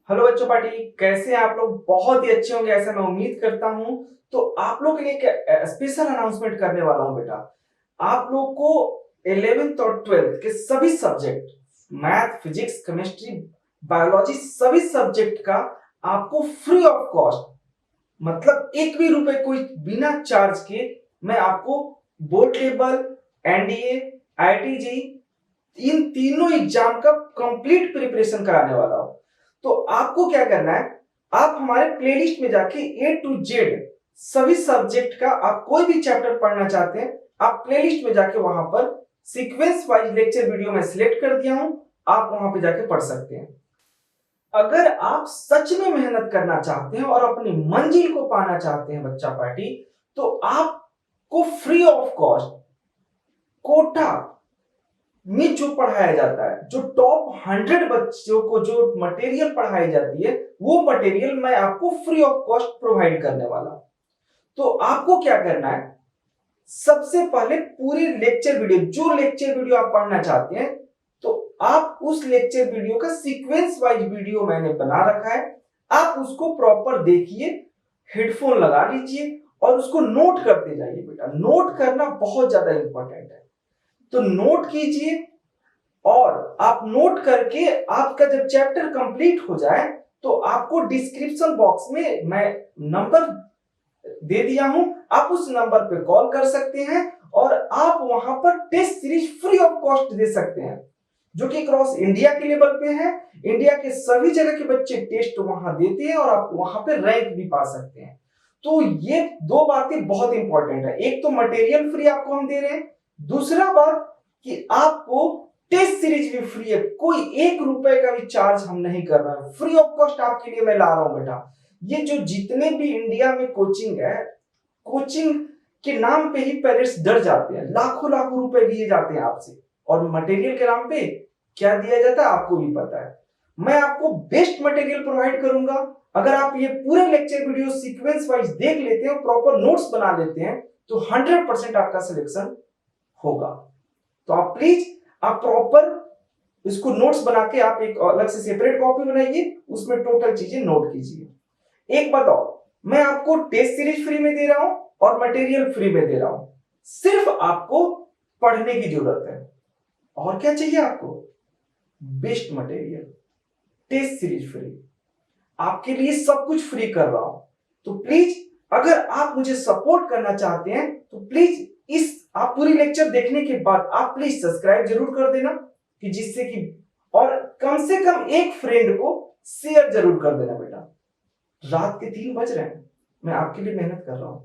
Hello बच्चों party, कैसे हैं आप लोग? बहुत ही अच्छे होंगे ऐसा मैं उम्मीद करता हूं। तो आप लोग के लिए एक स्पेशल अनाउंसमेंट करने वाला हूं बेटा। आप लोग को 11th और 12th के सभी subject, math, physics, chemistry, biology, सभी सब्जेक्ट का आपको फ्री ऑफ कॉस्ट, मतलब एक भी रुपए कोई बिना चार्ज के, मैं आपको बोर्ड लेवल, एनडीए, आईआईटी, इन तीनों एग्जाम का कंप्लीट प्रिपरेशन कराने वाला हूं। तो आपको क्या करना है, आप हमारे प्लेलिस्ट में जाके ए टू जेड सभी सब्जेक्ट का, आप कोई भी चैप्टर पढ़ना चाहते हैं, आप प्लेलिस्ट में जाके वहां पर सीक्वेंस वाइज लेक्चर वीडियो में सिलेक्ट कर दिया हूं, आप वहां पे जाके पढ़ सकते हैं। अगर आप सच में मेहनत करना चाहते हैं और अपनी मंजिल को पाना चाहते हैं बच्चा पार्टी, तो आपको फ्री ऑफ कॉस्ट कोटा में जो पढ़ाया जाता है, जो टॉप 100 बच्चों को जो मटेरियल पढ़ाई जाती है, वो मटेरियल मैं आपको फ्री ऑफ कॉस्ट प्रोवाइड करने वाला हूं। तो आपको क्या करना है, सबसे पहले पूरे लेक्चर वीडियो, जो लेक्चर वीडियो आप पढ़ना चाहते हैं, तो आप उस लेक्चर वीडियो का सीक्वेंस वाइज वीडियो मैंने बना रखा है, आप उसको प्रॉपर देखिए, हेडफोन लगा लीजिए और उसको नोट करते जाइए बेटा। नोट करना बहुत ज्यादा इंपॉर्टेंट है, तो नोट कीजिए। और आप नोट करके आपका जब चैप्टर कंप्लीट हो जाए, तो आपको डिस्क्रिप्शन बॉक्स में मैं नंबर दे दिया हूं, आप उस नंबर पे कॉल कर सकते हैं और आप वहां पर test series free of cost दे सकते हैं, जो कि क्रॉस इंडिया के लेवल पे है। इंडिया के सभी जगह के बच्चे टेस्ट वहां देते हैं और आप वहां पे रैंक भी पा सकते हैं। तो ये दो बातें बहुत इंपॉर्टेंट है, एक तो मटेरियल फ्री आपको हम दे रहे हैं, दूसरा बात कि आपको टेस्ट सीरीज भी फ्री है, कोई 1 रुपए का भी चार्ज हम नहीं कर रहे हैं, फ्री ऑफ कॉस्ट आपके लिए मैं ला रहा हूं बेटा। ये जो जितने भी इंडिया में कोचिंग है, कोचिंग के नाम पे ही पेरेंट्स डर जाते हैं, लाखों लाखों रुपए लिए जाते हैं आपसे, और मटेरियल के नाम पे क्या दिया जाता है आपको भी पता है। मैं आपको बेस्ट मटेरियल प्रोवाइड करूंगा। अगर आप ये पूरे लेक्चर वीडियो सीक्वेंस वाइज देख लेते हैं, प्रॉपर नोट्स बना लेते हैं, तो 100% आपका सिलेक्शन होगा। तो आप प्लीज आप प्रॉपर इसको नोट्स बना के आप एक अलग से सेपरेट कॉपी बनाइए, उसमें टोटल चीजें नोट कीजिए। एक बात और, मैं आपको टेस्ट सीरीज फ्री में दे रहा हूं और मटेरियल फ्री में दे रहा हूं, सिर्फ आपको पढ़ने की जरूरत है। और क्या चाहिए आपको? Best material, test series free, आपके लिए सब कुछ फ्री कर रहा हूं। तो प्लीज अगर आप मुझे सपोर्ट करना चाहते हैं, तो प्लीज इस आप पूरी लेक्चर देखने के बाद आप प्लीज सब्सक्राइब जरूर कर देना, कि जिससे कि, और कम से कम एक फ्रेंड को शेयर जरूर कर देना बेटा। रात के 3 बज रहे हैं, मैं आपके लिए मेहनत कर रहा हूं,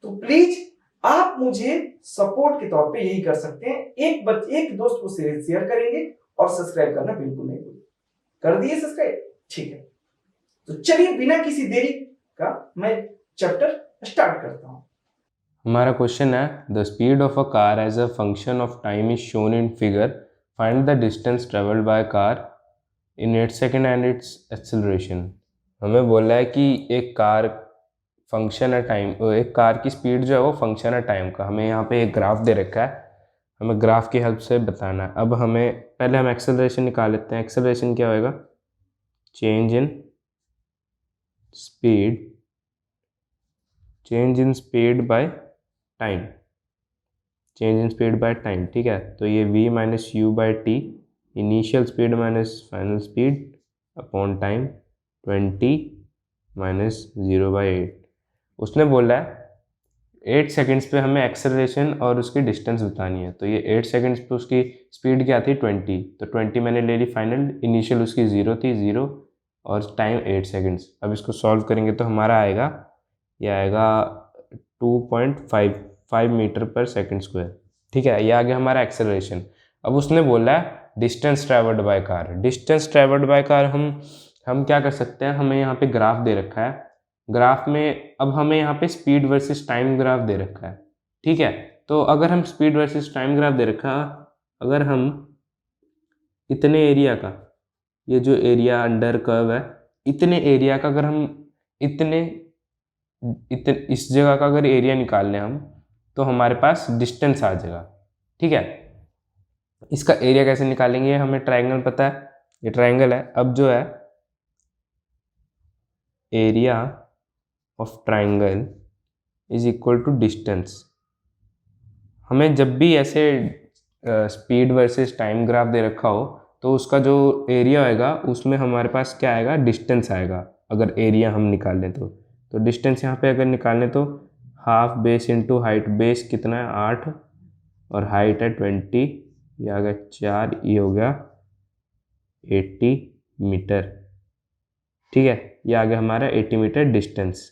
तो प्लीज आप मुझे सपोर्ट के तौर पे यही कर सकते हैं, एक दोस्त को शेयर करेंगे और सब्सक्राइब करना बिल्कुल नहीं भूलिए। कर दिए सब्सक्राइब? ठीक है, तो चलिए बिना किसी देरी का मैं चैप्टर स्टार्ट करता हूं। हमारा क्वेश्चन है the speed of a car as a function of time is shown in figure, find the distance travelled by car in 8 second and its acceleration. हमें बोला है कि एक कार फंक्शन है टाइम, एक कार की स्पीड जो है वो फंक्शन है टाइम का। हमें यहाँ पे एक ग्राफ दे रखा है, हमें ग्राफ की हेल्प से बताना है। अब हमें पहले हम एक्सेलरेशन निकाल लेते हैं। एक्सेलरेशन क्या होएगा? Change in speed, change in speed by time, change in speed by time. ठीक है, तो ये v minus you by T, initial speed minus final speed upon time, 20 minus 0/8। उसने बोला है 8 सेकेंड्स पे हमें एक्सेलरेशन और उसकी डिस्टेंस बतानी है। तो ये 8 सेकेंड्स पे उसकी स्पीड क्या थी? 20, तो 20 मैंने ले ली फाइनल, इनिशियल उसकी 0 थी, 0, और टाइम 8 सेकेंड्स। अब इसको सॉल्व करेंगे तो हमारा आएगा, ये आएगा 2.55 मीटर पर सेकेंड स्क्वायर। ठीक है, ये आ गया हमारा एक्सेलरेशन। अब उसने बोला है distance travelled by car. Distance travelled by car हम क्या कर सकते हैं, हमें यहाँ पे ग्राफ दे रखा है। ग्राफ में अब हमें यहाँ पे स्पीड वर्सेस टाइम ग्राफ दे रखा है। ठीक है, तो अगर हम स्पीड वर्सेस टाइम ग्राफ दे रखा, अगर हम इतने एरिया का, ये जो एरिया अंडर कर्व है, इतने एरिया का अगर हम इतने इस जगह का अगर एरिया निकाल लें हम, तो हमारे पास डिस्टेंस आ जाएगा। ठीक है, इसका एरिया कैसे निकालेंगे? हमें ट्रायंगल पता है, ये ट्रायंगल है। अब जो है area of triangle is equal to distance. हमें जब भी ऐसे स्पीड वर्सेस टाइम ग्राफ दे रखा हो तो उसका जो एरिया आएगा उसमें हमारे पास क्या आएगा, डिस्टेंस आएगा। अगर एरिया हम निकाल लें तो डिस्टेंस यहाँ पे अगर निकालें तो half base into height, base कितना है 8 और हाइट है 20, ये आ गया 4, ये हो गया 80 मीटर। ठीक है, ये आ गया हमारा 80 मीटर डिस्टेंस।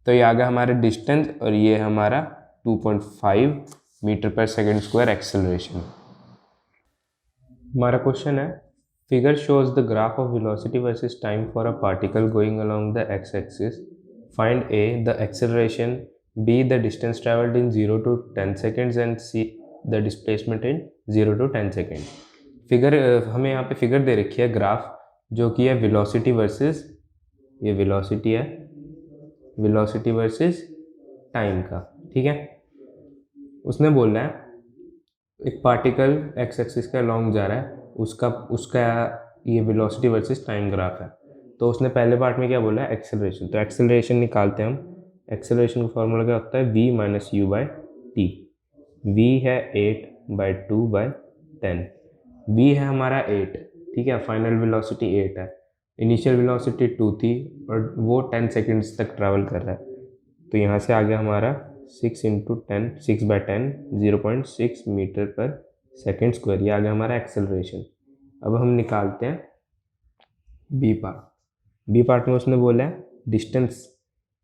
तो ये आ गया हमारा डिस्टेंस और ये हमारा 2.5 metre per second square acceleration. हमारा क्वेश्चन है figure shows the graph of velocity versus time for a particle going along the x axis. Find A the acceleration, be the distance travelled in 0 to 10 seconds and see the displacement in 0 to 10 seconds। Figure हमें यहाँ पे figure दे रखी है graph जो कि है velocity versus, ये velocity है, वेलोसिटी वर्सेस टाइम का। ठीक है, उसने बोल रहा है एक पार्टिकल एक्स एक्सिस के अलॉन्ग जा रहा है, उसका उसका ये वेलोसिटी वर्सेस टाइम ग्राफ है। तो उसने पहले पार्ट में क्या बोला है, एक्सेलरेशन। तो एक्सेलरेशन निकालते हैं हम। एक्सेलरेशन का फॉर्मूला क्या होता है, v minus you by T. v है 8/2/10। v है हमारा 8, ठीक है, फाइनल वेलोसिटी 8 है, इनिशियल वेलोसिटी 2 थी और वो 10 सेकेंड्स तक ट्रैवल कर रहा है। तो यहाँ से आ गया हमारा 6 into 10, 6/10, 0.6 metre per second square, ये आ गया हमारा एक्सेलरेशन। अब हम निकालते हैं बी पार्ट। बी पार्ट में उसने बोला है डिस्टेंस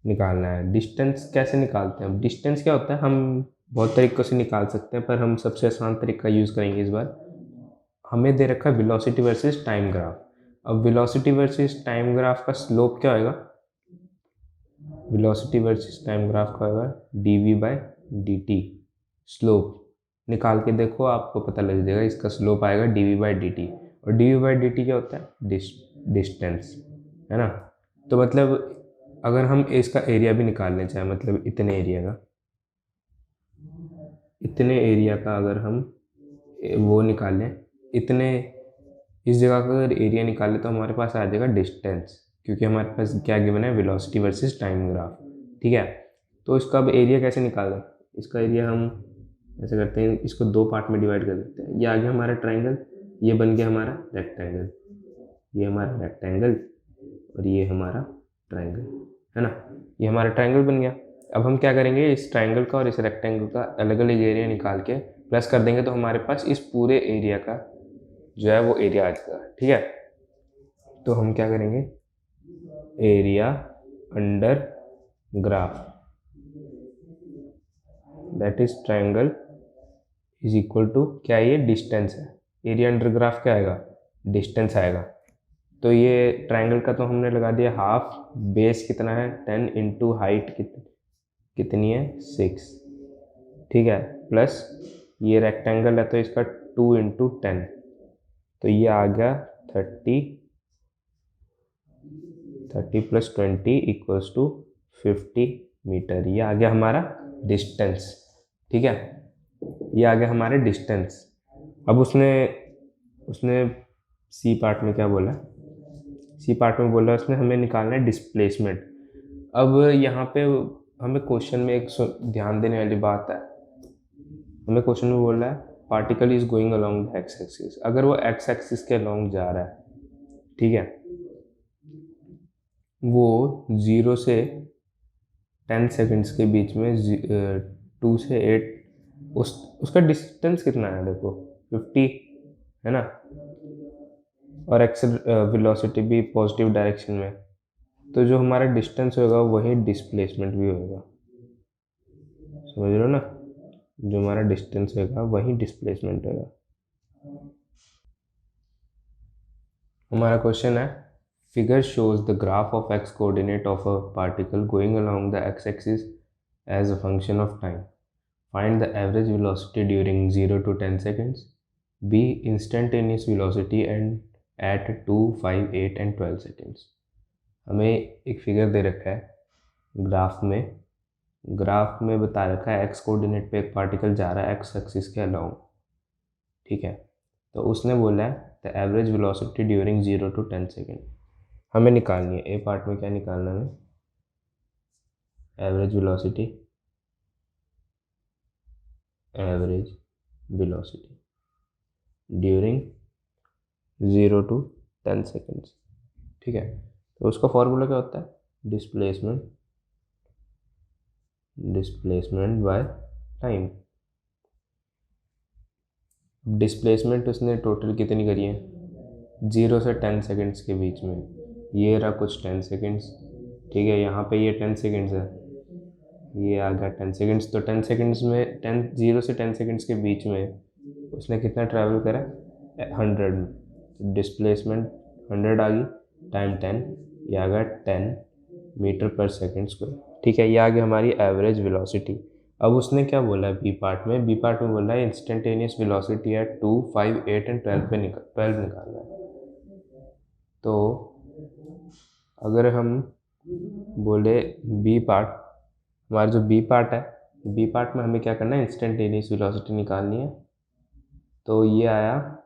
निकालना है। डिस्टेंस कैसे निकालते हैं, डिस्टेंस क्या होता है, हम बहुत तरीक़ों से निकाल सकते हैं पर हम सबसे आसान तरीका यूज़ करेंगे इस बार। हमें दे रखा है वेलोसिटी वर्सेस टाइम ग्राफ। अब वेलोसिटी वर्सेस टाइम ग्राफ का स्लोप क्या होगा, वेलोसिटी वर्सेस टाइम ग्राफ का होगा dv/dt। स्लोप निकाल के देखो, आपको पता लग जाएगा, इसका स्लोप आएगा dv/dt। और dv/dt क्या होता है, डिस्टेंस, है ना। तो मतलब अगर हम इसका एरिया भी निकालने चाहें, मतलब इतने एरिया का अगर हम वो निकालें, इतने इस जगह का अगर एरिया निकालें तो हमारे पास आ जाएगा डिस्टेंस, क्योंकि हमारे पास क्या गिवन है, वेलोसिटी वर्सेस टाइम ग्राफ। ठीक है, तो इसका अब एरिया कैसे निकालें, इसका एरिया हम ऐसे करते हैं, इसको दो पार्ट में डिवाइड कर देते हैं। ये आ गया हमारा ट्राइंगल, ये बन गया हमारा रेक्टेंगल, ये हमारा रेक्टेंगल और ये हमारा ट्राइंगल, है ना, ये हमारा ट्राइंगल बन गया। अब हम क्या करेंगे, इस ट्राइंगल का और इस रेक्टेंगल का अलग अलग एरिया निकाल के प्लस कर देंगे तो हमारे पास इस पूरे एरिया का जो है वो एरिया आ जाएगा। ठीक है, तो हम क्या करेंगे, area under graph that is triangle is equal to क्या, ये डिस्टेंस है, एरिया अंडर ग्राफ क्या आएगा, डिस्टेंस आएगा। तो ये ट्राइंगल का तो हमने लगा दिया हाफ, बेस कितना है 10 इंटू हाइट कितनी है 6, ठीक है, प्लस ये रेक्टेंगल है तो इसका 2 इंटू 10, तो ये आ गया 30 प्लस 20 इक्वल्स टू 50 मीटर। ये आ गया हमारा डिस्टेंस। ठीक है, ये आ गया हमारे डिस्टेंस। अब उसने सी पार्ट में क्या बोला, सी पार्ट में बोला उसने हमें निकालना है डिस्प्लेसमेंट। अब यहाँ पे हमें क्वेश्चन में एक ध्यान देने वाली बात है, हमें क्वेश्चन में बोल रहा है particle is going along the x axis. अगर वो एक्स एक्सिस के अलोंग जा रहा है, ठीक है, वो 0 से 10 सेकेंड्स के बीच में 2 से 8 उसका डिस्टेंस कितना है, देखो 50, है ना, और वेलोसिटी भी पॉजिटिव डायरेक्शन में, तो जो हमारा डिस्टेंस होगा वही डिस्प्लेसमेंट भी होगा, समझ रहे हो ना, जो हमारा डिस्टेंस होगा वही डिस्प्लेसमेंट होगा। हमारा क्वेश्चन है figure shows the graph of x coordinate of a particle going along the x axis as a function of time. Find the average velocity during 0 to 10 seconds, b instantaneous velocity and at 2, 5, 8 and 12 seconds। हमें एक figure दे रखा है graph में बता रखा है x coordinate पे एक पार्टिकल जा रहा है एक्स एक्सिस के अलोंग, ठीक है, तो उसने बोला है the average velocity during 0 to 10 seconds। हमें निकालनी है, ए पार्ट में क्या निकालना है हमें, average velocity, average velocity during 0 to 10 seconds. ठीक है, तो उसका फॉर्मूला क्या होता है, डिस्प्लेसमेंट बाय टाइम। डिस्प्लेसमेंट उसने टोटल कितनी करी है, 0 से 10 सेकेंड्स के बीच में, ये रहा कुछ 10 सेकेंड्स। ठीक है, यहाँ पे ये 10 सेकेंड्स है, ये आ गया 10 सेकेंड्स। तो 10 सेकेंड्स में 0 से 10 सेकेंड्स के बीच में उसने कितना ट्रैवल करा, 100 में। डिस्प्लेसमेंट 100 आ गई, टाइम 10, ये आ गया 10 मीटर पर सेकेंड स्क्वायर। ठीक है, ये आ गई हमारी एवरेज वेलोसिटी। अब उसने क्या बोला है बी पार्ट में, बी पार्ट में बोला है इंस्टेंटेनियस वेलोसिटी एट 2, 5, 8 एंड 12 पे 12 निकालना है। तो अगर हम बोले बी पार्ट, हमारा जो बी पार्ट है, बी पार्ट में हमें क्या करना है, इंस्टेंटेनियस वेलोसिटी निकालनी है। तो ये आया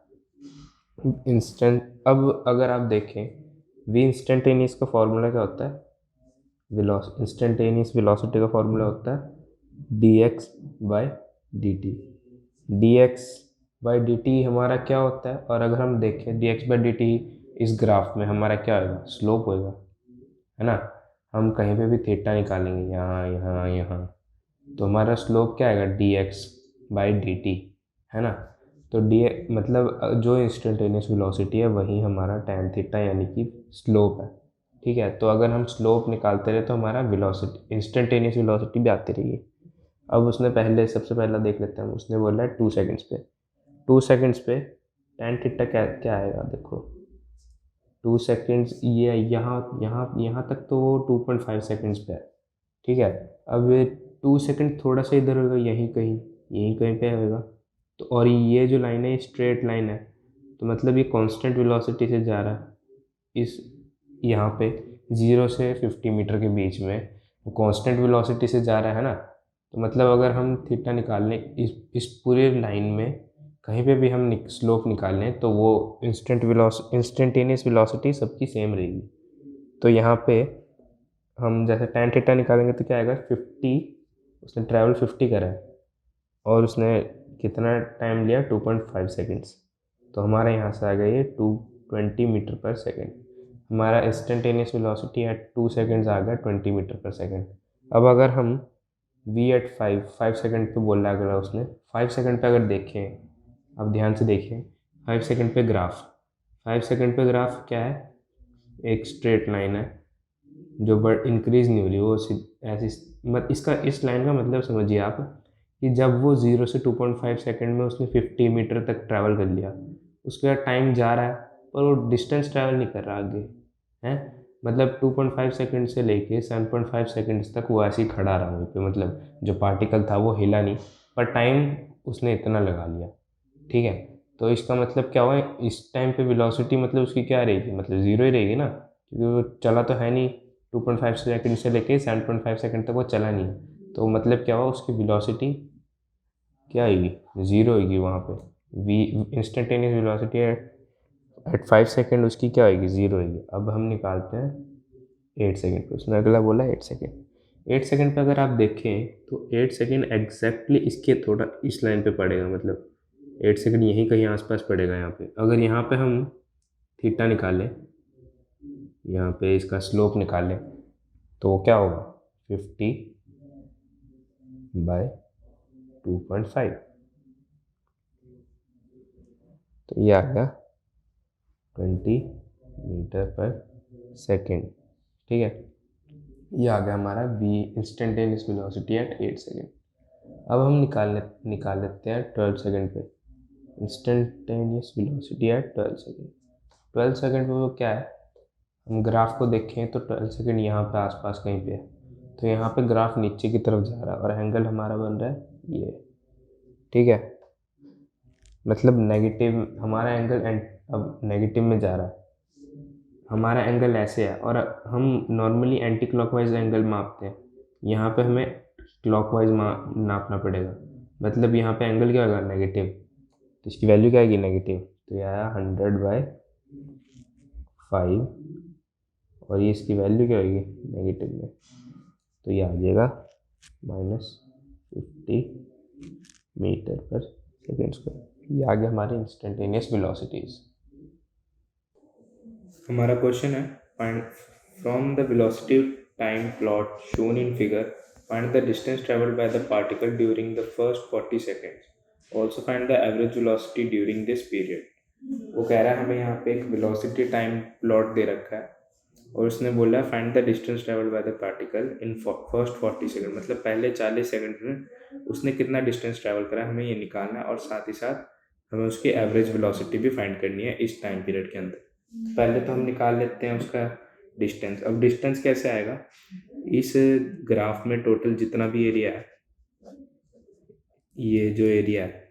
इंस्टेंट। अब अगर आप देखें वी इंस्टेंटेनियस का फॉर्मूला क्या होता है, इंस्टेंटेनियस वेलोसिटी का फॉर्मूला होता है dx by dt। dx by dt हमारा क्या होता है, और अगर हम देखें dx बाय dt इस ग्राफ में हमारा क्या होगा, स्लोप होगा, है ना। हम कहीं पे भी थीटा निकालेंगे, यहाँ यहाँ यहाँ, तो हमारा स्लोप क्या आएगा, dx बाई dt, है ना। तो डी मतलब जो इंस्टेंटेनियस वेलोसिटी है वही हमारा tan थीटा यानी कि स्लोप है। ठीक है, तो अगर हम स्लोप निकालते रहे तो हमारा वेलोसिटी, इंस्टेंटेनियस वेलोसिटी भी आती रहेगी। अब उसने सबसे पहला देख लेते हैं, उसने बोला है 2 सेकेंड्स पे, 2 सेकेंड्स पे tan थीटा क्या क्या आएगा, देखो 2 सेकेंड्स, ये यहाँ यहाँ यहाँ तक तो वो 2.5 सेकेंड्स पे है। ठीक है, अब 2 सेकेंड थोड़ा सा इधर होगा, यहीं कहीं पे होगा। तो और ये जो लाइन है स्ट्रेट लाइन है, तो मतलब ये कांस्टेंट वेलोसिटी से जा रहा है इस यहाँ पे 0 से 50 मीटर के बीच में, वो कांस्टेंट वेलोसिटी से जा रहा है ना। तो मतलब अगर हम थीटा निकाल लें इस पूरे लाइन में कहीं पे भी हम स्लोप निकाल लें तो वो इंस्टेंटेनियस वेलोसिटी सबकी सेम रहेगी। तो यहाँ पे हम जैसे tan थीटा निकालेंगे तो क्या आएगा, 50, उसने ट्रैवल 50 करा है और उसने कितना टाइम लिया, 2.5 सेकेंड्स। तो हमारा यहाँ से आ गया ये 220 मीटर पर सेकेंड। हमारा इंस्टेंटेनियस वेलोसिटी एट 2 सेकेंड्स आ गया 20 मीटर पर सेकेंड। अब अगर हम v एट 5 सेकेंड पे बोल रहा है अगला उसने, 5 सेकेंड पे अगर देखें, अब ध्यान से देखें 5 सेकेंड पे ग्राफ, 5 सेकेंड पे ग्राफ क्या है, एक स्ट्रेट लाइन है जो बट इंक्रीज नहीं हो रही, वो ऐसी इसका इस लाइन का मतलब समझिए आप कि जब वो 0 से 2.5 सेकेंड में उसने 50 मीटर तक ट्रैवल कर लिया, उसके बाद टाइम जा रहा है पर वो डिस्टेंस ट्रैवल नहीं कर रहा आगे, है। मतलब 2.5 सेकेंड से लेके 7.5 सेकेंड्स तक वो ऐसे ही खड़ा रहा वहीं पे, मतलब जो पार्टिकल था वो हिला नहीं, पर टाइम उसने इतना लगा लिया। ठीक है, तो इसका मतलब क्या हुआ, इस टाइम पे वेलोसिटी मतलब उसकी क्या रहेगी, मतलब ज़ीरो ही रहेगी ना, क्योंकि वो चला तो है नहीं, 2.5 सेकेंड से लेके 7.5 सेकेंड तक वो चला नहीं। तो मतलब क्या हुआ, उसकी वेलोसिटी क्या आएगी, ज़ीरो आएगी वहाँ पे। V instantaneous velocity at 5 second उसकी क्या आएगी, ज़ीरो आएगी। अब हम निकालते हैं 8 सेकेंड पे, उसने अगला बोला 8 सेकेंड। 8 सेकेंड पे अगर आप देखें तो 8 सेकेंड एग्जैक्टली इसके थोड़ा इस लाइन पे पड़ेगा, मतलब 8 सेकेंड यहीं कहीं आसपास पड़ेगा यहाँ पे। अगर यहाँ पे हम थीटा निकालें, यहाँ पे इसका स्लोप निकालें तो वो क्या होगा, 50 बाय 2.5, तो ये आ गया 20 मीटर पर सेकेंड। ठीक है, ये आ गया हमारा v instantaneous velocity eight 8 second. अब हम निकाल लेते हैं 12 सेकेंड पे, instantaneous velocity eight 12 second. 12 second पे वो क्या है, हम ग्राफ को देखें तो 12 सेकेंड यहाँ पे आसपास कहीं पे है, तो यहाँ पे ग्राफ नीचे की तरफ जा रहा है और एंगल हमारा बन रहा है ये। ठीक है, मतलब नेगेटिव हमारा एंगल अब नेगेटिव में जा रहा है, हमारा एंगल ऐसे है और हम नॉर्मली एंटी क्लॉकवाइज एंगल मापते हैं, यहाँ पे हमें क्लॉकवाइज नापना पड़ेगा। मतलब यहाँ पे एंगल क्या होगा, नेगेटिव, तो इसकी वैल्यू क्या आएगी, नेगेटिव। तो ये आया 100/5 और ये इसकी वैल्यू क्या होगी नेगेटिव में, तो ये आ जाएगा -50 मीटर पर सेकेंड स्क्वायर। ये आ गया हमारे इंस्टेंटेनियस वेलोसिटीज। हमारा क्वेश्चन है find from the velocity time plot shown in figure find the distance travelled by the particle during the first 40 seconds, also find the average velocity during this period. वो कह रहा है हमें यहाँ पे एक वेलोसिटी टाइम प्लॉट दे रखा है और उसने बोला है find the distance travelled by the particle in first 40 second, मतलब पहले 40 सेकेंड में उसने कितना डिस्टेंस ट्रेवल करा हमें ये निकालना है और साथ ही साथ हमें उसकी एवरेज वेलोसिटी भी फाइंड करनी है इस टाइम पीरियड के अंदर। पहले तो हम निकाल लेते हैं उसका डिस्टेंस। अब डिस्टेंस कैसे आएगा, इस ग्राफ में टोटल जितना भी एरिया है, ये जो एरिया है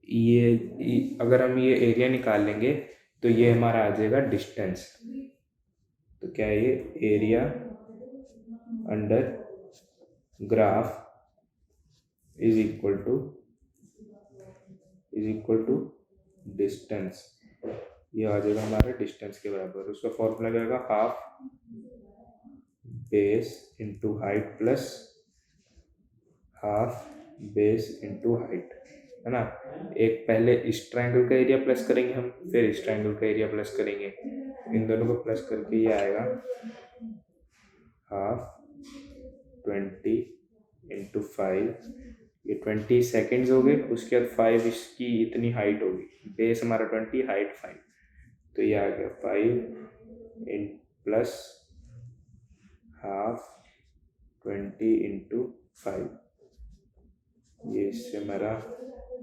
ये अगर हम ये एरिया निकाल लेंगे तो ये हमारा आ जाएगा डिस्टेंस। तो क्या है ये area under graph is equal to distance, ये आ जाएगा हमारा डिस्टेंस के बराबर। उसका फॉर्मूला क्या होगा, half base into height plus half base into height, है ना। एक पहले इस ट्रायंगल का एरिया प्लस करेंगे हम, फिर इस ट्रायंगल का एरिया प्लस करेंगे, इन दोनों को प्लस करके ये आएगा हाफ 20 इंटू 5, ये 20 सेकेंड्स हो गए। उसके बाद 5 इसकी इतनी हाइट होगी, बेस हमारा 20 हाइट 5, तो ये आ गया 5 इन प्लस हाफ 20 इंटू 5, ये इससे हमारा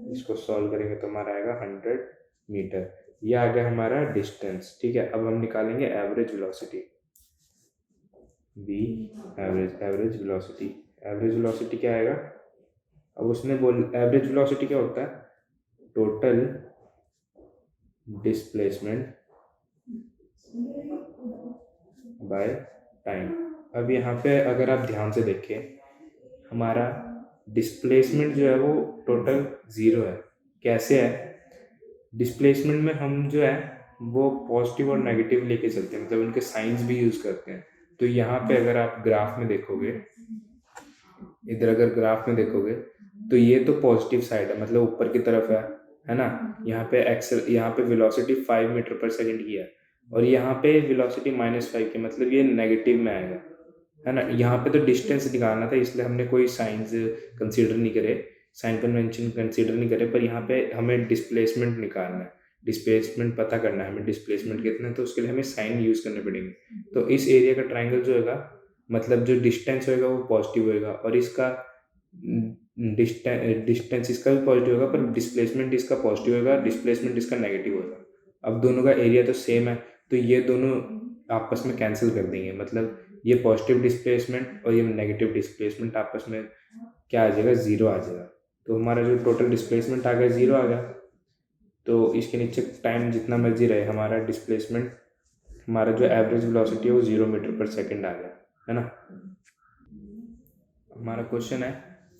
इसको सॉल्व करेंगे तो हमारा आएगा 100 मीटर। ये आ गया हमारा डिस्टेंस, ठीक है। अब हम निकालेंगे एवरेज वेलोसिटी, एवरेज वेलोसिटी क्या आएगा। अब उसने एवरेज वेलोसिटी क्या होता है, टोटल डिस्प्लेसमेंट बाय टाइम। अब यहाँ पे अगर आप ध्यान से देखें, हमारा डिस्प्लेसमेंट जो है वो टोटल 0 है। कैसे है, डिस्प्लेसमेंट में हम जो है वो पॉजिटिव और नेगेटिव लेके चलते हैं, मतलब उनके साइंस भी यूज़ करते हैं। तो यहाँ पे अगर आप ग्राफ में देखोगे, इधर अगर ग्राफ में देखोगे तो ये तो पॉजिटिव साइड है, मतलब ऊपर की तरफ है ना। यहाँ पे वेलोसिटी 5 मीटर पर सेकंड की है और यहाँ पे वेलोसिटी -5 की, मतलब ये नेगेटिव में आएगा, है ना। यहाँ पे तो डिस्टेंस निकालना था इसलिए हमने कोई साइंस कंसीडर नहीं करे, साइन कन्वेंशन कंसीडर नहीं करे, पर यहाँ पे हमें डिस्प्लेसमेंट निकालना है, डिस्प्लेसमेंट पता करना है हमें, डिस्प्लेसमेंट कितना है, तो उसके लिए हमें साइन यूज़ करने पड़ेंगे। तो इस एरिया का ट्राइंगल जो होगा, मतलब जो डिस्टेंस होगा वो पॉजिटिव होगा और इसका डिस्टेंस इसका भी पॉजिटिव होगा, पर डिस्प्लेसमेंट इसका पॉजिटिव होगा, डिस्प्लेसमेंट इसका नेगेटिव होगा। अब दोनों का एरिया तो सेम है तो ये दोनों आपस में कैंसिल कर देंगे, मतलब ये पॉजिटिव डिस्प्लेसमेंट और ये नेगेटिव डिस्प्लेसमेंट आपस में क्या आ जाएगा, 0 आ जाएगा। तो हमारा जो टोटल डिस्प्लेसमेंट आ गया 0 आ गया। तो इसके नीचे टाइम जितना मर्जी रहे, हमारा डिस्प्लेसमेंट, हमारा जो एवरेज वेलोसिटी है वो 0 मीटर पर सेकंड आ गया, है ना। हमारा क्वेश्चन है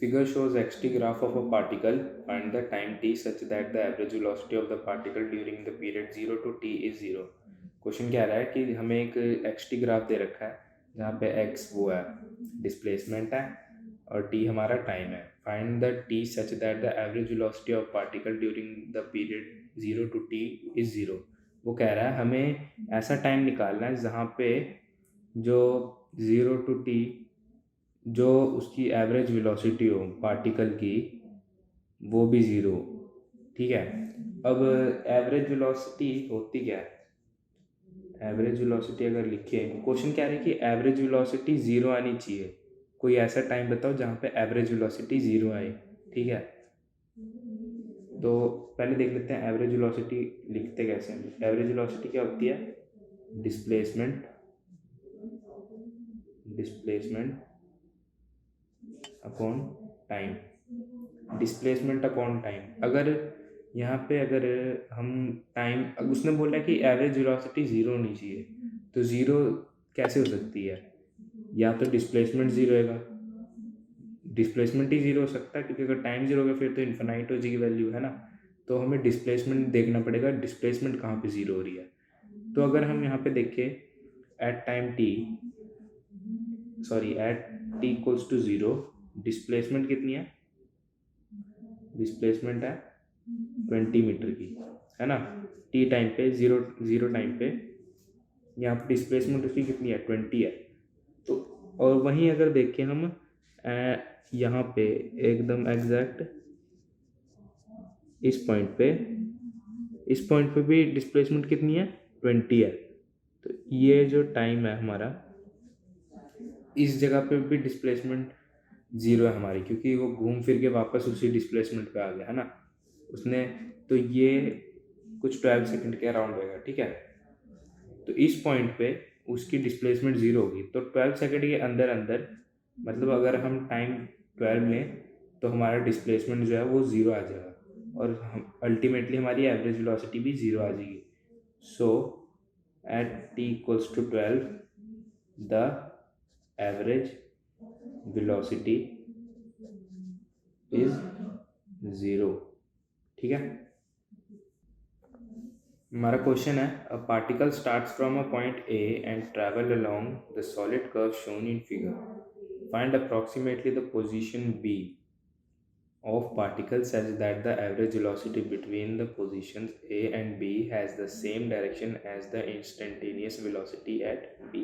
figure shows xt graph of a particle, find the time t such that the average velocity of the particle during the period 0 to t is 0। Question क्या रहा है कि हमें एक xt ग्राफ दे रखा है जहाँ पे x वो है डिस्प्लेसमेंट है और t हमारा टाइम है। Find the t such that the average velocity of particle during the period 0 to t is 0। वो कह रहा है हमें ऐसा टाइम निकालना है जहाँ पे जो 0 to t जो उसकी एवरेज वेलोसिटी हो पार्टिकल की वो भी 0, ठीक है। अब एवरेज वेलोसिटी होती क्या है, एवरेज वेलोसिटी अगर लिखे, क्वेश्चन क्या है कि एवरेज वेलोसिटी 0 आनी चाहिए, कोई ऐसा टाइम बताओ जहाँ पे एवरेज वेलोसिटी 0 आए, ठीक है। तो पहले देख लेते हैं एवरेज वेलोसिटी लिखते कैसे हैं। एवरेज वेलोसिटी क्या होती है, displacement upon time, displacement upon time. अगर यहाँ पे अगर हम टाइम, उसने बोला कि एवरेज वेलोसिटी 0 होनी चाहिए, तो 0 कैसे हो सकती है, या तो डिस्प्लेसमेंट 0 होगा, डिस्प्लेसमेंट ही 0 हो सकता है क्योंकि अगर टाइम 0 होगा फिर तो इन्फिनाइट हो जाएगी वैल्यू, है ना। तो हमें डिस्प्लेसमेंट देखना पड़ेगा, डिस्प्लेसमेंट कहाँ पे 0 हो रही है। तो अगर हम यहाँ पे देखें at time t, sorry at t equals to 0 displacement कितनी है, डिस्प्लेसमेंट है 20 मीटर की, है ना। टी टाइम पे, जीरो टाइम पे यहाँ पे डिस्प्लेसमेंट उसकी कितनी है, 20 है। तो और वहीं अगर देखें हम यहाँ पे एकदम एग्जैक्ट इस पॉइंट पे भी डिस्प्लेसमेंट कितनी है, 20 है। तो ये जो टाइम है हमारा, इस जगह पे भी डिस्प्लेसमेंट 0 है हमारी, क्योंकि वो घूम फिर के वापस उसी डिस्प्लेसमेंट पे आ गया, है ना उसने। तो ये कुछ 12 सेकंड के अराउंड होएगा, ठीक है। तो इस पॉइंट पे उसकी डिस्प्लेसमेंट 0 होगी, तो 12 सेकंड के अंदर अंदर, मतलब अगर हम टाइम 12 लें तो हमारा डिस्प्लेसमेंट जो है वो 0 आ जाएगा, और हम अल्टीमेटली हमारी एवरेज वेलोसिटी भी 0 आ जाएगी। So at t equals to 12 the average velocity is 0, ठीक है। हमारा क्वेश्चन है, a particle starts from a point A and travel along the solid curve shown in figure, find approximately the position B of particle such that the average velocity between the positions A and B has the same direction as the instantaneous velocity at B।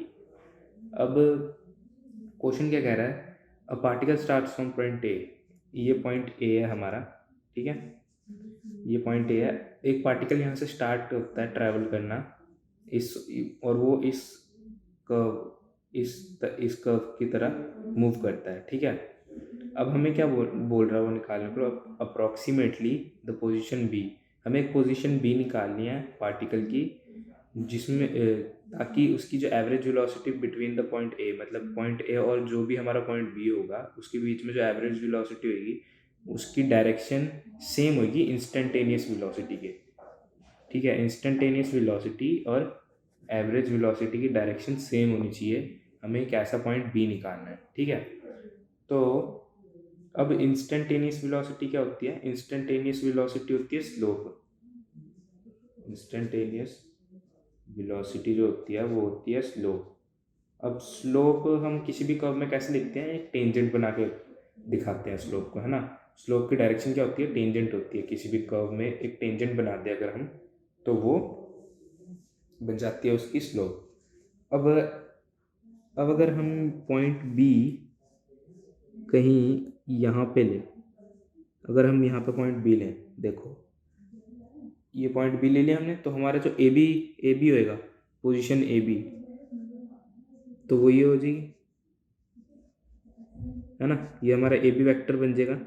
अब question क्या कह रहा है, a particle starts from point A, ये point A है हमारा, ठीक है, ये पॉइंट ए है। एक पार्टिकल यहाँ से स्टार्ट होता है ट्रैवल करना इस, और वो इस कर्व इस कर्व की तरह मूव करता है, ठीक है। अब हमें क्या बोल रहा है वो निकालने को, अप्रॉक्सीमेटली द पोजीशन बी, हमें एक पोजीशन बी निकालनी है पार्टिकल की, जिसमें ताकि उसकी जो average velocity between the point A, मतलब पॉइंट ए और जो भी हमारा पॉइंट बी होगा उसके बीच में जो एवरेज वेलोसिटी होगी उसकी डायरेक्शन सेम होगी इंस्टेंटेनियस वेलोसिटी के, ठीक है। इंस्टेंटेनियस वेलोसिटी और एवरेज वेलोसिटी की डायरेक्शन सेम होनी चाहिए, हमें एक ऐसा पॉइंट बी निकालना है, ठीक है। तो अब इंस्टेंटेनियस वेलोसिटी क्या होती है, इंस्टेंटेनियस वेलोसिटी होती है स्लोप, इंस्टेंटेनियस वेलोसिटी जो होती है वो होती है स्लोप। अब स्लोप हम किसी भी कर्व में कैसे लिखते हैं, एक टेंजेंट बना के दिखाते हैं स्लोप को, है ना। स्लोप की डायरेक्शन क्या होती है, टेंजेंट होती है, किसी भी कर्व में एक टेंजेंट बना दे अगर हम, तो वो बन जाती है उसकी स्लोप। अब अगर हम पॉइंट बी कहीं यहाँ पे लें, अगर हम यहाँ पे पॉइंट बी लें, देखो ये पॉइंट बी ले लिया हमने, तो हमारा जो ए बी होएगा, पोजीशन ए बी, तो वो ये हो जाएगी, है ना। ये हमारा ए बी वैक्टर बन जाएगा,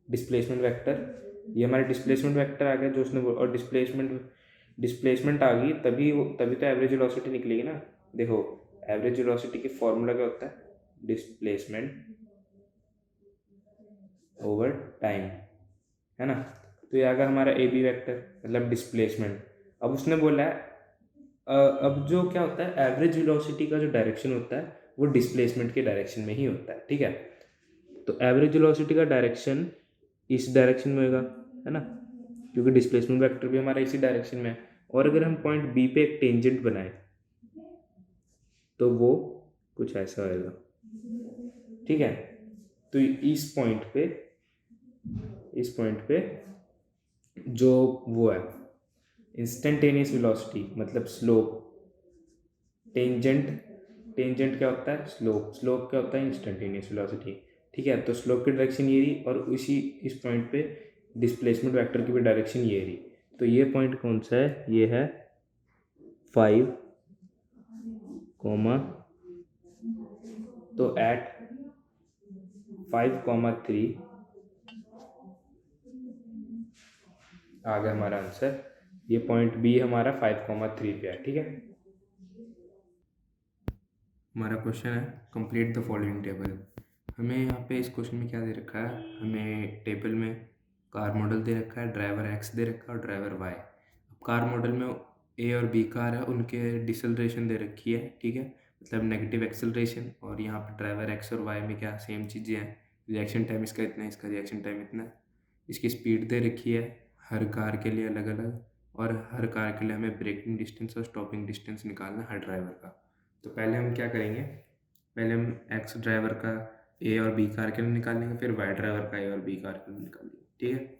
डिस्प्लेसमेंट वेक्टर, ये हमारा डिस्प्लेसमेंट वेक्टर आ गया जो उसने और डिस्प्लेसमेंट आ गई, तभी तो एवरेज वेलोसिटी निकलेगी ना। देखो एवरेज वेलोसिटी की फॉर्मूला क्या होता है, डिस्प्लेसमेंट ओवर टाइम, है ना। तो ये आ गया हमारा ए बी वैक्टर, मतलब डिस्प्लेसमेंट। अब उसने बोला है अब जो क्या होता है, एवरेज वेलोसिटी का जो डायरेक्शन होता है वो डिस्प्लेसमेंट के डायरेक्शन में ही होता है, ठीक है। तो एवरेज वेलोसिटी का डायरेक्शन इस डायरेक्शन में होगा, है ना, क्योंकि डिस्प्लेसमेंट वेक्टर भी हमारा इसी डायरेक्शन में है। और अगर हम पॉइंट बी पे एक टेंजेंट बनाए तो वो कुछ ऐसा होएगा, ठीक है। तो इस पॉइंट पे जो वो है इंस्टेंटेनियस वेलोसिटी, मतलब स्लोप, टेंजेंट क्या होता है, स्लोप क्या होता है, इंस्टेंटेनियस वेलोसिटी, ठीक है। तो स्लोप की डायरेक्शन ये रही, और इस पॉइंट पे डिस्प्लेसमेंट वेक्टर की भी डायरेक्शन ये रही। तो ये पॉइंट कौन सा है, ये है 5, तो एट 5,3 आ गया हमारा आंसर। ये पॉइंट बी हमारा 5,3 पे है, ठीक है। हमारा क्वेश्चन है, कंप्लीट द फॉलोइंग टेबल। हमें यहाँ पे इस क्वेश्चन में क्या दे रखा है, हमें टेबल में कार मॉडल दे रखा है, ड्राइवर एक्स दे रखा है और ड्राइवर वाई। अब कार मॉडल में ए और बी कार है, उनके डिसलरेशन दे रखी है, ठीक है, मतलब नेगेटिव एक्सेलरेशन। और यहाँ पे ड्राइवर एक्स और वाई में क्या सेम चीज़ें हैं, रिएक्शन टाइम इसका इतना है, इसका रिएक्शन टाइम इतना है, इसकी स्पीड दे रखी है हर कार के लिए अलग अलग, और हर कार के लिए हमें ब्रेकिंग डिस्टेंस और स्टॉपिंग डिस्टेंस निकालना है हर ड्राइवर का। तो पहले हम क्या करेंगे, पहले हम एक्स ड्राइवर का ए और बी कार के लिए निकालेंगे, फिर वाई ड्राइवर का ए और बी कार के लिए निकालेंगे। ठीक है,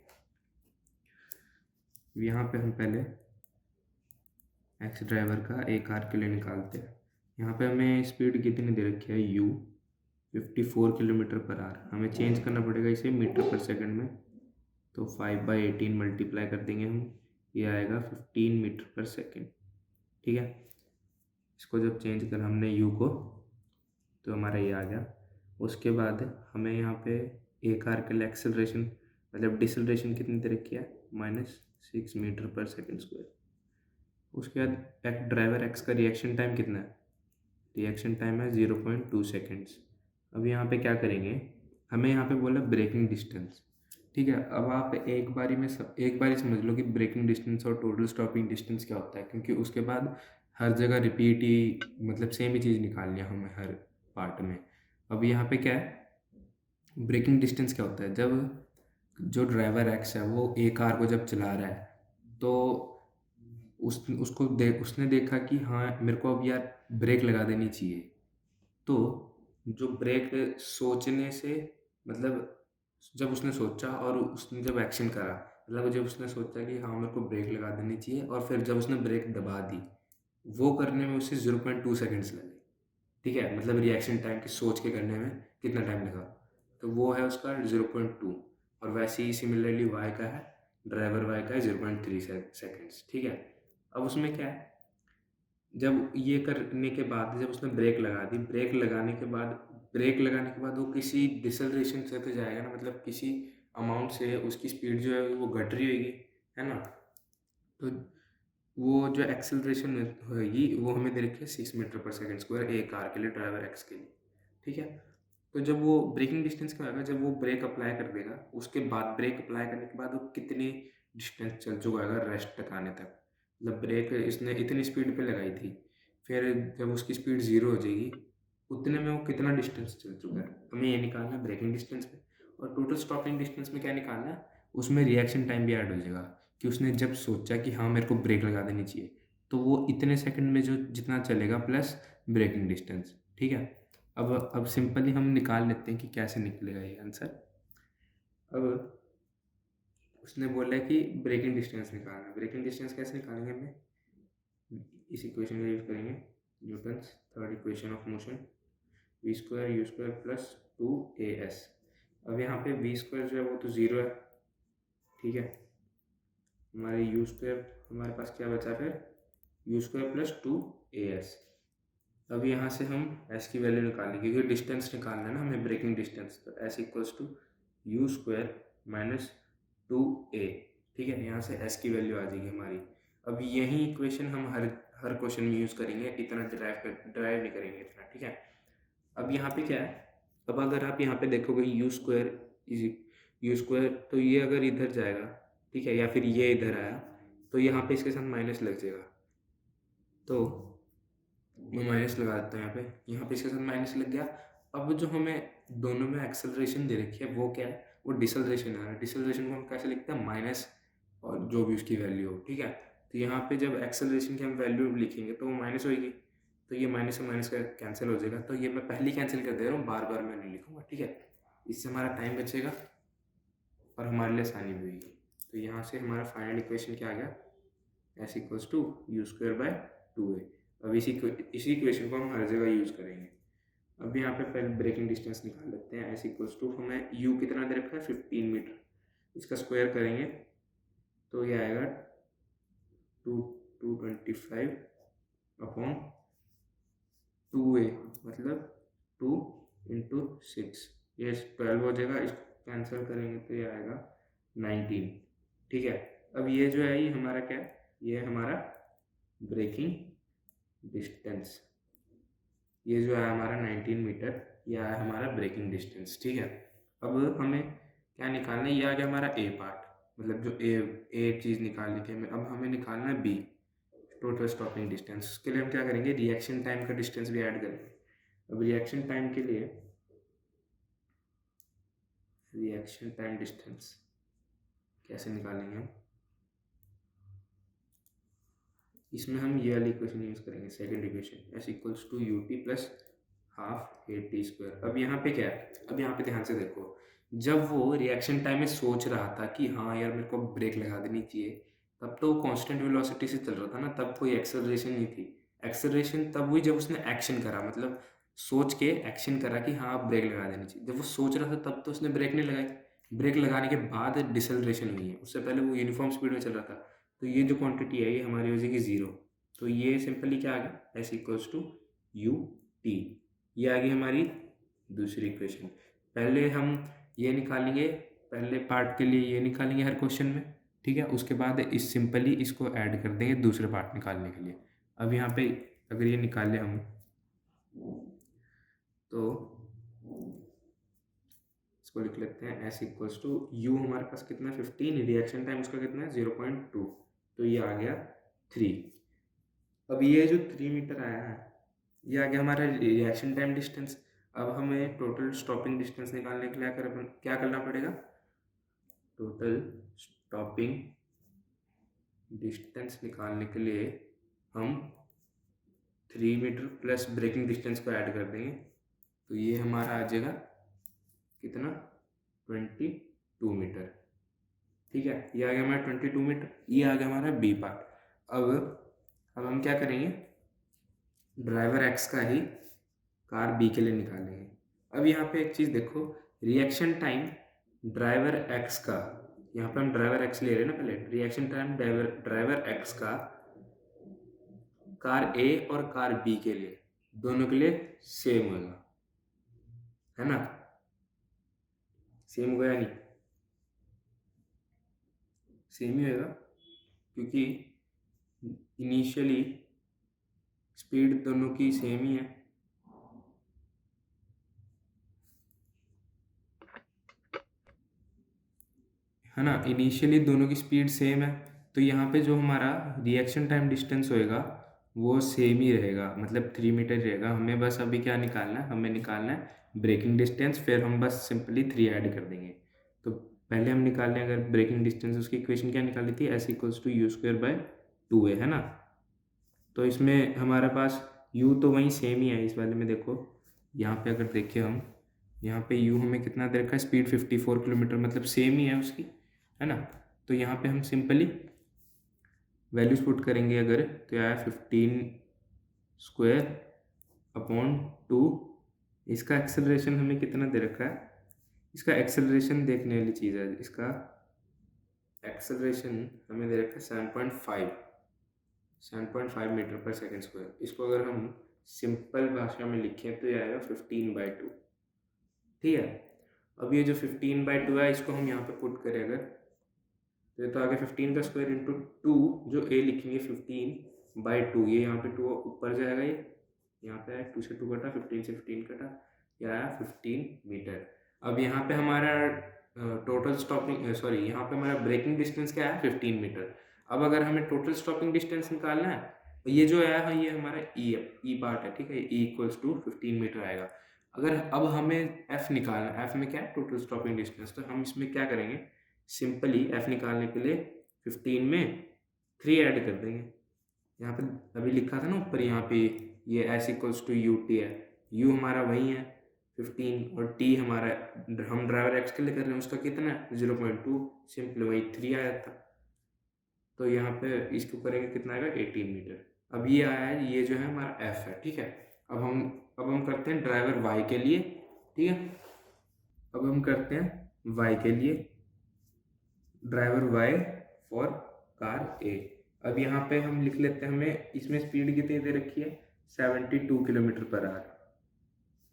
यहाँ पे हम पहले एक्स ड्राइवर का ए कार के लिए निकालते हैं। यहाँ पे हमें स्पीड कितनी दे रखी है, यू 54 किलोमीटर पर आवर। हमें चेंज करना पड़ेगा इसे मीटर पर सेकंड में, तो 5/18 मल्टीप्लाई कर देंगे हम, ये आएगा 15 मीटर पर सेकंड। ठीक है, इसको जब चेंज कर हमने यू को, तो हमारा ये आ गया। उसके बाद हमें यहाँ पे ए कार के लिए एक्सेलरेशन मतलब डिसलरेशन कितनी दे रखी है, -6 मीटर पर सेकंड स्क्वायर। उसके बाद एक ड्राइवर एक्स का रिएक्शन टाइम कितना है, रिएक्शन टाइम है 0.2 सेकेंड्स। अब यहाँ पे क्या करेंगे, हमें यहाँ पे बोला ब्रेकिंग डिस्टेंस। ठीक है, अब आप एक बारी समझ लो कि ब्रेकिंग डिस्टेंस और टोटल स्टॉपिंग डिस्टेंस क्या होता है, क्योंकि उसके बाद हर जगह रिपीट ही मतलब सेम ही चीज़ निकालनी है हमें हर पार्ट में। अब यहाँ पे क्या है, ब्रेकिंग डिस्टेंस क्या होता है, जब जो ड्राइवर एक्स है वो ए कार को जब चला रहा है, तो उसने देखा कि हाँ मेरे को अब यार ब्रेक लगा देनी चाहिए। तो जो ब्रेक सोचने से मतलब जब उसने सोचा और उसने जब एक्शन करा, मतलब जब उसने सोचा कि हाँ मेरे को ब्रेक लगा देनी चाहिए, और फिर जब उसने ब्रेक दबा दी, वो करने में उसे 0.2 सेकेंड्स लगे। ठीक है, मतलब रिएक्शन टाइम की सोच के करने में कितना टाइम लगा, तो वो है उसका 0.2। और वैसे ही सिमिलरली वाई का है, ड्राइवर वाई का है 0.3 सेकेंड्स। ठीक है, अब उसमें क्या है, जब ये करने के बाद जब उसने ब्रेक लगा दी, ब्रेक लगाने के बाद वो किसी डिसलरेशन से तो जाएगा ना, मतलब किसी अमाउंट से उसकी स्पीड जो है वो घट रही होगी, है ना। तो वो जो एक्सेलरेशन होगी वो हमें दे रखी है 6 मीटर पर सेकंड स्क्वायर ए कार के लिए, ड्राइवर एक्स के लिए। ठीक है, तो जब वो ब्रेकिंग डिस्टेंस क्या होगा, जब वो ब्रेक अप्लाई कर देगा, उसके बाद ब्रेक अप्लाई करने के बाद वो कितनी डिस्टेंस चल चुका होगा रेस्ट तक आने तक। मतलब ब्रेक इसने इतनी स्पीड पे लगाई थी, फिर जब उसकी स्पीड 0 हो जाएगी, उतने में वो कितना डिस्टेंस चल चुका है, हमें ये निकालना है ब्रेकिंग डिस्टेंस में। और टोटल स्टॉपिंग डिस्टेंस में क्या निकालना है, उसमें रिएक्शन टाइम भी ऐड हो जाएगा कि उसने जब सोचा कि हाँ मेरे को ब्रेक लगा देनी चाहिए, तो वो इतने सेकंड में जो जितना चलेगा प्लस ब्रेकिंग डिस्टेंस। ठीक है, अब सिंपली हम निकाल लेते हैं कि कैसे निकलेगा ये आंसर। अब उसने बोला है कि ब्रेकिंग डिस्टेंस निकालना है, ब्रेकिंग डिस्टेंस कैसे निकालेंगे, हमें इस इक्वेशन का यूज करेंगे, Newton's third equation of motion, v² u² plus 2as। अब यहाँ पे v² जो है वो तो 0 है। ठीक है, हमारे u² हमारे पास क्या बचा फिर, u² प्लस 2as। अब यहाँ से हम s की वैल्यू निकालेंगे, क्योंकि डिस्टेंस निकालना है ना हमें, ब्रेकिंग डिस्टेंस, तो s equals to u² minus 2a। ठीक है, यहाँ से s की वैल्यू आ जाएगी हमारी। अब यही इक्वेशन हम हर क्वेश्चन में यूज़ करेंगे, इतना ड्राइव नहीं करेंगे इतना। ठीक है, अब यहाँ पे क्या है, अब अगर आप यहाँ पे देखोगे u² तो ये अगर इधर जाएगा, ठीक है, या फिर ये इधर आया, तो यहाँ पे इसके साथ माइनस लग जाएगा, तो मैं माइनस लगा देता हूँ यहाँ पे इसके साथ माइनस लग गया। अब जो हमें दोनों में एक्सेलरेशन दे रखी है वो क्या है, वो डिसलरेशन है। डिसलरेशन को हम कैसे लिखते हैं, माइनस और जो भी उसकी वैल्यू हो। ठीक है, तो यहाँ पे जब एक्सेलरेशन की हम वैल्यू लिखेंगे तो वो माइनस होगी, तो ये माइनस से माइनस का कैंसिल हो जाएगा, तो ये मैं पहले कैंसिल कर दे रहा हूँ, बार बार मैं नहीं लिखूंगा। ठीक है, इससे हमारा टाइम बचेगा और हमारे लिए आसानी भी होगी। तो यहाँ से हमारा फाइनल इक्वेशन क्या आ गया, s इक्वल्स टू u²/2a। अब इसी इक्वेशन को हम हर जगह यूज़ करेंगे। अब यहाँ पे पहले ब्रेकिंग डिस्टेंस निकाल लेते हैं, s इक्वल्स टू हमें u कितना दे रखा है 15 मीटर, इसका स्क्वायर करेंगे तो ये आएगा 225 अपॉन 2a, मतलब 2 इंटू 6, ये 12 हो जाएगा, इसको कैंसिल करेंगे तो ये आएगा 19। ठीक है, अब ये जो है ये हमारा क्या है, ये है हमारा ब्रेकिंग डिस्टेंस, ये जो है हमारा 19 मीटर, ये है हमारा ब्रेकिंग डिस्टेंस। ठीक है, अब हमें क्या निकालना है, ये आ गया हमारा ए पार्ट, मतलब जो ए चीज़ निकालनी थी हमें। अब हमें निकालना है बी, टोटल स्टॉपिंग डिस्टेंस। उसके लिए हम क्या करेंगे, रिएक्शन टाइम का डिस्टेंस भी ऐड करेंगे। अब रिएक्शन टाइम के लिए रिएक्शन टाइम डिस्टेंस कैसे निकालेंगे हम, इसमें हम ये वाली इक्वेशन यूज़ करेंगे, second equation, s equals to u t plus half a t square. अब यहाँ पे क्या है, अब यहाँ पे ध्यान से देखो, जब वो रिएक्शन टाइम में सोच रहा था कि हाँ यार मेरे को ब्रेक लगा देनी चाहिए, तब तो वो कांस्टेंट वेलोसिटी से चल रहा था ना, तब कोई एक्सेलरेशन नहीं थी। एक्सेलरेशन तब हुई जब उसने एक्शन करा, मतलब सोच के एक्शन करा कि हाँ अब ब्रेक लगा देनी चाहिए। जब वो सोच रहा था तब तो उसने ब्रेक नहीं लगाई, ब्रेक लगाने के बाद डिसलरेशन हुई है, उससे पहले वो यूनिफॉर्म स्पीड में चल रहा था। तो ये जो क्वांटिटी है ये हमारी हो जाएगी 0। तो ये सिंपली क्या आ गया, s equals to u t. ये आ गई हमारी दूसरी इक्वेशन। पहले हम ये निकालेंगे, पहले पार्ट के लिए ये निकालेंगे हर क्वेश्चन में, ठीक है। उसके बाद इस सिंपली इसको ऐड कर देंगे दूसरे पार्ट निकालने के लिए। अब यहाँ पे अगर ये निकाले हम तो इसको लिख लेते हैं, एस इक्वल्स टू यू हमारे पास कितना है 15, रिएक्शन टाइम उसका कितना है 0.2, तो ये आ गया 3। अब ये जो 3 मीटर आया है ये आ गया हमारा रिएक्शन टाइम डिस्टेंस। अब हमें टोटल स्टॉपिंग डिस्टेंस निकालने के लिए क्या करना पड़ेगा, टोटल स्टॉपिंग डिस्टेंस निकालने के लिए हम 3 मीटर प्लस ब्रेकिंग डिस्टेंस को ऐड कर देंगे। तो ये हमारा आ जाएगा कितना, 22 मीटर, ठीक है। ये आ गया हमारा 22 मीटर, ये आ गया हमारा बी पार्ट। अब हम क्या करेंगे, ड्राइवर एक्स का ही कार बी के लिए निकालेंगे। अब यहाँ पे एक चीज़ देखो, रिएक्शन टाइम ड्राइवर एक्स का, यहाँ पे हम ड्राइवर एक्स ले रहे हैं ना पहले, रिएक्शन टाइम ड्राइवर एक्स का कार ए और कार बी के लिए, दोनों के लिए सेम होगा, है ना, सेम होगा या नहीं, सेम ही होगा, क्योंकि इनिशियली स्पीड दोनों की सेम ही है ना, इनिशियली दोनों की स्पीड सेम है। तो यहाँ पे जो हमारा रिएक्शन टाइम डिस्टेंस होएगा वो सेम ही रहेगा, मतलब 3 मीटर रहेगा। हमें बस अभी क्या निकालना है, हमें निकालना है ब्रेकिंग डिस्टेंस, फिर हम बस सिंपली 3 ऐड कर देंगे। तो पहले हम निकाल लें, अगर ब्रेकिंग डिस्टेंस, उसकी इक्वेशन क्या निकाली थी, s equals to you square by 2a, है ना। तो इसमें हमारे पास u तो वहीं सेम ही है इस वाले में, देखो यहाँ पे अगर देखें हम, यहाँ पे u हमें कितना दे रखा है, स्पीड 54 किलोमीटर, मतलब सेम ही है उसकी, है ना। तो यहाँ पे हम सिंपली वैल्यूज पुट करेंगे अगर, तो आया 15 स्क्वायर अपॉन 2। इसका एक्सेलरेशन हमें कितना दे रखा है, इसका एक्सेलरेशन देखने वाली चीज़ है, इसका एक्सेलरेशन हमें दे रखा है 7.5 मीटर पर सेकेंड स्क्वायर। इसको अगर हम सिंपल भाषा में लिखें तो ये आएगा 15/2, ठीक है। अब ये जो 15/2 है इसको हम यहाँ पे पुट करें अगर, तो ये तो आगे 15 का स्क्वायर इंटू 2, जो a लिखेंगे 15/2, ये यहाँ पे 2 ऊपर जाएगा, ये यहाँ पे 2 से 2 कटा, 15 से 15 कटा, ये आया 15 मीटर। अब यहाँ पे हमारा टोटल स्टॉपिंग, सॉरी यहाँ पे हमारा ब्रेकिंग डिस्टेंस क्या है 15 मीटर। अब अगर हमें टोटल स्टॉपिंग डिस्टेंस निकालना है तो ये जो है ये हमारा ई पार्ट है, ठीक है, ई इक्वल्स टू 15 मीटर आएगा। अगर अब हमें एफ निकालना है, एफ में क्या है, टोटल स्टॉपिंग डिस्टेंस, तो हम इसमें क्या करेंगे, सिंपली एफ निकालने के लिए 15 में 3 ऐड कर देंगे। यहाँ पे अभी लिखा था ना ऊपर, यहाँ पे ये s equals to u t है, यू हमारा वही है 15 और टी हमारा हम ड्राइवर एक्स के लिए कर रहे हैं, उसका कितना है 0.2, सिंपल वही 3 आया था। तो यहाँ पे इसको करेंगे कितना आएगा 18 मीटर। अब ये आया है, ये जो है हमारा एफ है, ठीक है। अब हम करते हैं ड्राइवर वाई के लिए, ठीक है। अब हम करते हैं वाई के लिए, ड्राइवर वाई फॉर कार ए। अब यहाँ पे हम लिख लेते हैं, हमें इसमें स्पीड कितनी दे रखी है 72 किलोमीटर पर आवर,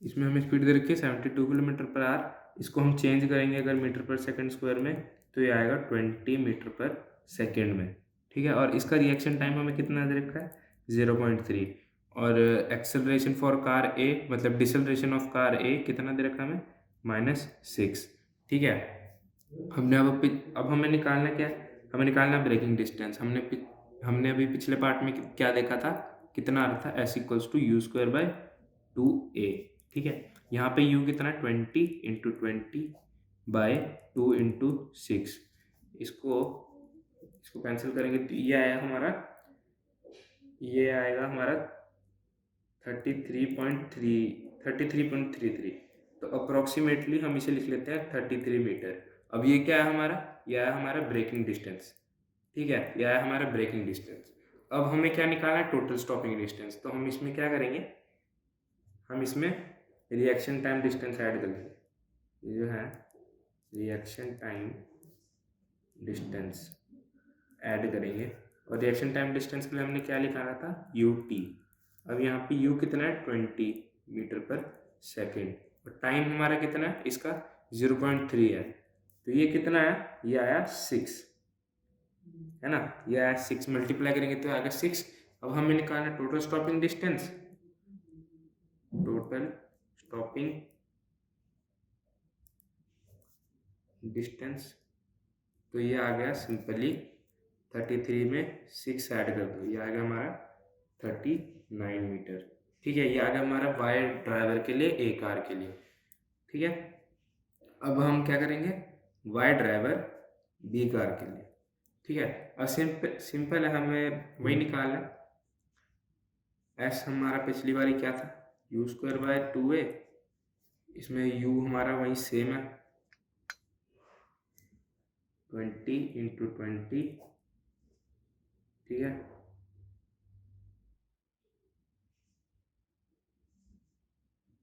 इसमें हमें स्पीड दे रखी है 72 किलोमीटर पर आवर। इसको हम चेंज करेंगे अगर मीटर पर सेकंड स्क्वायर में, तो ये आएगा 20 मीटर पर सेकंड में, ठीक है। और इसका रिएक्शन टाइम हमें कितना दे रखा है 0.3, और एक्सेलरेशन फॉर कार ए, मतलब डिसलरेशन ऑफ कार ए कितना दे रखा है हमें -6, ठीक है। अब हमें निकालना क्या है, हमें निकालना ब्रेकिंग डिस्टेंस। हमने अभी पिछले पार्ट में क्या देखा था, कितना आ रहा था, s equals to you square by 2a, ठीक है। यहाँ पे u कितना 20 इंटू 20/2 इंटू 6, इसको कैंसिल करेंगे तो ये आया हमारा ये आएगा हमारा 33.33, तो अप्रोक्सीमेटली हम इसे लिख लेते हैं 33 मीटर। अब ये क्या है हमारा, यह है हमारा ब्रेकिंग डिस्टेंस, ठीक है, यह है हमारा ब्रेकिंग डिस्टेंस। अब हमें क्या निकालना है, टोटल स्टॉपिंग डिस्टेंस। तो हम इसमें क्या करेंगे, हम इसमें रिएक्शन टाइम डिस्टेंस ऐड कर लेंगे। ये जो है रिएक्शन टाइम डिस्टेंस ऐड करेंगे, और रिएक्शन टाइम डिस्टेंस के लिए हमने क्या निकाला था, UT। अब यहाँ पे U कितना है, 20 मीटर पर सेकेंड, और टाइम हमारा कितना है इसका, 0.3 है। तो ये कितना है, ये आया 6, है ना, ये आया 6, मल्टीप्लाई करेंगे तो आएगा 6। अब हमें निकालना total stopping distance, total stopping distance, तो ये आ गया सिंपली 33 में 6 ऐड कर दो, ये आ गया हमारा 39 मीटर, ठीक है। ये आ गया हमारा वाई ड्राइवर के लिए, ए कार के लिए, ठीक है। अब हम क्या करेंगे, वाई ड्राइवर बी कार के लिए, ठीक है। और सिंपल है, हमें वही निकालना है। एस हमारा पिछली बारी क्या था, U²/2a, इसमें U हमारा वही सेम है, 20 × 20, ठीक है।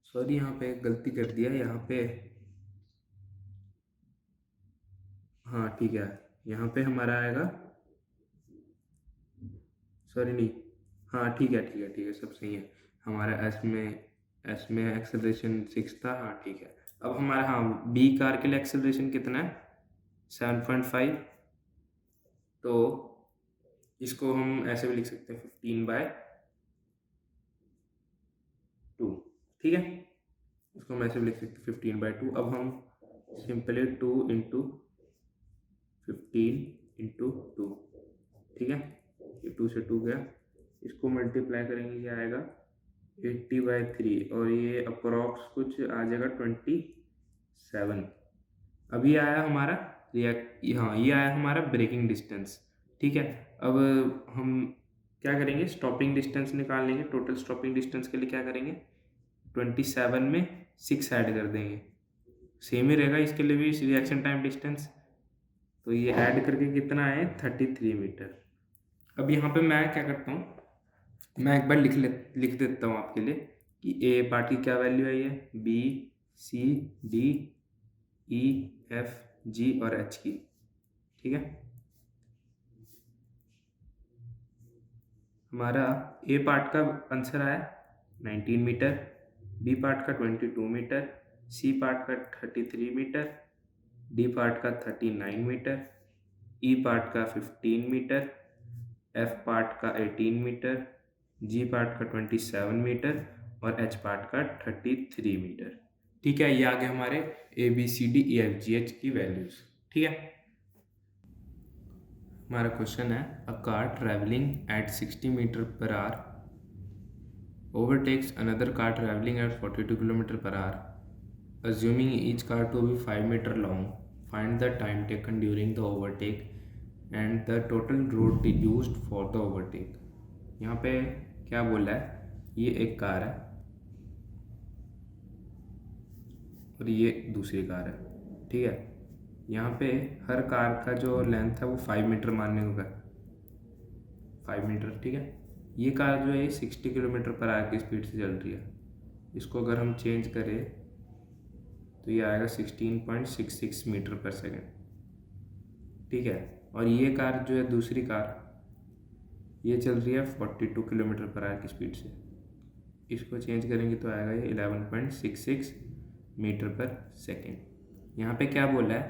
सॉरी यहाँ पे गलती कर दिया, यहाँ पे, हाँ ठीक है, यहाँ पे हमारा आएगा, सॉरी नहीं, हाँ ठीक है ठीक है ठीक है, सब सही है। हमारा एस में एक्सेलरेशन 6 था, हाँ ठीक है। अब हमारा, हाँ, बी कार के लिए एक्सेलरेशन कितना है, 7.5, तो इसको हम ऐसे भी लिख सकते हैं 15/2, ठीक है। इसको हम ऐसे भी लिख सकते हैं 15/2। अब हम सिंपली 2 × 15 × 2, ठीक है, ये 2 से 2 गया, इसको मल्टीप्लाई करेंगे, क्या आएगा 80/3, और ये अप्रॉक्स कुछ आ जाएगा 27। अभी आया हमारा हाँ, ये आया हमारा ब्रेकिंग डिस्टेंस, ठीक है। अब हम क्या करेंगे, स्टॉपिंग डिस्टेंस निकाल लेंगे। टोटल स्टॉपिंग डिस्टेंस के लिए क्या करेंगे, 27 में 6 ऐड कर देंगे, सेम ही रहेगा इसके लिए भी रिएक्शन टाइम डिस्टेंस। तो ये ऐड करके कितना है, 33 मीटर। अब यहाँ पे मैं क्या करता हूँ, मैं एक बार लिख देता हूँ आपके लिए कि ए पार्ट की क्या वैल्यू आई है, B, C, D, E, F, G और H की, ठीक है। हमारा ए पार्ट का आंसर आया 19 मीटर, बी पार्ट का 22 मीटर, सी पार्ट का 33 मीटर, डी पार्ट का 39 मीटर, ई पार्ट का 15 मीटर, एफ पार्ट का 18 मीटर, जी पार्ट का 27 मीटर और एच पार्ट का 33 मीटर, ठीक है। ये आ गए हमारे ABCDEFGH की वैल्यूज, ठीक है। हमारा क्वेश्चन है, a car travelling at 60 metre per hour overtakes another car traveling at 42 km per hour. Assuming each car to be 5 meter long, find the time taken during the overtake and the total road used for the overtake. यहाँ पे क्या बोला है, ये एक car है और ये दूसरी कार है, ठीक है। यहाँ पे हर कार का जो लेंथ है वो 5 मीटर मानने होगा, 5 मीटर, ठीक है। ये कार जो है 60 किलोमीटर पर आवर की स्पीड से चल रही है, इसको अगर हम चेंज करें तो ये आएगा 16.66 मीटर पर सेकेंड, ठीक है। और ये कार जो है दूसरी कार, ये चल रही है 42 किलोमीटर पर आवर की स्पीड से, इसको चेंज करेंगे तो आएगा ये 11.66 मीटर पर सेकेंड। यहाँ पे क्या बोला है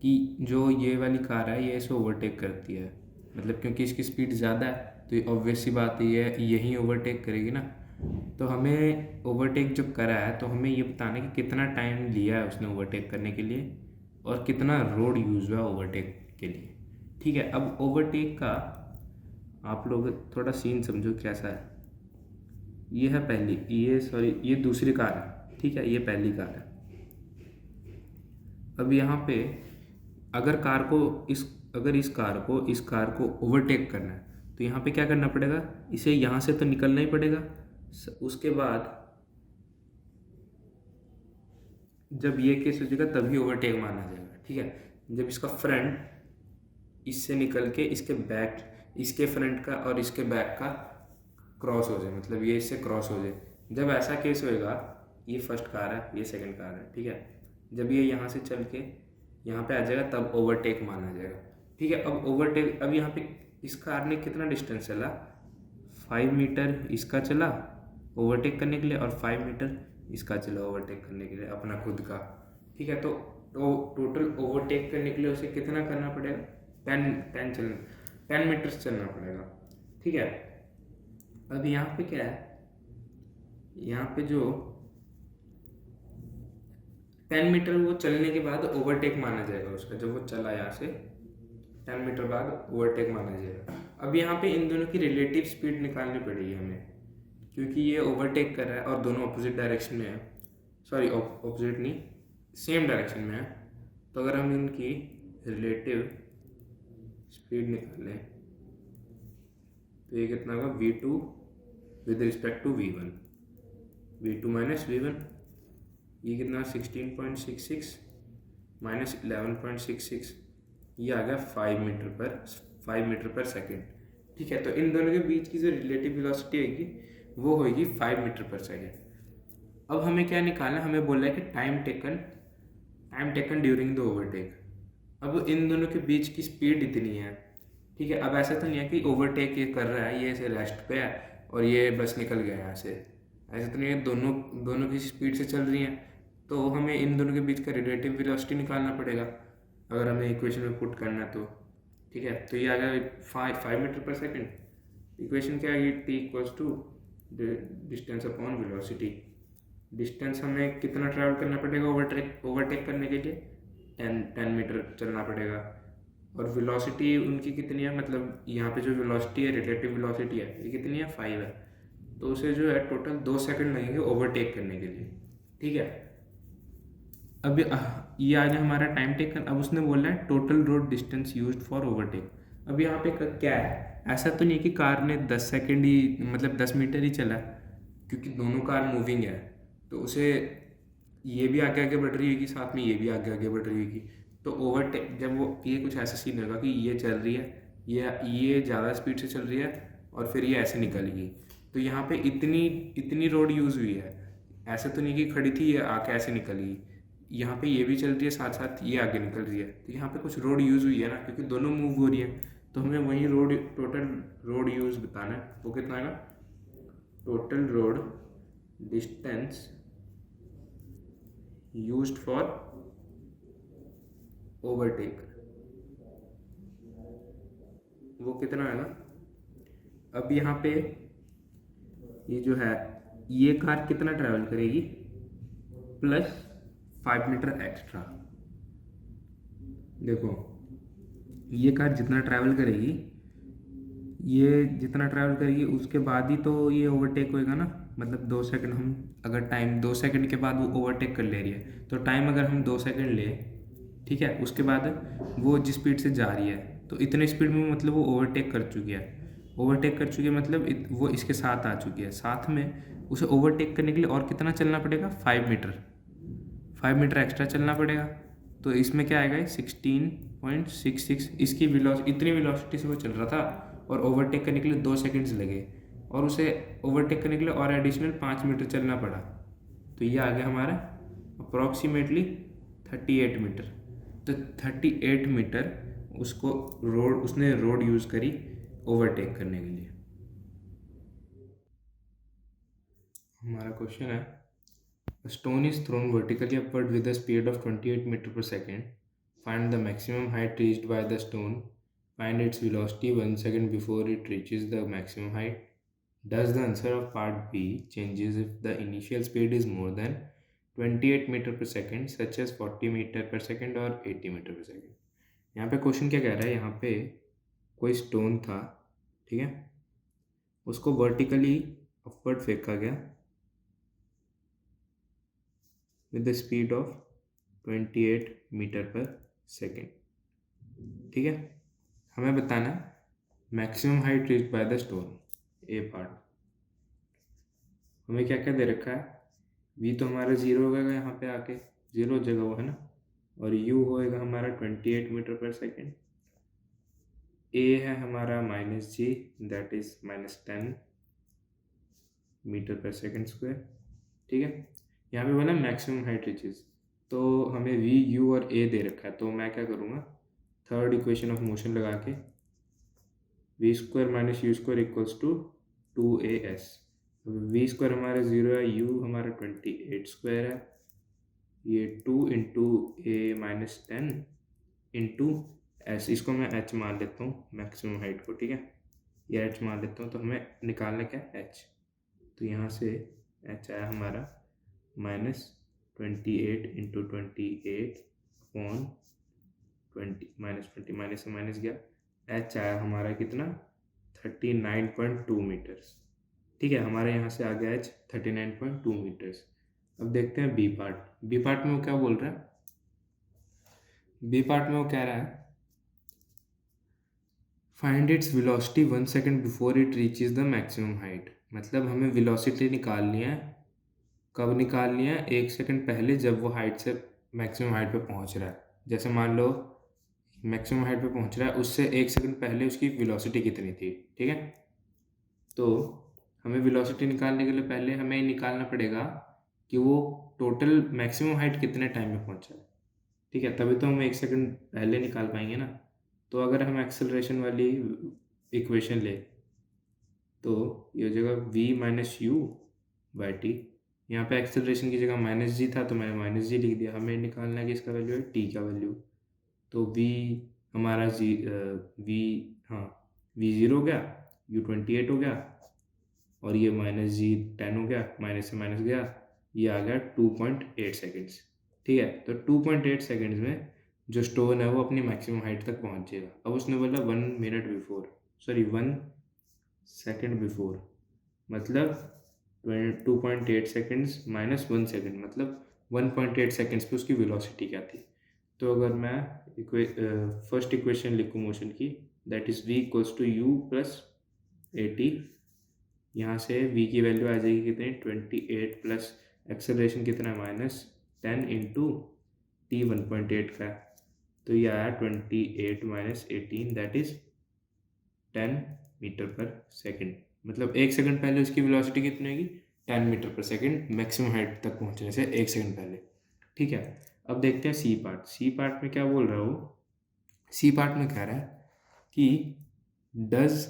कि जो ये वाली कार है ये इसे ओवरटेक करती है, मतलब क्योंकि इसकी स्पीड ज़्यादा है तो ये ऑब्वियस सी बात है ये यहीं ओवरटेक करेगी ना। तो हमें ओवरटेक जब करा है तो हमें ये बताना है कि कितना टाइम लिया है उसने ओवरटेक करने के लिए और कितना रोड यूज़ हुआ ओवरटेक के लिए, ठीक है। अब ओवरटेक का आप लोग थोड़ा सीन समझो कैसा है। ये है पहली, ये दूसरी कार है, ठीक है, ये पहली कार है। अब यहाँ पे अगर इस कार को ओवरटेक करना है तो यहाँ पे क्या करना पड़ेगा, इसे यहाँ से तो निकलना ही पड़ेगा। उसके बाद जब ये केस हो जाएगा तभी ओवरटेक माना जाएगा, ठीक है। जब इसका फ्रंट इससे निकल के इसके बैक, इसके फ्रंट का और इसके बैक का क्रॉस हो जाए, मतलब ये इससे क्रॉस हो जाए, जब ऐसा केस होएगा, ये फर्स्ट कार है, ये सेकंड कार है, ठीक है। जब ये यहाँ से चल के यहाँ पे आ जाएगा तब ओवरटेक माना जाएगा, ठीक है। अब ओवरटेक, अब यहाँ पे इस कार ने कितना डिस्टेंस चला, 5 मीटर इसका चला ओवरटेक करने के लिए और 5 मीटर इसका चला ओवरटेक करने के लिए अपना खुद का, ठीक है। तो टोटल ओवरटेक करने के लिए उसे कितना करना पड़ेगा, 10 मीटर्स चलना पड़ेगा, ठीक है। अब यहाँ पे क्या है, यहाँ पे जो 10 मीटर वो चलने के बाद ओवरटेक माना जाएगा उसका, जब वो चला यहाँ से 10 मीटर बाद ओवरटेक माना जाएगा। अब यहाँ पे इन दोनों की रिलेटिव स्पीड निकालनी पड़ेगी हमें, क्योंकि ये ओवरटेक कर रहा है और दोनों अपोजिट डायरेक्शन में है, सॉरी अपोजिट नहीं, सेम डायरेक्शन में है। तो अगर हम इनकी रिलेटिव स्पीड निकालें तो ये कितना होगा, v2 with respect to v1, v2 minus v1, ये कितना 16.66 माइनस 11.66, ये आ गया 5 मीटर पर सेकेंड, ठीक है। तो इन दोनों के बीच की जो रिलेटिव वेलोसिटी होगी वो होगी 5 मीटर पर सेकेंड। अब हमें क्या निकालना है, हमें बोला है कि time taken during the overtake. अब इन दोनों के बीच की स्पीड इतनी है, ठीक है। अब ऐसा तो नहीं है कि ओवरटेक ये कर रहा है, ये ऐसे रेस्ट पे है और ये बस निकल गया यहाँ से, ऐसा तो नहीं है, दोनों की स्पीड से चल रही हैं। तो हमें इन दोनों के बीच का रिलेटिव वेलोसिटी निकालना पड़ेगा अगर हमें इक्वेशन में पुट करना है तो, ठीक है। तो ये आ गया 5 मीटर पर सेकेंड। इक्वेशन क्या है, t equals to distance upon velocity. Distance हमें कितना ट्रैवल करना पड़ेगा ओवरटेक करने के लिए, 10 मीटर चलना पड़ेगा। और वेलोसिटी उनकी कितनी है, मतलब यहाँ पे जो वेलोसिटी है, रिलेटिव वेलोसिटी है, ये कितनी है, 5 है। तो उसे जो है टोटल 2 सेकंड लगेंगे ओवरटेक करने के लिए, ठीक है। अब ये आ गया हमारा टाइम टेकन। अब उसने बोला है total road distance used for overtake. अब यहाँ पे क्या है, ऐसा तो नहीं कि कार ने 10 सेकंड ही, मतलब 10 मीटर ही चला, क्योंकि दोनों कार मूविंग है, तो उसे ये भी आगे आगे बढ़ रही होगी, साथ में ये भी आगे आगे बढ़ रही होगी। तो ओवरटेक जब वो, ये कुछ ऐसा सीन होगा कि ये चल रही है, ये ज़्यादा स्पीड से चल रही है और फिर ये ऐसे निकल गई, तो यहाँ पे इतनी रोड यूज़ हुई है। ऐसा तो नहीं कि खड़ी थी ये आके ऐसे निकल गई, यहाँ पे ये भी चल रही है, साथ साथ ये आगे निकल रही है, तो यहाँ पे कुछ रोड यूज़ हुई है ना, क्योंकि दोनों मूव हो रही है। तो हमें वही टोटल रोड यूज़ बताना है, वो कितना आएगा, total road distance used for overtake, वो कितना आएगा। अब यहाँ पे ये जो है, ये कार कितना ट्रैवल करेगी, प्लस 5 मीटर एक्स्ट्रा। देखो ये कार जितना ट्रैवल करेगी, ये जितना ट्रैवल करेगी उसके बाद ही तो ये ओवरटेक होएगा ना, मतलब 2 सेकंड हम अगर टाइम 2 सेकंड के बाद वो ओवरटेक कर ले रही है, तो टाइम अगर हम 2 सेकंड ले, ठीक है, उसके बाद वो जिस स्पीड से जा रही है, तो इतने स्पीड में मतलब वो ओवरटेक कर चुकी है। ओवरटेक कर चुकी है मतलब वो इसके साथ आ चुकी है, साथ में उसे ओवरटेक करने के लिए और कितना चलना पड़ेगा, 5 मीटर एक्स्ट्रा चलना पड़ेगा। तो इसमें क्या आएगा, 16.66, इसकी इतनी वेलोसिटी से वो चल रहा था और ओवरटेक करने के लिए 2 सेकंड्स लगे, और उसे ओवरटेक करने के लिए और एडिशनल 5 मीटर चलना पड़ा। तो ये आ गया हमारा अप्रॉक्सीमेटली 38 मीटर। तो 38 मीटर उसने रोड यूज़ करी ओवरटेक करने के लिए। हमारा क्वेश्चन है, a stone is thrown vertically upward with a speed of 28 meter per second. Find the maximum height reached by the stone. Find its velocity 1 second before it reaches the maximum height. Does the answer of part B changes if the initial speed is more than 28 meter per second, such as 40 meter per second or 80 meter per second? यहाँ पे question क्या कह रहा है, यहाँ पे कोई stone था, ठीक है, उसको वर्टिकली अपवर्ड फेंका गया with the speed of 28 metre per second, ठीक है। हमें बताना है maximum height reach by the stone, A part. हमें क्या क्या दे रखा है, वी तो हमारा 0 होगा यहाँ पे आके, 0 जगह वो है ना, और यू होएगा हमारा 28 मीटर पर सेकेंड। ए है हमारा -g, that is -10 metre per second square. ठीक है, यहाँ पे बोला मैक्सिमम हाइट रीचेज, तो हमें वी, यू और ए दे रखा है। तो मैं क्या करूँगा, थर्ड इक्वेशन ऑफ मोशन लगा के v square minus u square equals to 2as। V square हमारा 0 है, यू हमारा 28 स्क्वायर है, ये 2 इंटू ए -10 इंटू एस, इसको मैं h मान लेता हूँ मैक्सिमम हाइट को। ठीक है, ये h मान लेता हूँ, तो हमें निकालना क्या है, h। तो यहाँ से h आया हमारा -28 इंटू 28 अपॉन 20 -20 माइनस से माइनस गया, h आया हमारा कितना, 39.2 मीटर्स। ठीक है, हमारे यहाँ से आ गया h 39.2 मीटर्स। अब देखते हैं बी पार्ट। बी पार्ट में वो क्या बोल रहा है, बी पार्ट में वो कह रहा है find its velocity 1 second before it reaches the maximum height. मतलब हमें वेलोसिटी निकालनी है, कब निकालनी है, 1 सेकेंड पहले, जब वो हाइट से मैक्सिमम हाइट पे पहुंच रहा है। जैसे मान लो मैक्सिमम हाइट पे पहुंच रहा है, उससे 1 सेकेंड पहले उसकी वेलोसिटी कितनी थी। ठीक है, तो हमें वेलोसिटी निकालने के लिए पहले हमें निकालना पड़ेगा कि वो टोटल मैक्सिमम हाइट कितने टाइम में पहुंचा है। ठीक है, तभी तो हम 1 सेकेंड पहले निकाल पाएंगे ना। तो अगर हम एक्सेलरेशन वाली इक्वेशन ले तो ये हो जाएगा v minus you by T. यहाँ पे एक्सेलरेशन की जगह -g था तो मैंने -g लिख दिया। हमें निकालना है कि इसका वैल्यू है t का वैल्यू। तो v हमारा v 0 हो गया, u 28 हो गया, और ये -g 10 हो गया, माइनस से माइनस गया, ये आ गया 2.8 सेकेंड्स। ठीक है, तो 2.8 सेकेंड्स में जो स्टोन है वो अपनी मैक्सिमम हाइट तक पहुंच जाएगा। अब उसने बोला 1 सेकेंड बिफोर, मतलब 2.8 सेकेंड्स माइनस 1 सेकेंड, मतलब 1.8 सेकेंड्स पे उसकी वेलोसिटी क्या थी। तो अगर मैं फर्स्ट इक्वेशन लिखूँ मोशन की, that is v equals to u plus a t. यहाँ से v की वैल्यू आ जाएगी कितनी, 28 प्लस एक्सेलरेशन कितना है, -10 इंटू टी 1.8 का है, तो ये आया 28 minus 18, that is 10 metre per second. मतलब 1 सेकेंड पहले उसकी वेलोसिटी कितनी होगी, 10 metre per second, maximum height तक पहुंचने से 1 सेकेंड पहले। ठीक है, अब देखते हैं सी पार्ट। सी पार्ट में क्या बोल रहा है वो, सी पार्ट में कह रहा है कि does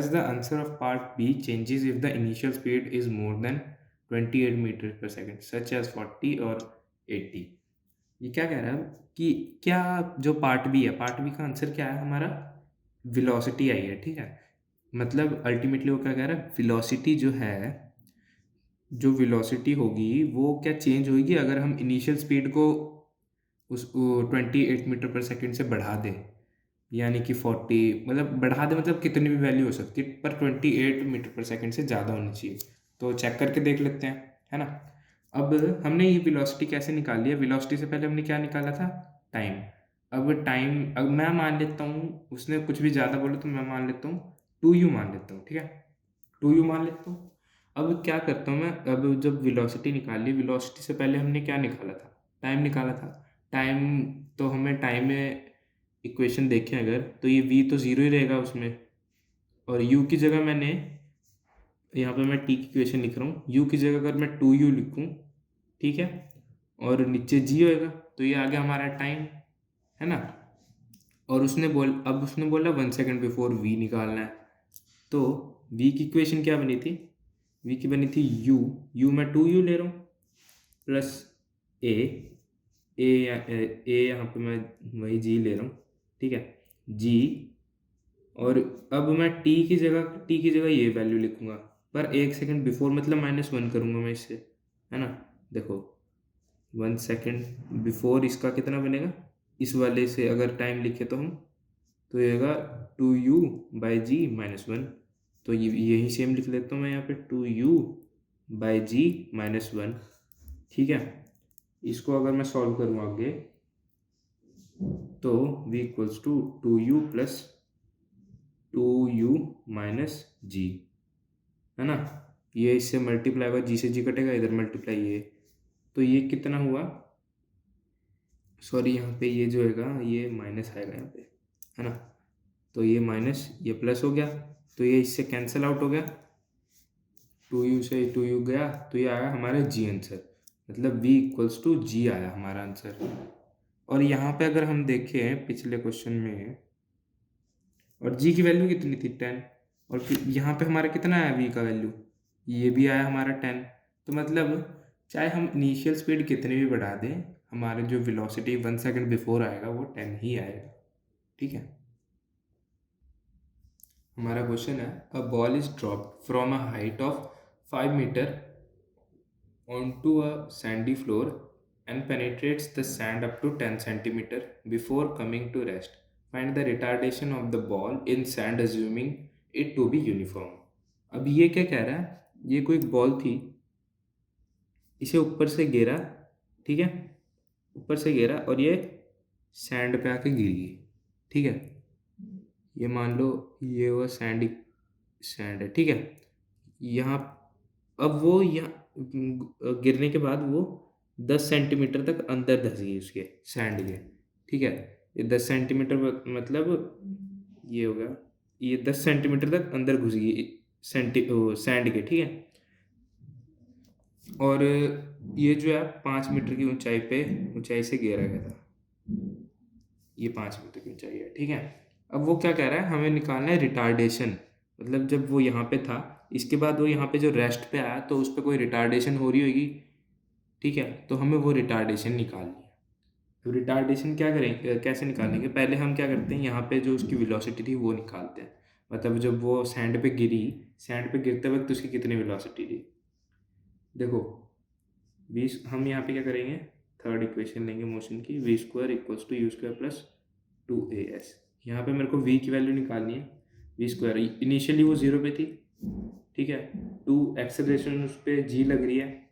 the answer of part b changes if the initial speed is more than 28 metre per second such as 40 और 80। ये क्या कह रहा है कि क्या जो पार्ट बी है, पार्ट बी का आंसर क्या है, हमारा वेलोसिटी आई है। ठीक है, मतलब अल्टीमेटली वो क्या कह रहा है, वेलोसिटी जो है, जो वेलोसिटी होगी वो क्या चेंज होगी अगर हम इनिशियल स्पीड को उस 28 मीटर पर सेकेंड से बढ़ा दें, यानी कि 40, मतलब बढ़ा दें, मतलब कितनी भी वैल्यू हो सकती है, पर 28 मीटर पर सेकेंड से ज़्यादा होनी चाहिए। तो चेक करके देख लेते हैं, है ना। अब हमने ये वेलोसिटी कैसे निकाली है, वेलोसिटी से पहले हमने क्या निकाला था, टाइम। अब मैं मान लेता हूँ, उसने कुछ भी ज़्यादा बोला तो मैं मान लेता हूँ 2u मान लेता हूँ। ठीक है, 2u मान लेता हूँ। अब क्या करता हूँ मैं, अब जब वेलोसिटी निकाली, वेलोसिटी से पहले हमने क्या निकाला था, टाइम निकाला था। टाइम, तो हमें टाइम में इक्वेशन देखें अगर, तो ये v तो 0 ही रहेगा उसमें, और u की जगह मैंने, यहाँ पे मैं t की इक्वेशन लिख रहा हूँ, u की जगह अगर मैं 2u लिखूँ, ठीक है, और नीचे g होएगा, तो ये आ गया हमारा टाइम, है ना। और अब उसने बोला 1 सेकेंड बिफोर v निकालना है, तो v की इक्वेशन क्या बनी थी, v की बनी थी u मैं 2u ले रहा हूँ प्लस a यहाँ पे मैं वही g ले रहा हूँ। ठीक है, g, और अब मैं t की जगह ये वैल्यू लिखूंगा, पर 1 सेकेंड बिफोर मतलब -1 करूंगा मैं इससे, है ना। देखो 1 सेकेंड बिफोर इसका कितना बनेगा, इस वाले से अगर टाइम लिखे तो हम, तो ये होगा 2u बाई जी -1। तो यही सेम लिख लेता हूँ मैं यहाँ पे, 2u बाई जी -1। ठीक है, इसको अगर मैं सॉल्व करूँ आगे, तो v equals to 2u plus 2u minus G, है ना। ये इससे मल्टीप्लाई होगा, जी से जी कटेगा, इधर मल्टीप्लाई ये, तो ये कितना हुआ, सॉरी यहाँ पे ये जो है ये माइनस आएगा यहाँ पे, है ना। तो ये माइनस ये प्लस हो गया, तो ये इससे कैंसिल आउट हो गया, 2u से 2u गया, तो ये आया हमारा जी आंसर, मतलब v इक्वल्स टू जी आया हमारा आंसर। और यहाँ पे अगर हम देखें पिछले क्वेश्चन में, और g की वैल्यू कितनी थी 10, और फिर यहाँ पे हमारा कितना आया v का वैल्यू, ये भी आया हमारा 10। तो मतलब चाहे हम इनिशियल स्पीड कितनी भी बढ़ा दें, हमारे जो वेलोसिटी 1 सेकंड बिफोर आएगा वो 10 ही आएगा, ठीक है। हमारा क्वेश्चन है, a ball is dropped from a height of 5 metre onto a sandy floor and penetrates the sand up to 10 centimeter before coming to rest. Find the retardation of the ball in sand assuming it to be uniform. अब ये क्या कह रहा है, ये कोई ball थी, इसे ऊपर से गिरा, ठीक है, ऊपर से गिरा और ये सैंड पे आके गिर गई, ठीक है। ये मान लो ये वो सैंड सैंड है, ठीक है। यहाँ अब वो यहाँ गिरने के बाद वो 10 सेंटीमीटर तक अंदर धंस गई उसके सैंड के, ठीक है। ये 10 सेंटीमीटर मतलब ये होगा, ये 10 सेंटीमीटर तक अंदर घुस गई सैंड के, ठीक है। और ये जो है 5 मीटर की ऊंचाई से गिरा गया था, ये 5 मीटर की ऊंचाई है, ठीक है। अब वो क्या कह रहा है, हमें निकालना है रिटार्डेशन, मतलब जब वो यहाँ पे था, इसके बाद वो यहाँ पे जो रेस्ट पे आया तो उस पर कोई रिटार्डेशन हो रही होगी, ठीक है। तो हमें वो रिटार्डेशन निकालनी है। तो रिटार्डेशन क्या करेंगे, कैसे निकालेंगे, पहले हम क्या करते हैं, यहाँ पे जो उसकी वेलोसिटी थी वो निकालते हैं, मतलब जब वो सैंड पे गिरी, सैंड पे गिरते वक्त उसकी कितनी वेलोसिटी थी। देखो हम यहाँ पे क्या करेंगे, थर्ड इक्वेशन लेंगे मोशन की, v square equals to you square plus 2as। यहाँ पे मेरे को v की वैल्यू निकालनी है, वी स्क्वायर इनिशियली वो 0 पे थी, ठीक है। 2 एक्सेलरेशन उस पर g लग रही है,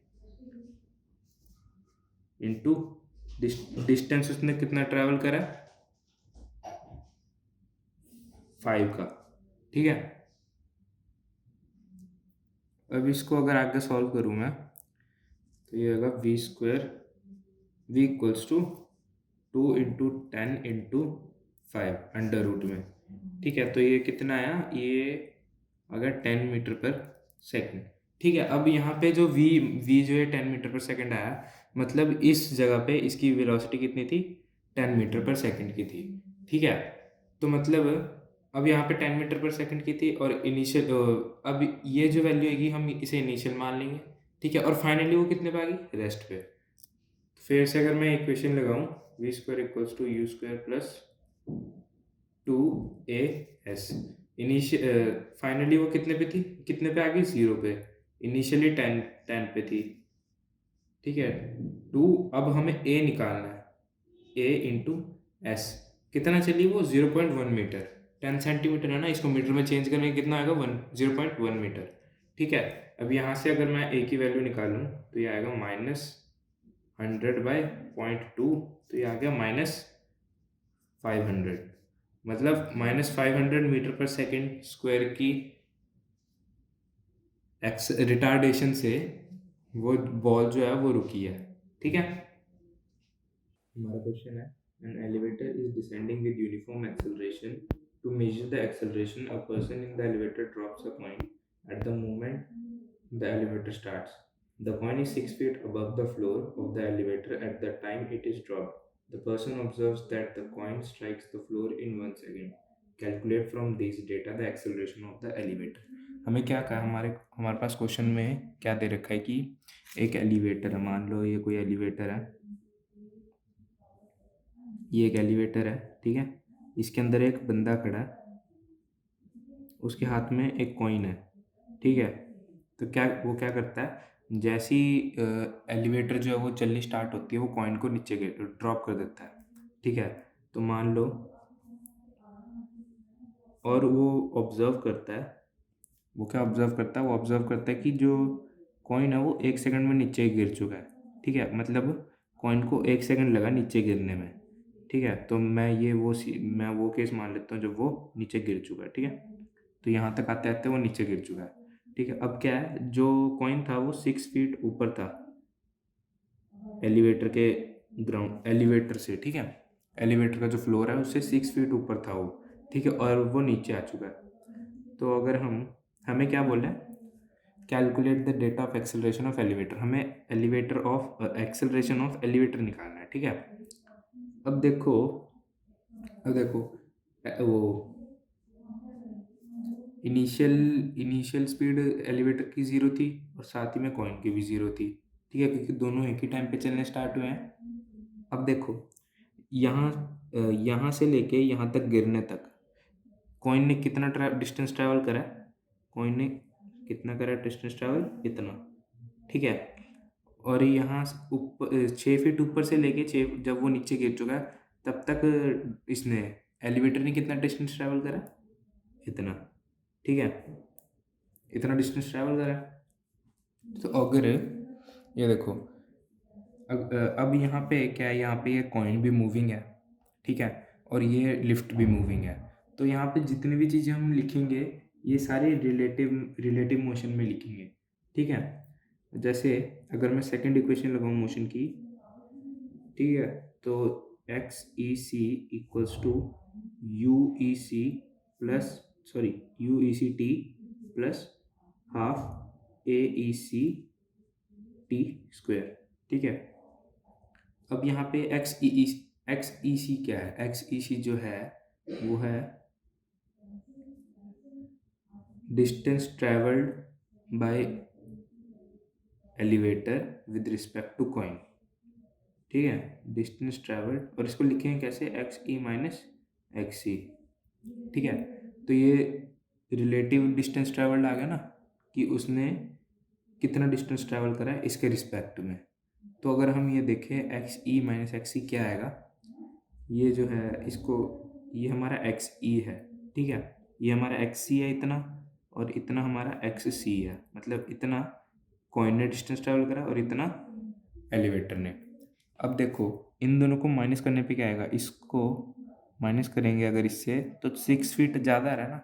इनटू डिस्टेंस उसने कितना ट्रैवल करा 5 का, ठीक है। अब इसको अगर आगे सॉल्व करूँ मैं, तो ये होगा v square v equals to 2 into 10 into 5 under root में, ठीक है। तो ये कितना आया, ये अगर 10 मीटर पर सेकंड, ठीक है। अब यहाँ पे जो v जो है 10 मीटर पर सेकंड आया, मतलब इस जगह पे इसकी वेलोसिटी कितनी थी, 10 मीटर पर सेकंड की थी, ठीक है। तो मतलब अब यहाँ पे 10 मीटर पर सेकंड की थी, और इनिशियल अब ये जो वैल्यू आएगी हम इसे इनिशियल मान लेंगे, ठीक है। और फाइनली वो कितने पे आ गई, रेस्ट पे। तो फिर से अगर मैं इक्वेशन लगाऊं, v square equals to you square plus 2as, initial finally वो कितने पे थी, कितने पे आ गई, 0 पे, इनिशियली 10 पे थी, ठीक है। 2, अब हमें a निकालना है, a इंटू एस, कितना चली वो 0.1 मीटर, 10 सेंटीमीटर है ना, इसको मीटर में चेंज करने कितना आएगा 0.1 मीटर, ठीक है। अब यहाँ से अगर मैं a की वैल्यू निकालूँ तो ये आएगा -100/0.2, तो ये आ गया -500, मतलब -500 मीटर पर सेकंड स्क्वायर की रिटार्डेशन से वो बॉल जो है वो रुकी है, ठीक है। हमारा क्वेश्चन है, an elevator is descending with uniform acceleration, to measure the acceleration a person in the elevator drops a coin at the moment the elevator starts, the coin is 6 feet above the floor of the elevator at the time it is dropped. The person observes that the coin strikes the floor in 1 second. Calculate from these data the acceleration of the elevator. हमें क्या कहा, हमारे पास question में क्या दे रखा है कि एक एलिवेटर है, मान लो ये कोई एलिवेटर है, ये एक एलिवेटर है, ठीक है। इसके अंदर एक बंदा खड़ा है, उसके हाथ में एक कॉइन है, ठीक है। तो वो क्या करता है, जैसी एलिवेटर जो है वो चलनी स्टार्ट होती है, वो कॉइन को नीचे ड्रॉप कर देता है, ठीक है। तो मान लो, और वो ऑब्जर्व करता है, वो क्या ऑब्जर्व करता है, वो ऑब्जर्व करता है कि जो कॉइन है वो 1 सेकंड में नीचे गिर चुका है, ठीक है। मतलब कॉइन को 1 सेकंड लगा नीचे गिरने में, ठीक है, तो मैं वो केस मान लेता हूँ जब वो नीचे गिर चुका है। ठीक है, तो यहाँ तक आते आते वो नीचे गिर चुका है। ठीक है, अब क्या है, जो कॉइन था वो 6 फीट ऊपर था एलिवेटर से। ठीक है, एलिवेटर का जो फ्लोर है उससे 6 फीट ऊपर था वो। ठीक है, और वो नीचे आ चुका है। तो अगर हमें क्या बोल रहे हैं, calculate the data of acceleration of elevator, हमें एक्सेलरेशन ऑफ एलिवेटर निकालना है। ठीक है, अब देखो वो इनिशियल स्पीड एलिवेटर की 0 थी और साथ ही में कॉइन की भी 0 थी। ठीक है, क्योंकि दोनों एक ही टाइम पे चलने स्टार्ट हुए हैं। अब देखो यहाँ से लेके यहाँ तक गिरने तक कॉइन ने कितना डिस्टेंस ट्रैवल करा है, कॉइन ने कितना करा डिस्टेंस ट्रैवल, इतना। ठीक है, और यहाँ ऊपर 6 फीट ऊपर से लेके जब वो नीचे गिर चुका है तब तक इसने एलिवेटर ने कितना डिस्टेंस ट्रैवल करा, इतना। ठीक है, इतना डिस्टेंस ट्रैवल करा। तो अगर ये देखो, अब यहाँ पे क्या है, यहाँ पे ये कॉइन भी मूविंग है। ठीक है, और ये लिफ्ट भी मूविंग है। तो यहाँ पे जितनी भी चीज़ें हम लिखेंगे ये सारे रिलेटिव मोशन में लिखेंगे। ठीक है, जैसे अगर मैं सेकंड इक्वेशन लगाऊं मोशन की, ठीक है, तो x e c equals to u e c t plus half a e c T square. ठीक है, अब यहाँ पे एक्स ई सी क्या है, एक्स ई सी जो है वो है distance travelled by elevator with respect to coin. ठीक है, डिस्टेंस ट्रेवल्ड, और इसको लिखेंगे कैसे, x e minus x c. ठीक है, तो ये रिलेटिव डिस्टेंस ट्रेवल्ड आ गया ना, कि उसने कितना डिस्टेंस ट्रैवल करा है इसके रिस्पेक्ट में। तो अगर हम ये देखें एक्स ई माइनस एक्स सी क्या आएगा, ये जो है ये हमारा एक्स ई है। ठीक है, ये हमारा एक्स सी है इतना, और इतना हमारा एक्स सी है, मतलब इतना कॉइन ने डिस्टेंस ट्रैवल करा और इतना एलिवेटर ने। अब देखो इन दोनों को माइनस करने पे क्या आएगा, इसको माइनस करेंगे अगर इससे तो 6 फीट ज़्यादा रहा ना,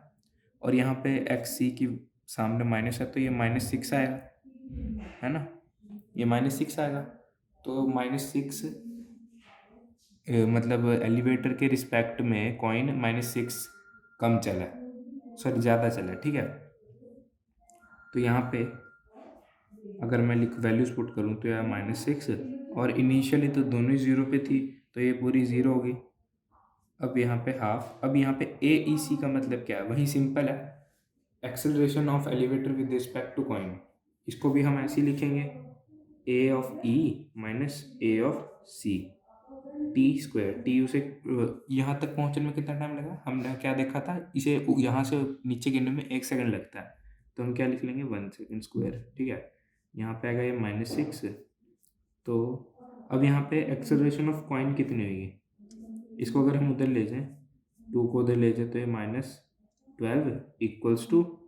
और यहाँ पे एक्स सी की सामने माइनस है तो ये -6 आएगा, है ना, ये -6 आएगा। तो -6 मतलब एलिवेटर के रिस्पेक्ट में कॉइन -6 कम चला है, सॉरी ज़्यादा चला है। ठीक है, तो यहाँ पे अगर मैं वैल्यूज पुट करूँ तो यह -6, और इनिशियली तो दोनों ही 0 पे थी तो ये पूरी 0 होगी। अब यहाँ पे हाफ, अब यहाँ पे ए ई सी का मतलब क्या है, वही सिंपल है, acceleration of elevator with respect to coin. इसको भी हम ऐसे ही लिखेंगे, A of E minus A of C T square. T उसे यहाँ तक पहुँचने में कितना टाइम लगा, हमने क्या देखा था, इसे यहाँ से नीचे गिरने में 1 सेकंड लगता है, तो हम क्या लिख लेंगे 1 सेकंड स्क्वायर। ठीक है, यहाँ पे आएगा ये -6। तो अब यहाँ पे एक्सेलरेशन ऑफ कॉइन कितनी होगी, इसको अगर हम उधर ले जाएं, 2 को उधर ले जाए तो ये -12 इक्वल्स टू,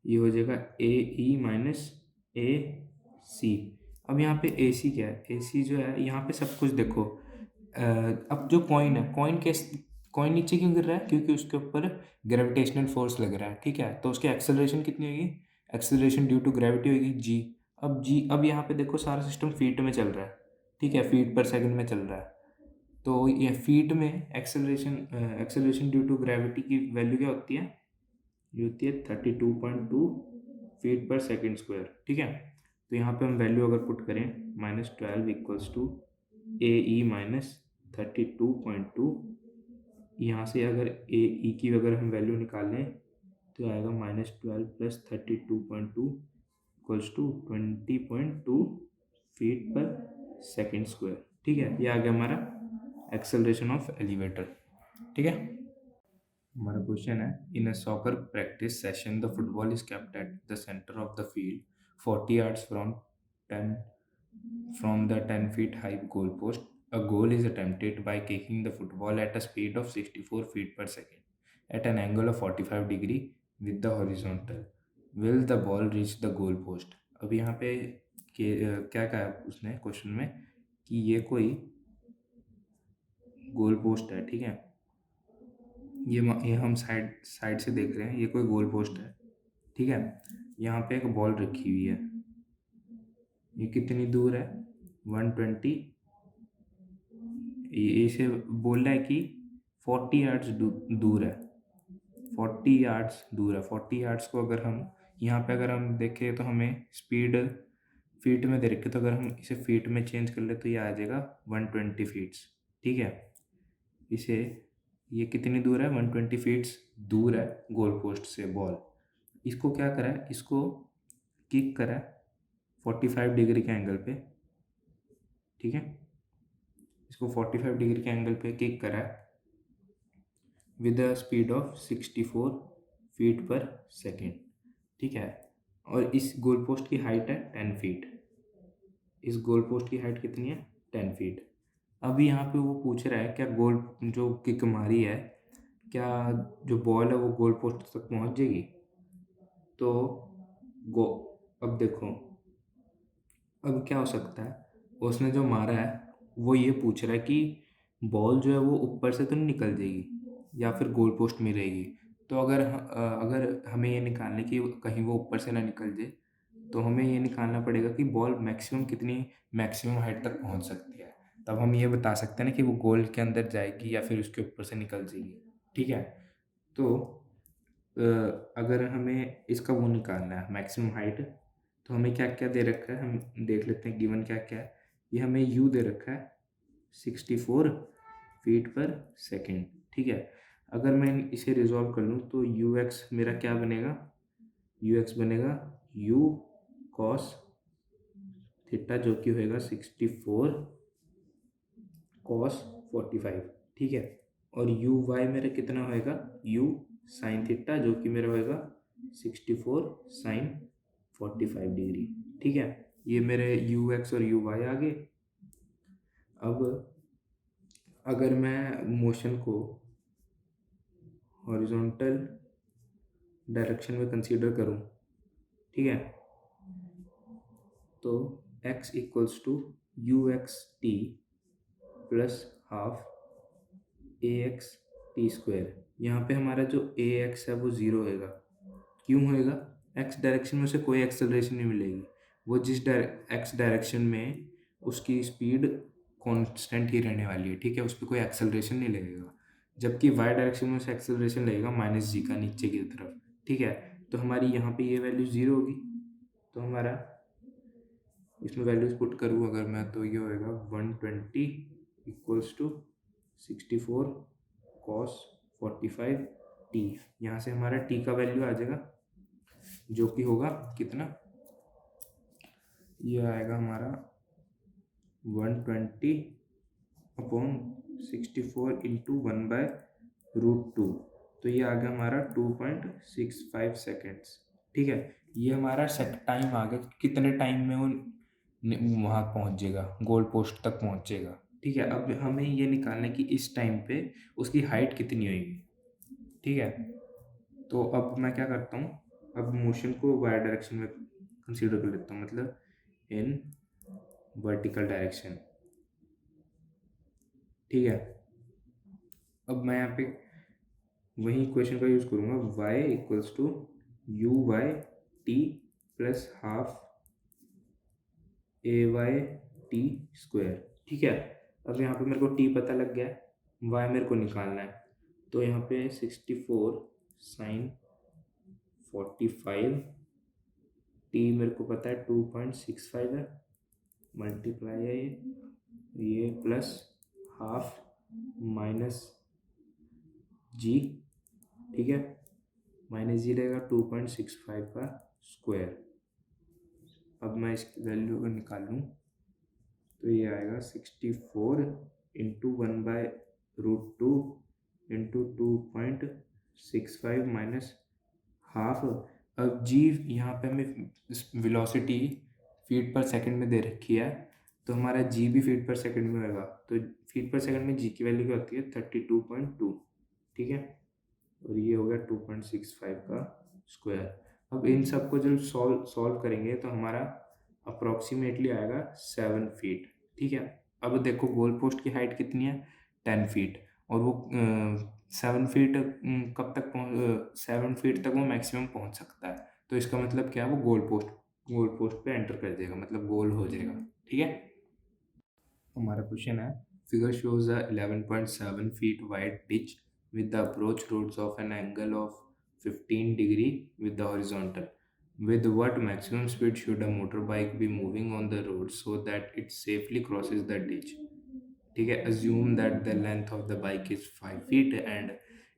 ये हो जाएगा ए ई माइनस ए सी। अब यहाँ पे ए सी क्या है, ए सी जो है यहाँ पे सब कुछ देखो। अब जो कॉइन है, कॉइन नीचे क्यों गिर रहा है, क्योंकि उसके ऊपर ग्रेविटेशनल फोर्स लग रहा है। ठीक है, तो उसकी एक्सेलरेशन कितनी होगी, एक्सेलरेशन ड्यू टू ग्रेविटी होगी जी। अब यहाँ पे देखो सारा सिस्टम फीट में चल रहा है। ठीक है, फीट पर सेकंड में चल रहा है, तो ये फीट में एक्सेलरेशन ड्यू टू ग्रेविटी की वैल्यू क्या होती है, ये होती है 32.2 फीट पर सेकंड स्क्वायर। ठीक है, तो यहाँ पे हम वैल्यू अगर पुट करें -12 equals to a e minus 32.2, यहाँ से अगर ए ई की अगर हम वैल्यू निकाल लें तो आएगा -12 प्लस 32.2 इक्वल्स टू 20.2 फीट पर सेकंड स्क्वायर। ठीक है, ये आ गया हमारा एक्सेलरेशन ऑफ एलिवेटर। ठीक है, हमारा क्वेश्चन है, in a soccer practice session the football is kept at the centre of the field 40 yards from the 10 feet high goal post. A goal is attempted by kicking the football at a speed of 64 feet per second at an angle of 45 degree with the horizontal. Will the ball reach the goal post? अब यहाँ पे क्या कहा उसने question में, कि ये कोई गोल पोस्ट है, ठीक है। ये हम साइड साइड से देख रहे हैं, ये कोई गोल पोस्ट है, ठीक है। यहाँ पे एक बॉल रखी हुई है, ये कितनी दूर है, 120। इसे बोल रहा है कि 40 यार्ड्स दूर है, 40 यार्ड्स दूर है। 40 यार्ड्स को अगर हम यहाँ पे अगर हम देखें तो हमें स्पीड फीट में दे रखी है, तो अगर हम इसे फीट में चेंज कर ले तो ये आ जाएगा 120 फीट्स, ठीक है। इसे ये कितनी दूर है, 120 फीट्स दूर है गोल पोस्ट से बॉल। इसको क्या करा है, इसको किक करा है 45 डिग्री के एंगल पे, ठीक है। इसको 45 डिग्री के एंगल पे किक करा है with a speed of 64 feet पर सेकेंड, ठीक है। और इस गोल पोस्ट की हाइट है 10 फीट। इस गोल पोस्ट की हाइट कितनी है, 10 फीट। अब यहाँ पे वो पूछ रहा है क्या गोल जो किक मारी है, क्या जो बॉल है वो गोल पोस्ट तक पहुँच जाएगी। तो गो अब देखो, अब क्या हो सकता है, उसने जो मारा है वो ये पूछ रहा है कि बॉल जो है वो ऊपर से तो नहीं निकल जाएगी या फिर गोल पोस्ट में रहेगी। तो अगर हमें ये निकालना है कि कहीं वो ऊपर से ना निकल जाए, तो हमें ये निकालना पड़ेगा कि बॉल मैक्सिमम कितनी मैक्सिमम हाइट तक पहुंच सकती है। तब हम ये बता सकते हैं ना कि वो गोल के अंदर जाएगी या फिर उसके ऊपर से निकल जाएगी, ठीक है। तो अगर हमें इसका वो निकालना है मैक्सिमम हाइट, तो हमें क्या क्या दे रखा है, हम देख लेते हैं गिवन क्या क्या है। ये हमें यू दे रखा है 64 फीट पर सेकेंड, ठीक है। अगर मैं इसे रिजॉल्व कर लूँ तो यू एक्स मेरा क्या बनेगा, यू एक्स बनेगा यू कॉस थीटा, जो कि होएगा 64 कॉस 45, ठीक है। और यू वाई मेरा कितना होएगा, यू साइन थीटा, जो कि मेरा होएगा 64 साइन 45 डिग्री, ठीक है। ये मेरे यू एक्स और यू वाई आ गए। अब अगर मैं मोशन को हॉरिजॉन्टल डायरेक्शन में कंसीडर करूं, ठीक है, तो x equals to u x t plus half a x t square. यहाँ पे हमारा जो ए एक्स है वो ज़ीरो होएगा। क्यों होएगा, x डायरेक्शन में से कोई एक्सेलरेशन नहीं मिलेगी। वो जिस x डायरेक्शन में उसकी स्पीड कांस्टेंट ही रहने वाली है, ठीक है, उस पर कोई एक्सेलरेशन नहीं लगेगा। जबकि y डायरेक्शन में से एक्सेलरेशन लगेगा माइनस जी का नीचे की तरफ, ठीक है। तो हमारी यहाँ पे ये वैल्यू ज़ीरो होगी। तो हमारा इसमें वैल्यूज पुट करूँ अगर मैं, तो ये होएगा 120 इक्वल्स टू 64 कॉस 45 टी। यहाँ से हमारा टी का वैल्यू आ जाएगा जो कि होगा कितना, ये आएगा हमारा 120 अपॉन 64 इंटू 1/√2। तो ये आ गया हमारा 2.65 सेकेंड्स, ठीक है। ये हमारा सेट टाइम आ गया, कितने टाइम में वो वहाँ पहुँच जाएगा, गोल पोस्ट तक पहुँचेगा, ठीक है। अब हमें ये निकालना है कि इस टाइम पे उसकी हाइट कितनी होगी, ठीक है। तो अब मैं क्या करता हूँ, अब मोशन को वाई डायरेक्शन में कंसीडर कर लेता हूँ, मतलब इन वर्टिकल डायरेक्शन, ठीक है। अब मैं यहाँ पे वही इक्वेशन का यूज़ करूँगा, y equals to u y t plus half a y t square, ठीक है। अब यहाँ पे मेरे को t पता लग गया, y मेरे को निकालना है। तो यहाँ पे 64 साइन 45, t मेरे को पता है 2.65 है, मल्टीप्लाई है ये प्लस हाफ माइनस जी, ठीक है, माइनस जी रहेगा 2.65 का स्क्वायर। अब मैं इस वैल्यू को निकाल लूँ तो ये आएगा 64 इंटू 1/√2 इंटू 2.65 माइनस हाफ। अब जी यहाँ पे हमें वेलोसिटी फीट पर सेकंड में दे रखी है, तो हमारा जी भी फीट पर सेकंड में होगा। तो फीट पर सेकंड में जी की वैल्यू क्या होती है, 32.2, ठीक है। और ये हो गया 2.65 का स्क्वायर। अब इन सब को जब सॉल्व करेंगे तो हमारा अप्रोक्सीमेटली आएगा 7 फीट, ठीक है। अब देखो गोल पोस्ट की हाइट कितनी है, 10 फीट, और वो 7 फीट कब तक 7 फीट तक वो मैक्सिमम पहुंच सकता है। तो इसका मतलब क्या है, वो गोल पोस्ट पे एंटर कर देगा, मतलब गोल हो जाएगा। ठीक है, हमारा क्वेश्चन है, figure shows a 11.7 feet wide ditch with the approach roads of an angle of 15 degree with the horizontal. With what maximum speed should a motorbike be moving on the road so that it safely crosses the ditch? ठीक है, assume that the length of the bike is 5 feet and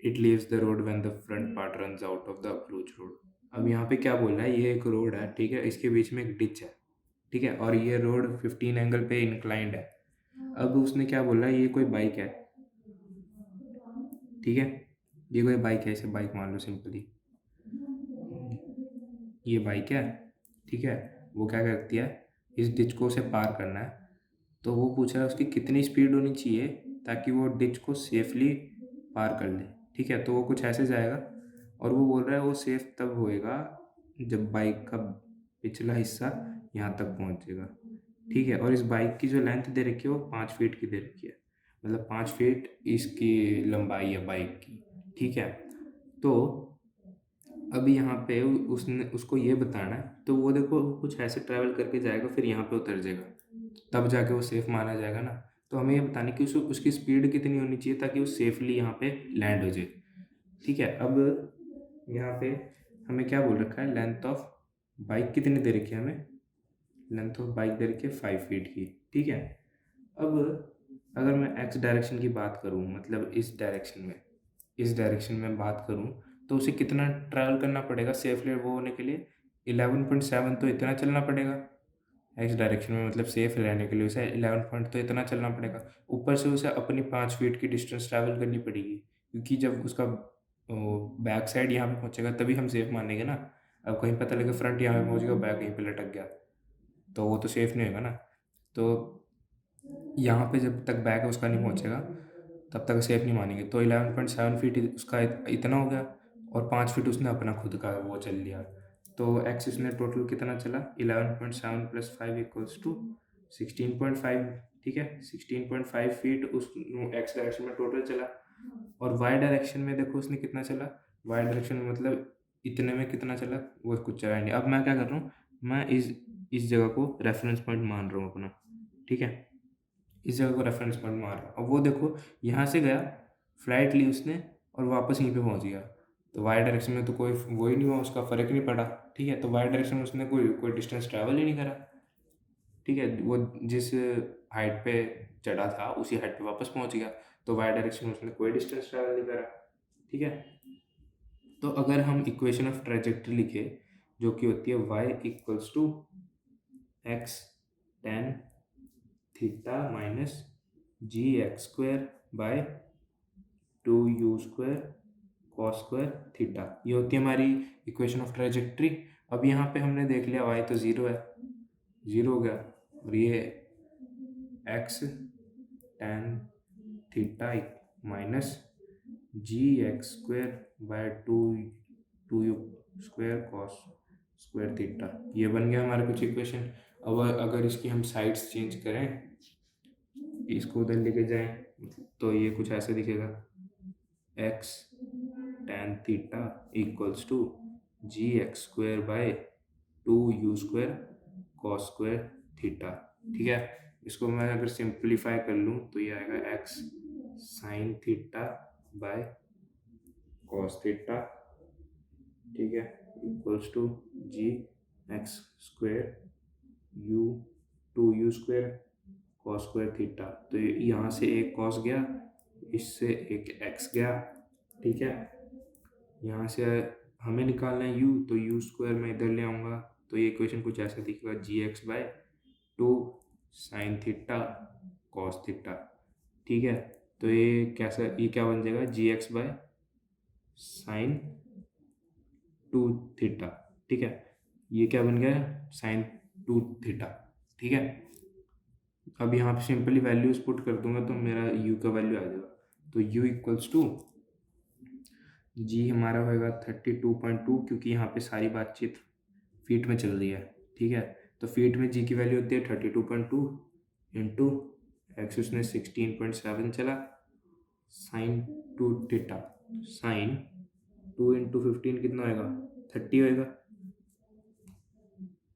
it leaves the road when the front part runs out of the approach road. अब यहाँ पे क्या बोल रहा है, ये एक रोड है, ठीक है, इसके बीच में एक डिच है, ठीक है, और ये रोड 15 एंगल पे इंक्लाइंड है। अब उसने क्या बोला, ये कोई बाइक है, ठीक है, ये कोई बाइक है, इसे बाइक मान लो सिंपली, ये बाइक है, ठीक है, वो क्या करती है, इस डिच को उसे पार करना है, तो वो पूछ रहा है उसकी कितनी स्पीड होनी चाहिए ताकि वो डिच को सेफली पार कर ले। ठीक है, तो वो कुछ ऐसे जाएगा, और वो बोल रहा है वो सेफ तब होएगा जब बाइक का पिछला हिस्सा यहाँ तक पहुँचेगा। ठीक है, और इस बाइक की जो लेंथ दे रखी है वो 5 फीट की दे रखी है, मतलब 5 फीट इसकी लंबाई है बाइक की। ठीक है, तो अब यहाँ पे उसने उसको ये बताना है, तो वो देखो कुछ ऐसे ट्रैवल करके जाएगा, फिर यहाँ पे उतर जाएगा, तब जाके वो सेफ माना जाएगा ना। तो हमें ये बताना है कि उसकी स्पीड कितनी होनी चाहिए ताकि वो सेफली यहाँ पे लैंड हो जाए। ठीक है, अब यहाँ पे हमें क्या बोल रखा है, लेंथ ऑफ बाइक कितनी दे रखी है हमें, लेंथ ऑफ बाइक दे रखी है 5 फीट की। ठीक है, अब अगर मैं एक्स डायरेक्शन की बात करूँ, मतलब इस डायरेक्शन में बात करूँ, तो उसे कितना ट्रैवल करना पड़ेगा सेफली वो होने के लिए, 11.7 तो इतना चलना पड़ेगा एक्स डायरेक्शन में, मतलब सेफ रहने के लिए उसे 11 पॉइंट तो इतना चलना पड़ेगा। ऊपर से उसे अपनी 5 फीट की डिस्टेंस ट्रैवल करनी पड़ेगी, क्योंकि जब उसका बैक साइड यहाँ पे पहुँचेगा तभी हम सेफ मानेंगे ना। अब कहीं पता लगे फ्रंट यहाँ पे पहुँच गया, बैक कहीं पे लटक गया, तो वो तो सेफ नहीं होगा ना। तो यहाँ पे जब तक बैक उसका नहीं पहुँचेगा तब तक सेफ नहीं मानेंगे। तो 11.7 फीट उसका इतना हो गया, और 5 फीट उसने अपना खुद का वो चल लिया। तो एक्स उसने टोटल कितना चला, 11.7 + 5 = 16.5। ठीक है, 16.5 फीट उस एक्स डायरेक्शन में टोटल चला, और वाई डायरेक्शन में देखो उसने कितना चला, वाई डायरेक्शन में मतलब इतने में कितना चला वो कुछ चला नहीं। अब मैं क्या कर रहा हूँ, मैं इस जगह को रेफरेंस पॉइंट मान रहा हूँ अपना। ठीक है, इस जगह को रेफरेंस पॉइंट मान रहा हूँ। अब वो देखो यहाँ से गया, फ्लाइट ली उसने और वापस यहीं पे पहुँच गया, तो वाई डायरेक्शन में तो कोई वो ही नहीं हुआ, उसका फ़र्क नहीं पड़ा। ठीक है, तो वाई डायरेक्शन में उसने कोई डिस्टेंस ट्रैवल ही नहीं करा। ठीक है, वो जिस हाइट पे चढ़ा था उसी हाइट पे वापस पहुंच गया, तो वाई डायरेक्शन में उसने कोई डिस्टेंस ट्रैवल नहीं करा। ठीक है, तो अगर हम इक्वेशन ऑफ ट्रेजेक्टरी लिखे, जो कि होती है y = x tan theta minus gx² by 2u² cos square theta, ये होती है हमारी इक्वेशन ऑफ ट्रेजेक्टरी। अब यहाँ पे हमने देख लिया y तो 0 है, 0 हो गया, और ये x tan theta minus gx² by 2u² cos square theta, ये बन गया हमारा कुछ इक्वेशन। अब अगर इसकी हम साइड्स चेंज करें, इसको उधर लेके जाएं, तो ये कुछ ऐसे दिखेगा, x tan theta = gx² by 2u² cos square theta. ठीक है, इसको मैं अगर सिंप्लीफाई कर लूँ तो ये आएगा x sin theta by cos theta, ठीक है, = gx² 2u² cos square theta. तो यहाँ से एक cos गया, इससे एक x गया। ठीक है, यहाँ से हमें निकालना है u, तो u² मैं इधर ले आऊँगा, तो ये इक्वेशन कुछ ऐसा दिखेगा, gx/2 sin theta cos theta. ठीक है, तो ये क्या बन जाएगा, gx/sin 2 थीटा। ठीक है, ये क्या बन गया, sin 2 थीटा। ठीक है, अब यहाँ पे सिंपली वैल्यूज पुट कर दूंगा तो मेरा u का वैल्यू आ जाएगा, तो u = जी हमारा होएगा 32.2, क्योंकि यहाँ पे सारी बातचीत फीट में चल रही है। ठीक है, तो फीट में जी की वैल्यू होती है 32.2 इंटू एक्स, उसने 16.7 चला, साइन 2 थीटा, साइन 2 इंटू 15 कितना होएगा 30 होएगा,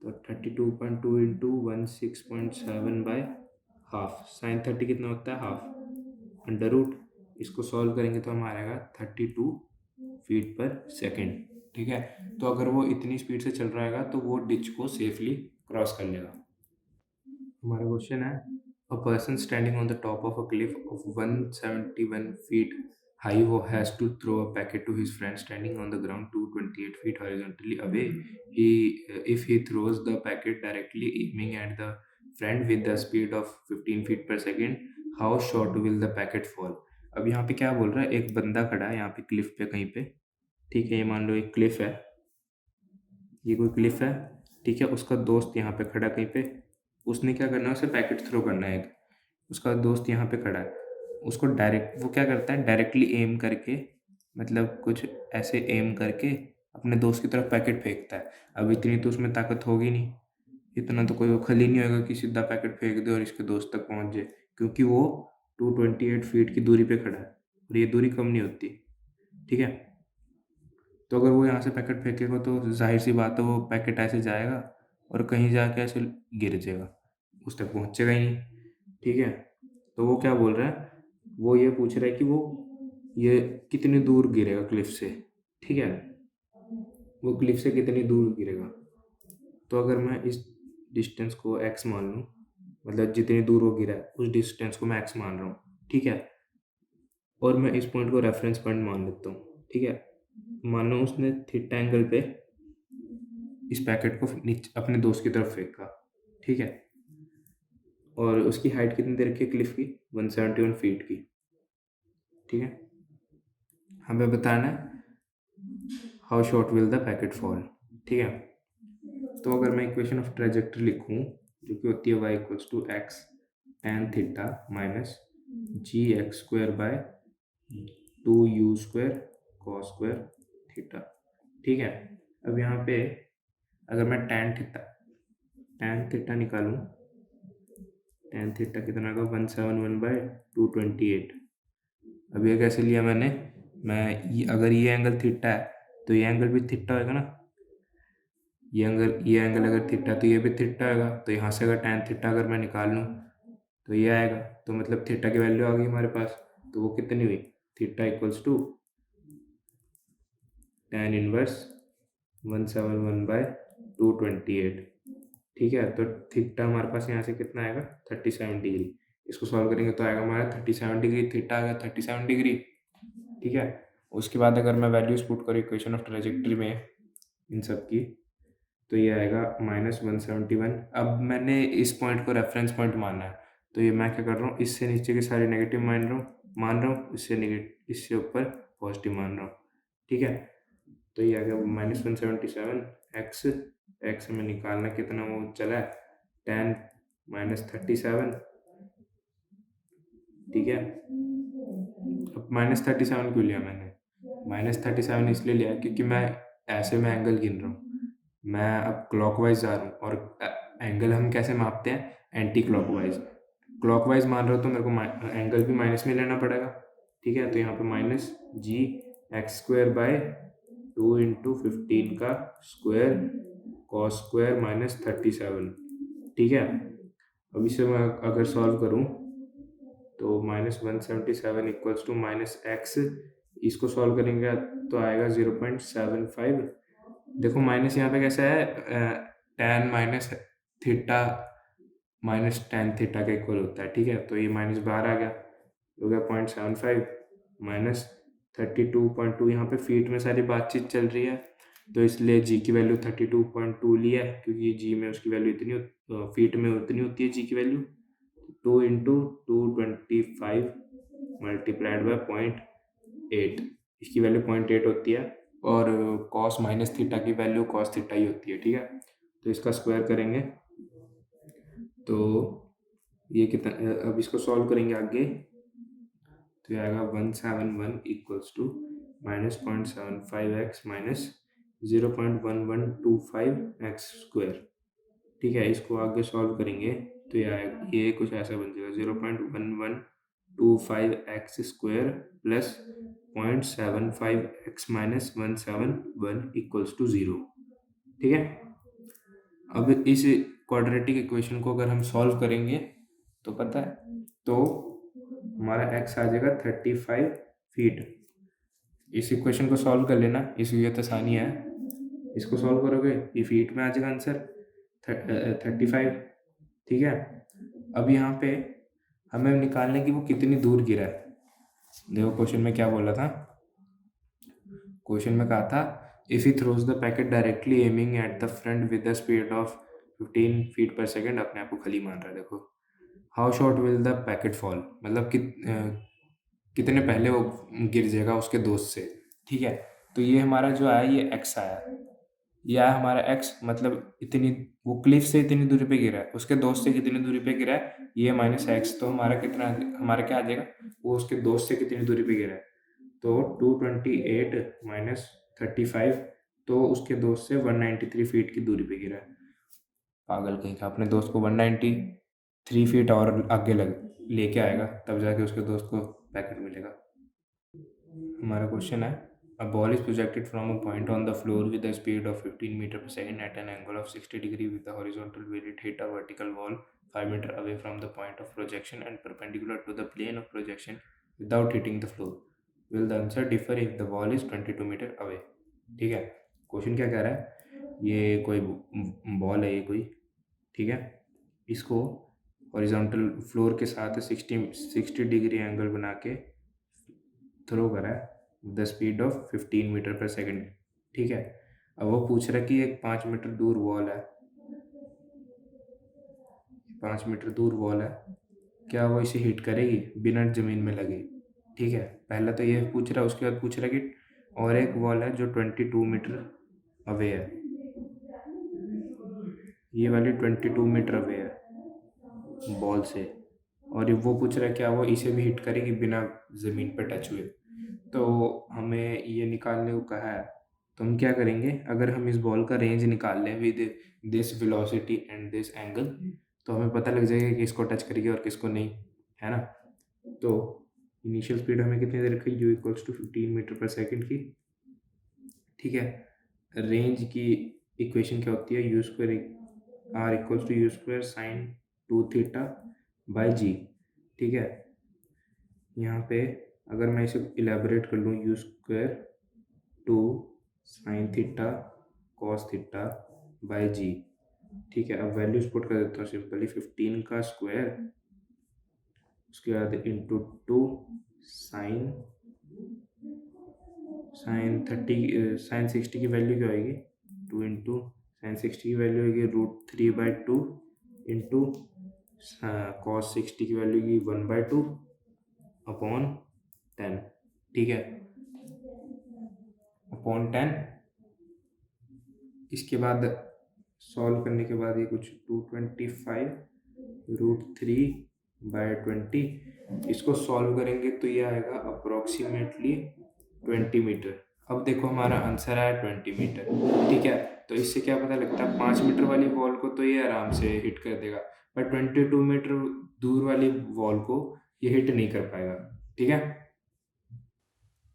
तो 32.2 इंटू 16.7 बाय हाफ, साइन 30 कितना होता है हाफ, अंडर रूट, इसको सॉल्व करेंगे तो हमारा आएगा 32 फीट पर सेकेंड। ठीक है, तो अगर वो इतनी स्पीड से चल रहा है तो वो डिच को सेफली क्रॉस कर लेगा। हमारा क्वेश्चन है a person standing on the top of a cliff of 171 feet high वो has to throw a packet to his friend standing on the ground 228 feet horizontally away. If he throws the packet directly aiming at the friend with the speed of 15 feet per second, how short will the packet fall? अब यहाँ पे क्या बोल रहा है, एक बंदा खड़ा है यहाँ पे क्लिफ पे कहीं पे, ठीक है, ये मान लो एक क्लिफ है, ये कोई क्लिफ है, ठीक है, उसका दोस्त यहाँ पे खड़ा कहीं पे, उसने क्या करना है, उसे पैकेट थ्रो करना है, उसका दोस्त यहाँ पे खड़ा है, उसको डायरेक्ट वो क्या करता है डायरेक्टली एम करके, मतलब कुछ ऐसे एम करके अपने दोस्त की तरफ पैकेट फेंकता है। अब इतनी तो उसमें ताकत होगी नहीं, इतना तो कोई खली नहीं होगा कि सीधा पैकेट फेंक दे और इसके दोस्त तक पहुंच जाए, क्योंकि वो 228 फीट की दूरी पे खड़ा है और ये दूरी कम नहीं होती। ठीक है, तो अगर वो यहाँ से पैकेट फेंकेगा तो जाहिर सी बात है वो पैकेट ऐसे जाएगा और कहीं जाके ऐसे गिर जाएगा, उस तक पहुँचेगा ही नहीं। ठीक है, तो वो क्या बोल रहा है, वो ये पूछ रहा है कि वो ये कितनी दूर गिरेगा क्लिफ से। ठीक है, वो क्लिफ से कितनी दूर गिरेगा, तो अगर मैं इस डिस्टेंस को x मान लूँ, मतलब जितनी दूर वो गिरा है उस डिस्टेंस को मैं x मान रहा हूँ। ठीक है, और मैं इस पॉइंट को रेफरेंस पॉइंट मान लेता हूँ। ठीक है, मानो उसने थीटा एंगल पे इस पैकेट को अपने दोस्त की तरफ फेंका। ठीक है, और उसकी हाइट कितनी दे रखी है क्लिफ की 171 फीट की। ठीक है, हमें बताना है how short will the packet fall. ठीक है, तो अगर मैं इक्वेशन ऑफ ट्रेजेक्टरी लिखूं जो कि होती है y equals to x tan theta minus g x square by 2u square cos square theta. ठीक है, अब यहाँ पे अगर मैं tan थीटा निकालूं, tan थीटा कितना होगा 171 बाय 228। अब ये कैसे लिया मैंने, अगर ये एंगल थीटा है तो ये एंगल भी थीटा होगा ना, ये एंगल अगर थीटा तो ये भी थीटा होगा, तो यहाँ से अगर tan थीटा अगर मैं निकाल लूँ तो ये आएगा, तो मतलब थीटा की वैल्यू आ गई हमारे पास, तो वो कितनी हुई, theta equals to tan inverse 171 by 228। ठीक है, तो थीटा हमारे पास यहाँ से कितना आएगा 37 डिग्री, इसको सॉल्व करेंगे तो आएगा हमारा 37 डिग्री, थीटा आएगा 37 डिग्री। ठीक है, उसके बाद अगर मैं वैल्यूज पुट करूँ इक्वेशन ऑफ ट्रेजेक्टरी में इन सब की, तो ये आएगा -171। अब मैंने इस पॉइंट को रेफरेंस पॉइंट माना है, तो ये मैं क्या कर रहा हूँ, इससे नीचे के सारे नेगेटिव मान रहा हूँ, इससे ऊपर पॉजिटिव मान रहा हूँ। ठीक है, तो ये आ गया -177 एक्स में निकालना कितना वो चला है tan -37। ठीक है, अब -37 क्यों लिया मैंने, -37 इसलिए लिया क्योंकि मैं ऐसे में एंगल गिन रहा हूँ, मैं अब क्लॉकवाइज जा रहा हूँ, और एंगल हम कैसे मापते हैं एंटी क्लॉकवाइज, क्लॉकवाइज मान रहा हूँ तो मेरे को एंगल भी माइनस में लेना पड़ेगा। ठीक है, तो यहाँ पे minus g x square by 2 into 15 का स्क्वायर कॉस स्क्वायर -37। ठीक है, अब इसे मैं अगर सॉल्व करूँ तो -177 इक्वल्स टू -x, इसको सॉल्व करेंगे तो आएगा 0.75। देखो माइनस यहाँ पे कैसा है, tan minus theta minus tan theta का इक्वल होता है। ठीक है, तो ये माइनस बाहर आ गया, हो गया 0.75 माइनस 32.2, यहाँ पे फीट में सारी बातचीत चल रही है तो इसलिए जी की वैल्यू 32.2 लिया है, क्योंकि जी में उसकी वैल्यू इतनी फीट में उतनी होती है जी की वैल्यू, 2 इंटू 225 मल्टीप्लाइड बाय 0.8, इसकी वैल्यू 0.8 होती है, और कॉस माइनस थीटा की वैल्यू कॉस थीटा ही होती है। ठीक है, तो इसका स्क्वायर करेंगे तो ये कितना, अब इसको सॉल्व करेंगे आगे तो ये आएगा 171 equals to -0.75x minus 0.1125x square. ठीक है, इसको आगे सॉल्व करेंगे तो ये कुछ ऐसा बन जाएगा 0.1125 25x² plus 0.75x minus 171 equals to 0। ठीक है, अब इस क्वाड्रेटिक इक्वेशन को अगर हम सॉल्व करेंगे तो पता है, तो हमारा x आ जाएगा 35 फीट। इस इक्वेशन को सॉल्व कर लेना, इसकी तो आसानी है, इसको सॉल्व करोगे ये फीट में आ जाएगा आंसर 35। ठीक है, अब यहाँ पे हमें निकालने की वो कितनी दूर गिरा है। देखो क्वेश्चन में क्या बोला था, क्वेश्चन में कहा था if he throws the packet directly aiming at the front with the speed of 15 feet पर सेकेंड, अपने आप को खाली मान रहा है। देखो how short will the packet fall, मतलब कितने पहले वो गिर जाएगा उसके दोस्त से। ठीक है, तो ये हमारा जो आया ये x आया, ये आया हमारा x, मतलब इतनी वो क्लिफ से इतनी दूरी पे गिरा है, उसके दोस्त से कितनी दूरी पे गिरा है ये -x, तो हमारा कितना, हमारा क्या आ जाएगा, वो उसके दोस्त से कितनी दूरी पे गिरा है, तो 228 माइनस 35, तो उसके दोस्त से 193 फीट की दूरी पे गिरा है। पागल कहीं का, अपने दोस्त को 193 फीट और आगे लेके आएगा तब जाके उसके दोस्त को पैकेट मिलेगा। हमारा क्वेश्चन है a ball is projected from a point on the floor with a speed of 15 meter per second at an angle of 60 degree with the horizontal where it hit a vertical wall 5 meter away from the point of projection and perpendicular to the plane of projection without hitting the floor. Will the answer differ if the ball is 22 meter away? ठीक है, question क्या कह रहा है, ये कोई ball है ये कोई, ठीक है, इसको हॉरिजॉन्टल फ्लोर के साथ 60 डिग्री एंगल बना के थ्रो करा है the speed of 15 metre per second. ठीक है, अब वो पूछ रहा है कि एक 5 मीटर दूर वॉल है, 5 मीटर दूर वॉल है, क्या वो इसे हिट करेगी बिना ज़मीन में लगे। ठीक है, पहला तो ये पूछ रहा है, उसके बाद पूछ रहा है कि और एक वॉल है जो 22 मीटर अवे है, ये वाली 22 मीटर अवे है बॉल से, और वो पूछ रहा है क्या वो इसे भी हिट करेगी बिना ज़मीन पर टच हुए। तो हमें ये निकालने को कहा है, तो हम क्या करेंगे, अगर हम इस बॉल का रेंज निकाल लें with this velocity and this angle, तो हमें पता लग जाएगा कि इसको टच करेगी और किसको नहीं, है ना। तो इनिशियल स्पीड हमें कितनी दे रखी है, u equals to 15 metre per second की। ठीक है, रेंज की इक्वेशन क्या होती है, u² r equals to u² sin 2θ by g। ठीक है, यहाँ पे अगर मैं इसे इलेबोरेट कर लूँ, u² 2 sin θ cos θ by g। ठीक है, अब वैल्यूज पुट कर देता हूँ सिंपली, 15 का स्क्वायर, उसके बाद इंटू 2 साइन 60 की वैल्यू क्या होगी, 2 इंटू साइन 60 की वैल्यू होगी √3/2 इंटू cos 60 की वैल्यू होगी 1/2 अपॉन 10। ठीक है, अपॉन 10, इसके बाद सॉल्व करने के बाद ये कुछ 225 √3/20, इसको सॉल्व करेंगे तो ये आएगा अप्रोक्सीमेटली 20 मीटर। अब देखो हमारा आंसर आया 20 मीटर। ठीक है, तो इससे क्या पता लगता है, 5 मीटर वाली बॉल को तो ये आराम से हिट कर देगा, पर 22 मीटर दूर वाली बॉल को ये हिट नहीं कर पाएगा। ठीक है,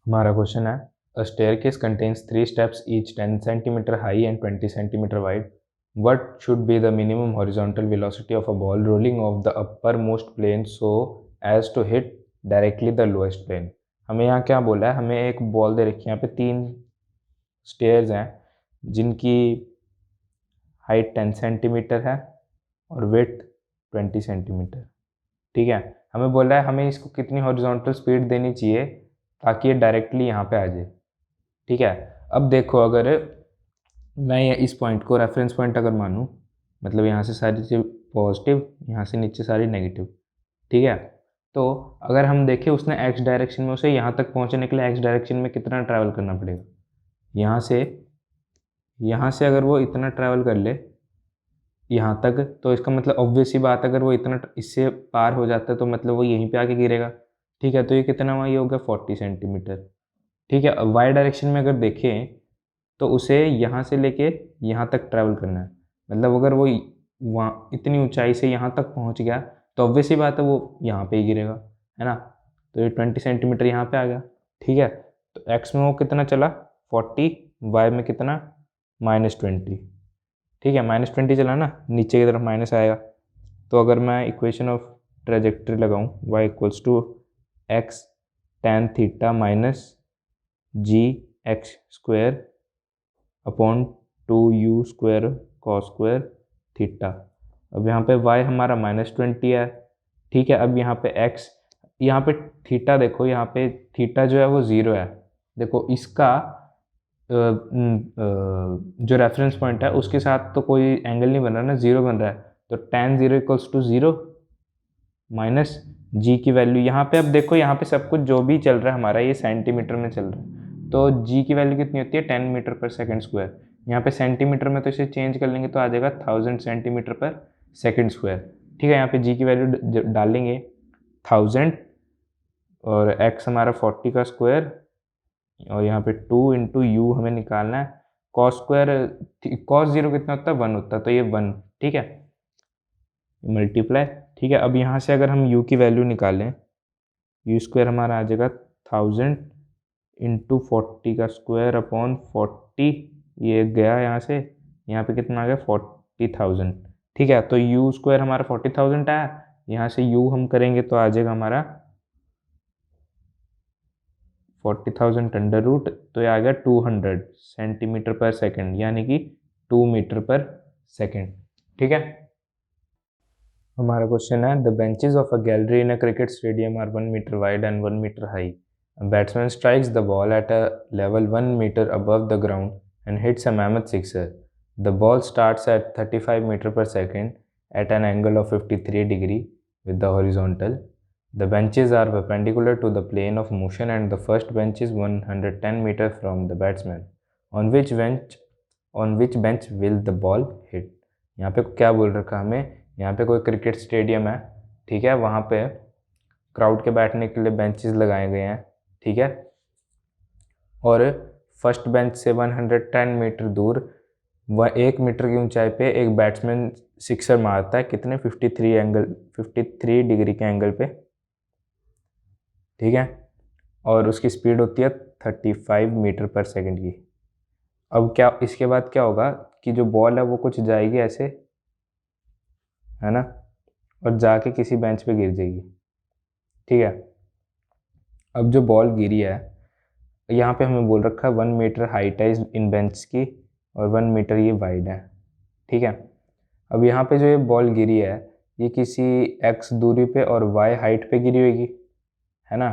हमारा क्वेश्चन है a staircase contains 3 steps each 10 centimeter high and 20 centimeter wide. What should be the minimum horizontal velocity of a ball rolling off the uppermost plane so as to hit directly the lowest plane? हमें यहाँ क्या बोला है, हमें एक ball दे रखी है, यहाँ पे 3 स्टेयर्स हैं जिनकी हाइट 10 सेंटीमीटर है और विड्थ 20 सेंटीमीटर। ठीक है, हमें बोला है हमें इसको कितनी हॉरिजॉन्टल स्पीड देनी चाहिए ताकि ये डायरेक्टली यहाँ पे आ जाए। ठीक है, अब देखो अगर मैं इस पॉइंट को रेफरेंस पॉइंट अगर मानूँ, मतलब यहाँ से सारी चीज़ पॉजिटिव, यहाँ से नीचे सारी नेगेटिव। ठीक है, तो अगर हम देखें उसने x डायरेक्शन में, उसे यहाँ तक पहुँचने के लिए x डायरेक्शन में कितना ट्रैवल करना पड़ेगा, यहाँ से अगर वो इतना ट्रैवल कर ले यहाँ तक, तो इसका मतलब ऑब्वियस ही बात, अगर वो इतना इससे पार हो जाता है तो मतलब वो यहीं पे आके गिरेगा। ठीक है, तो ये कितना हुआ, ये हो गया 40 सेंटीमीटर। ठीक है, अब y डायरेक्शन में अगर देखें तो उसे यहाँ से लेके यहाँ तक ट्रैवल करना है, मतलब अगर वो वहाँ इतनी ऊंचाई से यहाँ तक पहुँच गया तो ऑब्वियस ही बात है वो यहाँ पे ही गिरेगा, है ना। तो ये 20 सेंटीमीटर यहाँ पे आ गया, ठीक है। तो x में वो कितना चला 40, y में कितना -20, ठीक है। -20 चला ना, नीचे की तरफ माइनस आएगा। तो अगर मैं इक्वेशन ऑफ ट्रेजेक्ट्री लगाऊं y equals to x tan theta minus g x square upon 2u square cos square theta. अब यहाँ पे y हमारा -20 है, ठीक है। अब यहाँ पे x, यहाँ पे थीटा देखो, यहाँ पे थीटा जो है वो 0 है। देखो इसका जो रेफरेंस पॉइंट है उसके साथ तो कोई एंगल नहीं बन रहा ना, 0 बन रहा है। तो tan 0 इक्वल्स टू 0 माइनस जी की वैल्यू यहाँ पे, अब देखो यहाँ पे सब कुछ जो भी चल रहा है हमारा ये सेंटीमीटर में चल रहा है। तो जी की वैल्यू कितनी होती है 10 मीटर पर सेकेंड स्क्वायर। यहाँ पे सेंटीमीटर में तो इसे चेंज कर लेंगे तो आ जाएगा 1000 सेंटीमीटर पर सेकेंड स्क्वायर, ठीक है। यहाँ पे जी की वैल्यू डालेंगे 1000 और एक्स हमारा 40 का स्क्वायर और यहाँ पे 2 इंटू यू हमें निकालना है। कॉस स्क्वायर कॉस 0 कितना होता है 1 होता है, तो ये 1, ठीक है, मल्टीप्लाई, ठीक है। अब यहाँ से अगर हम u की वैल्यू निकालें, यू स्क्वायर हमारा आ जाएगा 1000 इंटू 40 का स्क्वायर अपॉन 40, ये गया यहाँ से, यहाँ पे कितना आ गया 40,000, ठीक है। तो u स्क्वायर हमारा 40,000 आया, यहाँ से u हम करेंगे तो आ जाएगा हमारा 40,000 अंडर रूट, तो ये आ गया 200 सेंटीमीटर पर सेकेंड, यानी कि 2 मीटर पर सेकेंड, ठीक है। हमारा क्वेश्चन है the benches of a gallery in a cricket stadium are 1 metre wide and 1 metre high. A batsman strikes the ball at a level 1 meter above the ground and hits a mammoth sixer. The ball starts at 35 meter per second at an angle of 53 degree with the horizontal. The benches are perpendicular to the plane of motion and the first bench is 110 meter from the batsman. On which bench will the ball hit? यहाँ पे क्या बोल रखा हमें, यहाँ पे कोई cricket stadium है, ठीक है। वहाँ पे क्राउड के बैठने के लिए बेंचेस लगाए गए हैं, ठीक है। और फर्स्ट बेंच से 110 मीटर दूर 1 मीटर की ऊंचाई पे एक बैट्समैन सिक्सर मारता है, कितने 53 डिग्री के एंगल पे, ठीक है। और उसकी स्पीड होती है 35 मीटर पर सेकंड की। अब क्या इसके बाद क्या होगा कि जो बॉल है वो कुछ जाएगी ऐसे, है ना, और जाके किसी बेंच पे गिर जाएगी, ठीक है। अब जो बॉल गिरी है यहाँ पे हमें बोल रखा है 1 मीटर हाइट है इन बेंच की और 1 मीटर ये वाइड है, ठीक है। अब यहाँ पे जो ये बॉल गिरी है ये किसी x दूरी पे और y हाइट पे गिरी होगी, है ना।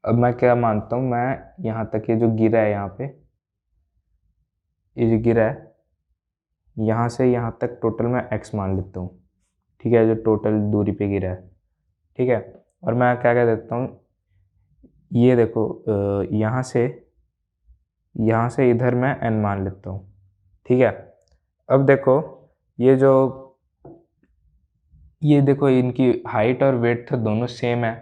अब मैं क्या मानता हूँ, मैं यहाँ तक ये जो गिरा है, यहाँ पे ये जो गिरा है यहाँ से यहाँ तक टोटल मैं x मान लेता हूँ, ठीक है, जो टोटल दूरी पे गिरा है, ठीक है। और मैं क्या कह देता हूँ, ये देखो यहाँ से इधर मैं n मान लेता हूँ, ठीक है। अब देखो ये देखो इनकी हाइट और वेट दोनों सेम है,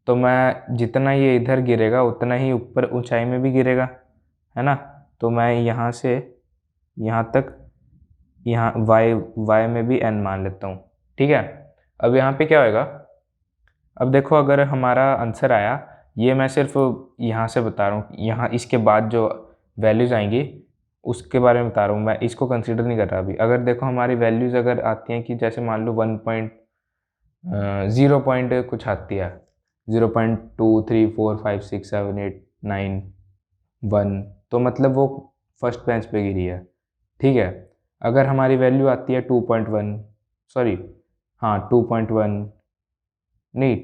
तो मैं जितना ये इधर गिरेगा उतना ही ऊपर ऊंचाई में भी गिरेगा, है ना। तो मैं यहाँ से यहाँ तक यहाँ y में भी n मान लेता हूँ, ठीक है। अब यहाँ पे क्या होएगा, अब देखो अगर हमारा आंसर आया, ये मैं सिर्फ यहाँ से बता रहा हूँ, यहाँ इसके बाद जो वैल्यूज़ आएंगी उसके बारे में बता रहा हूँ, मैं इसको कंसीडर नहीं कर रहा अभी। अगर देखो हमारी वैल्यूज़ अगर आती हैं कि जैसे मान लो 0 पॉइंट कुछ आती है, 0.2 3 4 5 6 7 8 9 1, तो मतलब वो फर्स्ट बेंच पे गिरी है, ठीक है। अगर हमारी वैल्यू आती है 2.1, सॉरी हाँ 2.1 नहीं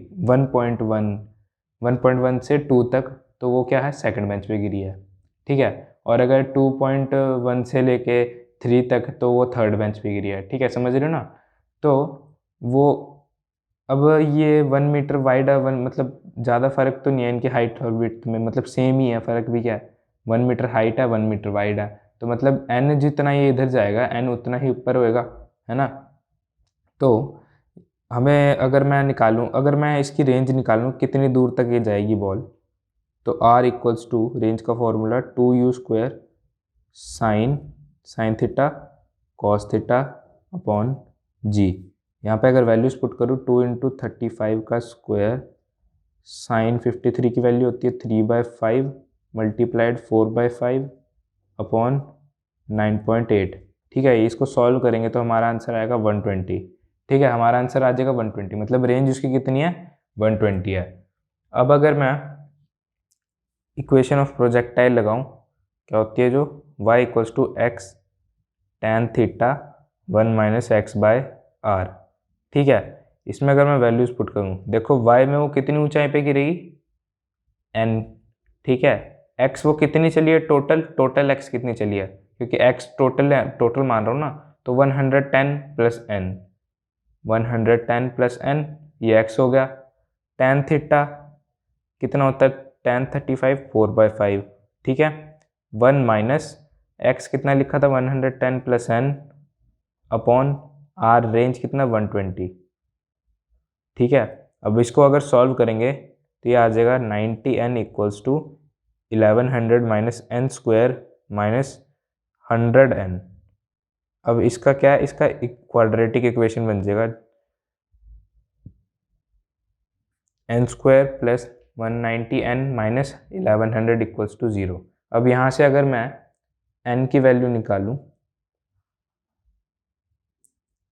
1.1 से 2 तक, तो वो क्या है सेकंड बेंच पे गिरी है, ठीक है। और अगर 2.1 से लेके 3 तक तो वो थर्ड बेंच पे गिरी है, ठीक है, समझ रहे हो ना। तो वो अब ये 1 मीटर वाइड है, 1 मतलब ज़्यादा फ़र्क तो नहीं है इनकी हाइट और विड्थ में, मतलब सेम ही है, फ़र्क भी क्या है, 1 मीटर हाइट है 1 मीटर वाइड है, तो मतलब n जितना ये इधर जाएगा n उतना ही ऊपर होएगा, है ना। तो हमें अगर मैं इसकी रेंज निकालूँ कितनी दूर तक ये जाएगी बॉल, तो r इक्वल्स टू रेंज का formula 2u square sine theta cos theta upon G. यहाँ पे अगर वैल्यूज़ पुट करूँ 2 इंटू 35 का स्क्वायर साइन 53 की वैल्यू होती है 3/5 मल्टीप्लाइड 4/5 अपॉन 9.8। ठीक है, इसको सॉल्व करेंगे तो हमारा आंसर आएगा 120। ठीक है, हमारा आंसर आ जाएगा 120, मतलब रेंज उसकी कितनी है, 120 है। अब अगर मैं इक्वेशन ऑफ प्रोजेक्टाइल लगाऊं, क्या होती है जो y equals to x tan theta 1 minus x by r. ठीक है, इसमें अगर मैं वैल्यूज पुट करूं, देखो y में वो कितनी ऊंचाई पे गिरेगी, n। ठीक है, x वो कितनी चली है, टोटल x कितनी चली है, क्योंकि x टोटल है, टोटल मान रहा हूँ ना, तो 110 प्लस n, 110 प्लस n, ये x हो गया। tan थीटा कितना होता है, tan 35 4/5। ठीक है, 1 माइनस x कितना लिखा था 110 plus n upon r, range कितना 120। ठीक है, अब इसको अगर सॉल्व करेंगे तो ये आ जाएगा 90n equals to 1100 minus n square minus 100n। अब इसका क्या है, इसका क्वाड्रेटिक इक्वेशन बन जाएगा n square plus 190n minus 1100 equals to 0। अब यहाँ से अगर मैं n की वैल्यू निकालूं,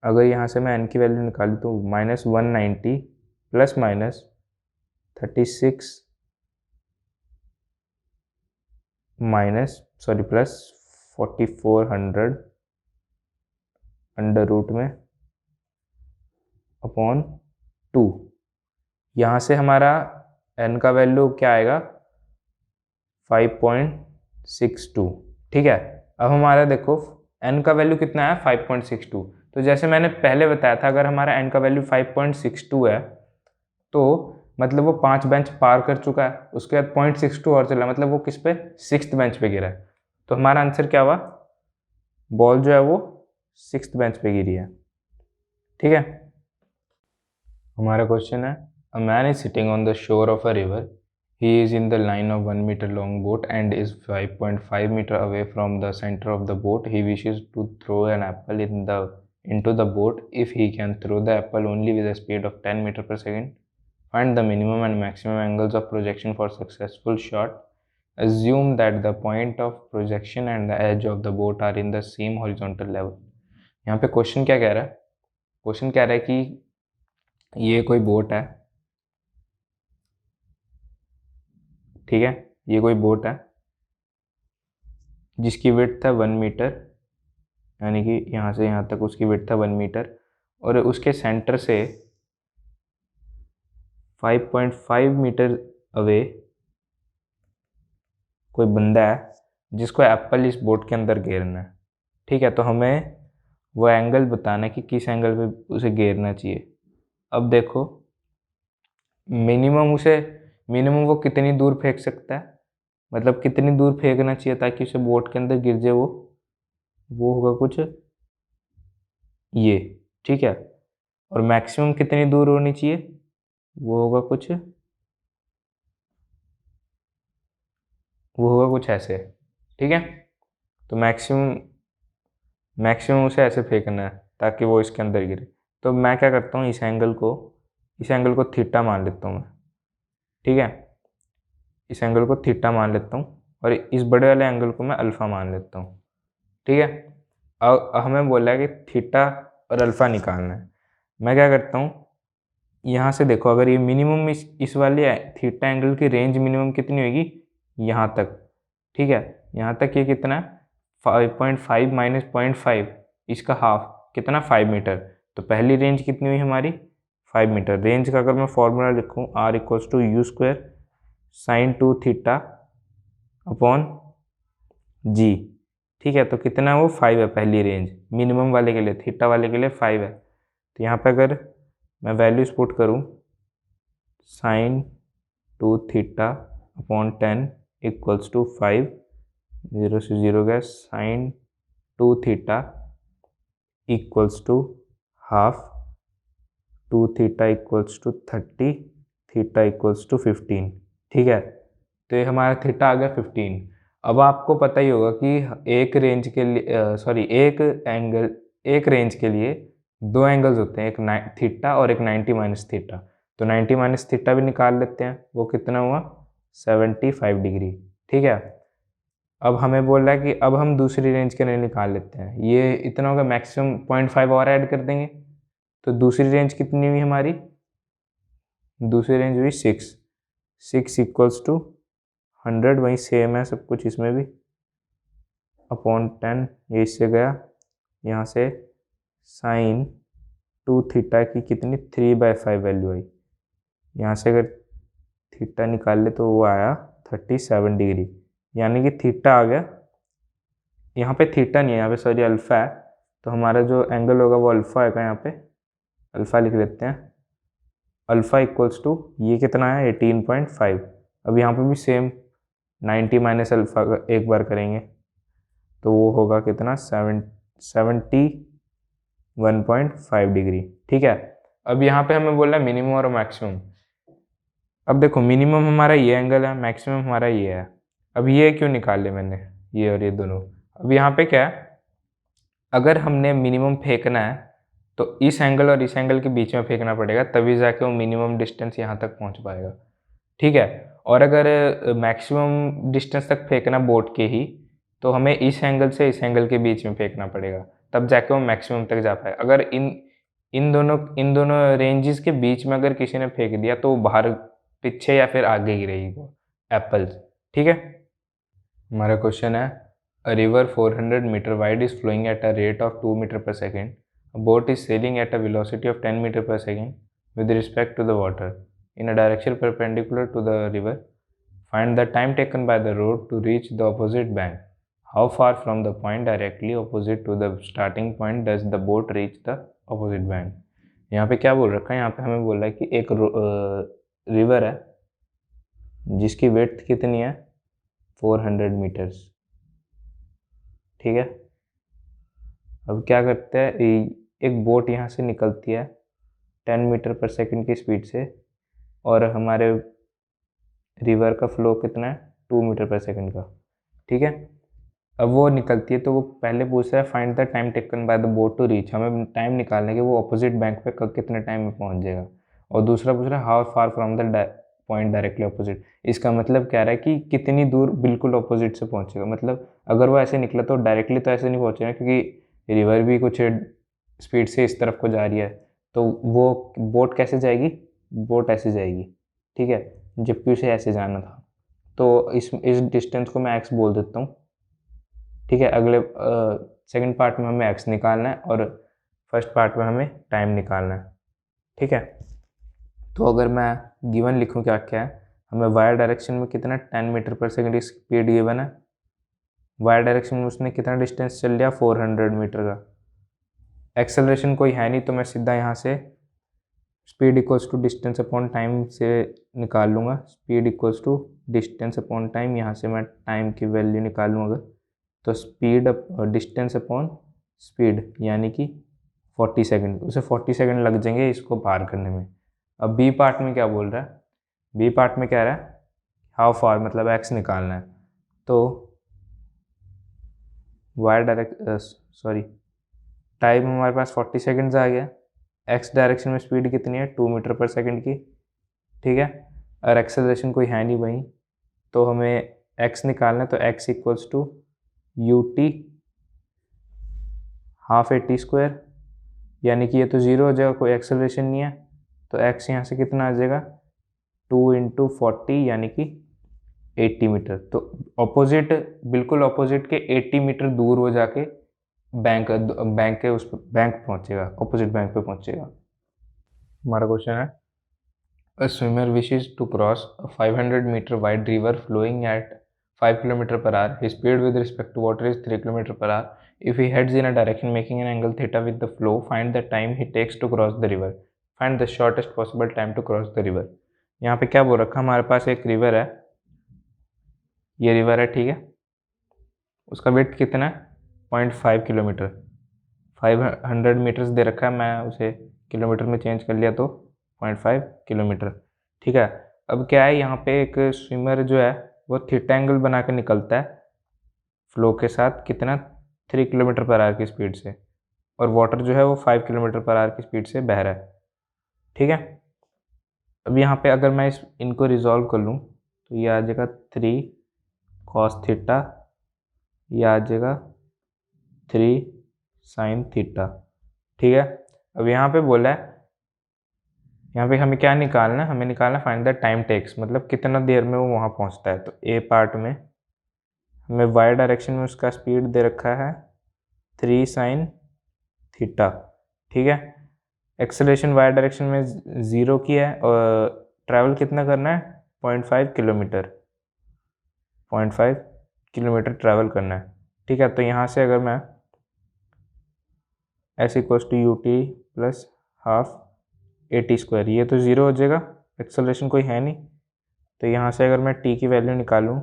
अगर यहाँ से मैं n की वैल्यू निकालूं तो minus 190 plus minus 36 minus plus 4400 under root में अपॉन 2। यहाँ से हमारा n का वैल्यू क्या आएगा 5.62। ठीक है, अब हमारा देखो n का वैल्यू कितना है 5.62। तो जैसे मैंने पहले बताया था, अगर हमारा n का वैल्यू 5.62 है तो मतलब वो 5 बेंच पार कर चुका है, उसके बाद 0.62 और चला, मतलब वो किस पे, 6th बेंच पे गिरा है। तो हमारा आंसर क्या हुआ, बॉल जो है वो 6th बेंच पे गिरी है। ठीक है, हमारा क्वेश्चन है, a man is sitting on the shore of a river, he is in the line of 1 meter long boat and is 5.5 meter away from the center of the boat. He wishes to throw an apple into the boat. If he can throw the apple only with a speed of 10 meter per second, find the minimum and maximum angles of projection for successful shot. Assume that the point of projection and the edge of the boat are in the same horizontal level. यहाँ पे question क्या कह रहा है, question कह रहा है कि ये कोई बोट है, ठीक है, ये कोई बोट है जिसकी विड्थ है 1 मीटर, यानी कि यहाँ से यहाँ तक उसकी विड्थ है 1 मीटर, और उसके सेंटर से 5.5 मीटर अवे कोई बंदा है जिसको एप्पल इस बोट के अंदर घेरना है। ठीक है, तो हमें वो एंगल बताना है कि किस एंगल पे उसे घेरना चाहिए। अब देखो मिनिमम वो कितनी दूर फेंक सकता है, मतलब कितनी दूर फेंकना चाहिए ताकि उसे बोट के अंदर गिर जाए, वो होगा कुछ ये। ठीक है, और मैक्सिमम कितनी दूर होनी चाहिए, वो होगा कुछ ऐसे। ठीक है, तो मैक्सिमम उसे ऐसे फेंकना है ताकि वो इसके अंदर गिरे। तो मैं क्या करता हूँ, इस एंगल को थीटा मान लेता हूँ मैं। ठीक है, इस एंगल को थीटा मान लेता हूँ और इस बड़े वाले एंगल को मैं अल्फ़ा मान लेता हूँ। ठीक है, अब हमें बोला है कि थीटा और अल्फ़ा निकालना है। मैं क्या करता हूँ, यहाँ से देखो, अगर ये मिनिमम इस वाले थीटा एंगल की रेंज मिनिमम कितनी होगी, यहाँ तक। ठीक है, यहाँ तक ये कितना है 5.5 माइनस 0.5, इसका हाफ कितना 5 मीटर। तो पहली रेंज कितनी हुई हमारी 5 मीटर। रेंज का अगर मैं फॉर्मूला लिखूँ, r equals to you square sine 2 theta upon G. ठीक है, तो कितना है वो 5 है पहली रेंज, मिनिमम वाले के लिए, थीटा वाले के लिए 5 है। तो यहाँ पे अगर मैं वैल्यूज पुट करूँ, sine 2 theta upon 10 equals to 5, 0 से 0 गया, sine 2 theta equals to half, 2 theta equals to 30, theta equals to 15। ठीक है, तो ये हमारा थीटा आ गया 15। अब आपको पता ही होगा कि एक रेंज के लिए 2 एंगल्स होते हैं, एक थीटा और एक 90 माइनस थीटा। तो 90 माइनस थीटा भी निकाल लेते हैं, वो कितना हुआ 75 डिग्री। ठीक है, अब हमें बोल रहा है कि अब हम दूसरी रेंज के लिए निकाल लेते हैं। ये इतना होगा, मैक्सिमम 0.5 और ऐड कर देंगे, तो दूसरी रेंज कितनी हुई हमारी, दूसरी रेंज हुई 6 इक्वल्स टू 100, वही सेम है सब कुछ इसमें भी, अपॉन 10, ये इससे गया, यहाँ से साइन 2 थीटा की कितनी 3/5 वैल्यू आई, यहाँ से अगर थीटा निकाल ले तो वो आया 37 डिग्री, यानी कि थीटा आ गया, यहाँ पे थीटा नहीं है, यहाँ पे सॉरी अल्फ़ा है, तो हमारा जो एंगल होगा वो अल्फ़ा आएगा, यहाँ पे अल्फ़ा लिख लेते हैं, अल्फ़ा इक्वल्स टू ये कितना है 18.5। अब यहाँ पे भी सेम 90 माइनस अल्फ़ा एक बार करेंगे तो वो होगा कितना 71.5 डिग्री। ठीक है, अब यहाँ पे हमें बोला है मिनिमम और मैक्सिमम। अब देखो मिनिमम हमारा ये एंगल है, मैक्सिमम हमारा ये है। अब ये क्यों निकाल ले मैंने, ये और ये दोनों। अब यहाँ पे क्या है, अगर हमने मिनिमम फेंकना है तो इस एंगल और इस एंगल के बीच में फेंकना पड़ेगा, तभी जाके वो मिनिमम डिस्टेंस यहाँ तक पहुँच पाएगा। ठीक है, और अगर मैक्सिमम डिस्टेंस तक फेंकना बोट के ही, तो हमें इस एंगल से इस एंगल के बीच में फेंकना पड़ेगा, तब जाके वो मैक्सिमम तक जा पाएगा। अगर इन दोनों रेंजेस के बीच में अगर किसी ने फेंक दिया तो वो बाहर पीछे या फिर आगे ही रहेगी वो एप्पल्स। ठीक है, हमारा क्वेश्चन है, a river 400 meter wide is flowing at a rate of 2 meter per second. A boat is sailing at a velocity of 10 meter per second with respect to the water in a direction perpendicular to the river. Find the time taken by the road to reach the opposite bank. How far from the point directly opposite to the starting point does the boat reach the opposite bank? यहाँ पे क्या बोल रखा है, यहाँ पे हमें बोल रहा है कि एक रिवर है जिसकी विड्थ कितनी है 400 मीटर्स। ठीक है, अब क्या करते हैं, एक बोट यहाँ से निकलती है 10 मीटर पर सेकंड की स्पीड से, और हमारे रिवर का फ्लो कितना है 2 मीटर पर सेकंड का। ठीक है, अब वो निकलती है तो वो पहले पूछ रहा है find the time taken by the boat to reach, हमें टाइम निकालना है कि वो अपोजिट बैंक पे कितने टाइम में पहुँच जाएगा। और दूसरा पूछ रहा है how far from the point directly opposite, इसका मतलब कह रहा है कि कितनी दूर बिल्कुल अपोजिट से पहुँचेगा। मतलब अगर वो ऐसे निकला तो डायरेक्टली तो ऐसे नहीं पहुँचेगा, क्योंकि रिवर भी कुछ स्पीड से इस तरफ को जा रही है, तो वो बोट कैसे जाएगी, बोट ऐसे जाएगी। ठीक है, जबकि उसे ऐसे जाना था, तो इस डिस्टेंस को मैं एक्स बोल देता हूँ। ठीक है, अगले सेकंड पार्ट में हमें एक्स निकालना है और फर्स्ट पार्ट में हमें टाइम निकालना है। ठीक है, तो अगर मैं गिवन लिखूं क्या क्या है, हमें वाई डायरेक्शन में कितना 10 मीटर पर सेकंड की स्पीड गिवन है, वाई डायरेक्शन में उसने कितना डिस्टेंस चल लिया 400 मीटर का। एक्सेलरेशन कोई है नहीं, तो मैं सीधा यहाँ से speed equals to distance upon time से निकाल लूँगा। Speed equals to distance upon time, यहाँ से मैं टाइम की वैल्यू निकाल लूँ अगर, तो स्पीड डिस्टेंस अपॉन स्पीड यानी कि 40 सेकंड, उसे 40 सेकंड लग जाएंगे इसको पार करने में। अब बी पार्ट में क्या बोल रहा है, बी पार्ट में कह रहा है हाउ फार, मतलब एक्स निकालना है, तो वाई डायरेक्ट टाइम हमारे पास 40 सेकंड्स आ गया, एक्स डायरेक्शन में स्पीड कितनी है 2 मीटर पर सेकंड की। ठीक है, और एक्सेलरेशन कोई है नहीं वहीं, तो हमें एक्स निकालना है, तो x equals to u t half a t square, यानी कि ये तो ज़ीरो हो जाएगा, कोई एक्सेलरेशन नहीं है, तो एक्स यहाँ से कितना आ जाएगा 2 इंटू 40 यानी कि 80 मीटर। तो ऑपोजिट, बिल्कुल ऑपोजिट के 80 मीटर दूर हो जाके बैंक के उस बैंक पहुँचेगा, ऑपोजिट बैंक पे पहुँचेगा। हमारा क्वेश्चन है, a swimmer wishes to cross a 500 metre wide river flowing at 5 kilometre per hour, his speed with respect to water is 3 kilometre per hour. If he heads in a direction making an angle theta with the flow, find the time he takes to cross the river. Find the shortest possible time to cross the river. यहाँ पे क्या बोल रखा, हमारे पास एक river है, ये river है, ठीक है, उसका वेट कितना है 0.5 किलोमीटर, 500 मीटर्स दे रखा है, मैं उसे किलोमीटर में चेंज कर लिया तो 0.5 किलोमीटर। ठीक है, अब क्या है, यहाँ पे एक स्विमर जो है वो थीटा एंगल बना के निकलता है फ्लो के साथ, कितना 3 किलोमीटर पर आवर की स्पीड से, और वाटर जो है वो 5 किलोमीटर पर आवर की स्पीड से बह रहा है। ठीक है, अब यहाँ पे अगर मैं इनको रिजॉल्व कर लूँ तो ये आ जाएगा 3 cos थीटा, ये आ जाएगा 3 sin थीटा। ठीक है, अब यहाँ पे बोला है, यहाँ पे हमें क्या निकालना है, हमें निकालना फाइंड द टाइम टेक्स, मतलब कितना देर में वो वहाँ पहुँचता है। तो ए पार्ट में हमें वाई डायरेक्शन में उसका स्पीड दे रखा है 3 sin थीटा। ठीक है, एक्सेलरेशन वाई डायरेक्शन में 0 की है और ट्रैवल कितना करना है 0.5 किलोमीटर, 0.5 किलोमीटर ट्रैवल करना है। ठीक है, तो यहाँ से अगर मैं s equals to u t plus half AT², ये तो 0 हो जाएगा, एक्सेलरेशन कोई है नहीं। तो यहाँ से अगर मैं t की वैल्यू निकालूँ,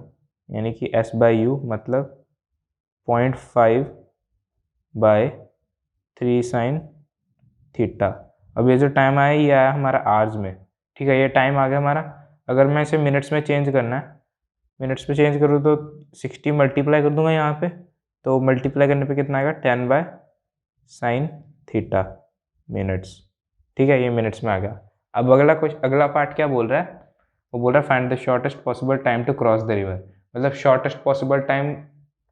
यानी कि S/U मतलब 0.5 बाय 3 sin थीटा। अब ये जो टाइम आया ये आया हमारा आवर्स में। ठीक है, ये टाइम आ गया हमारा। अगर मैं इसे मिनट्स में चेंज करना है, मिनट्स में चेंज करूँ तो 60 मल्टीप्लाई कर दूंगा यहाँ पे, तो मल्टीप्लाई करने पे कितना आएगा 10 बाय sin थीटा मिनट्स। ठीक है, ये मिनट्स में आ गया। अब अगला पार्ट क्या बोल रहा है, वो बोल रहा है find the shortest possible time to cross the river, मतलब शॉर्टेस्ट पॉसिबल टाइम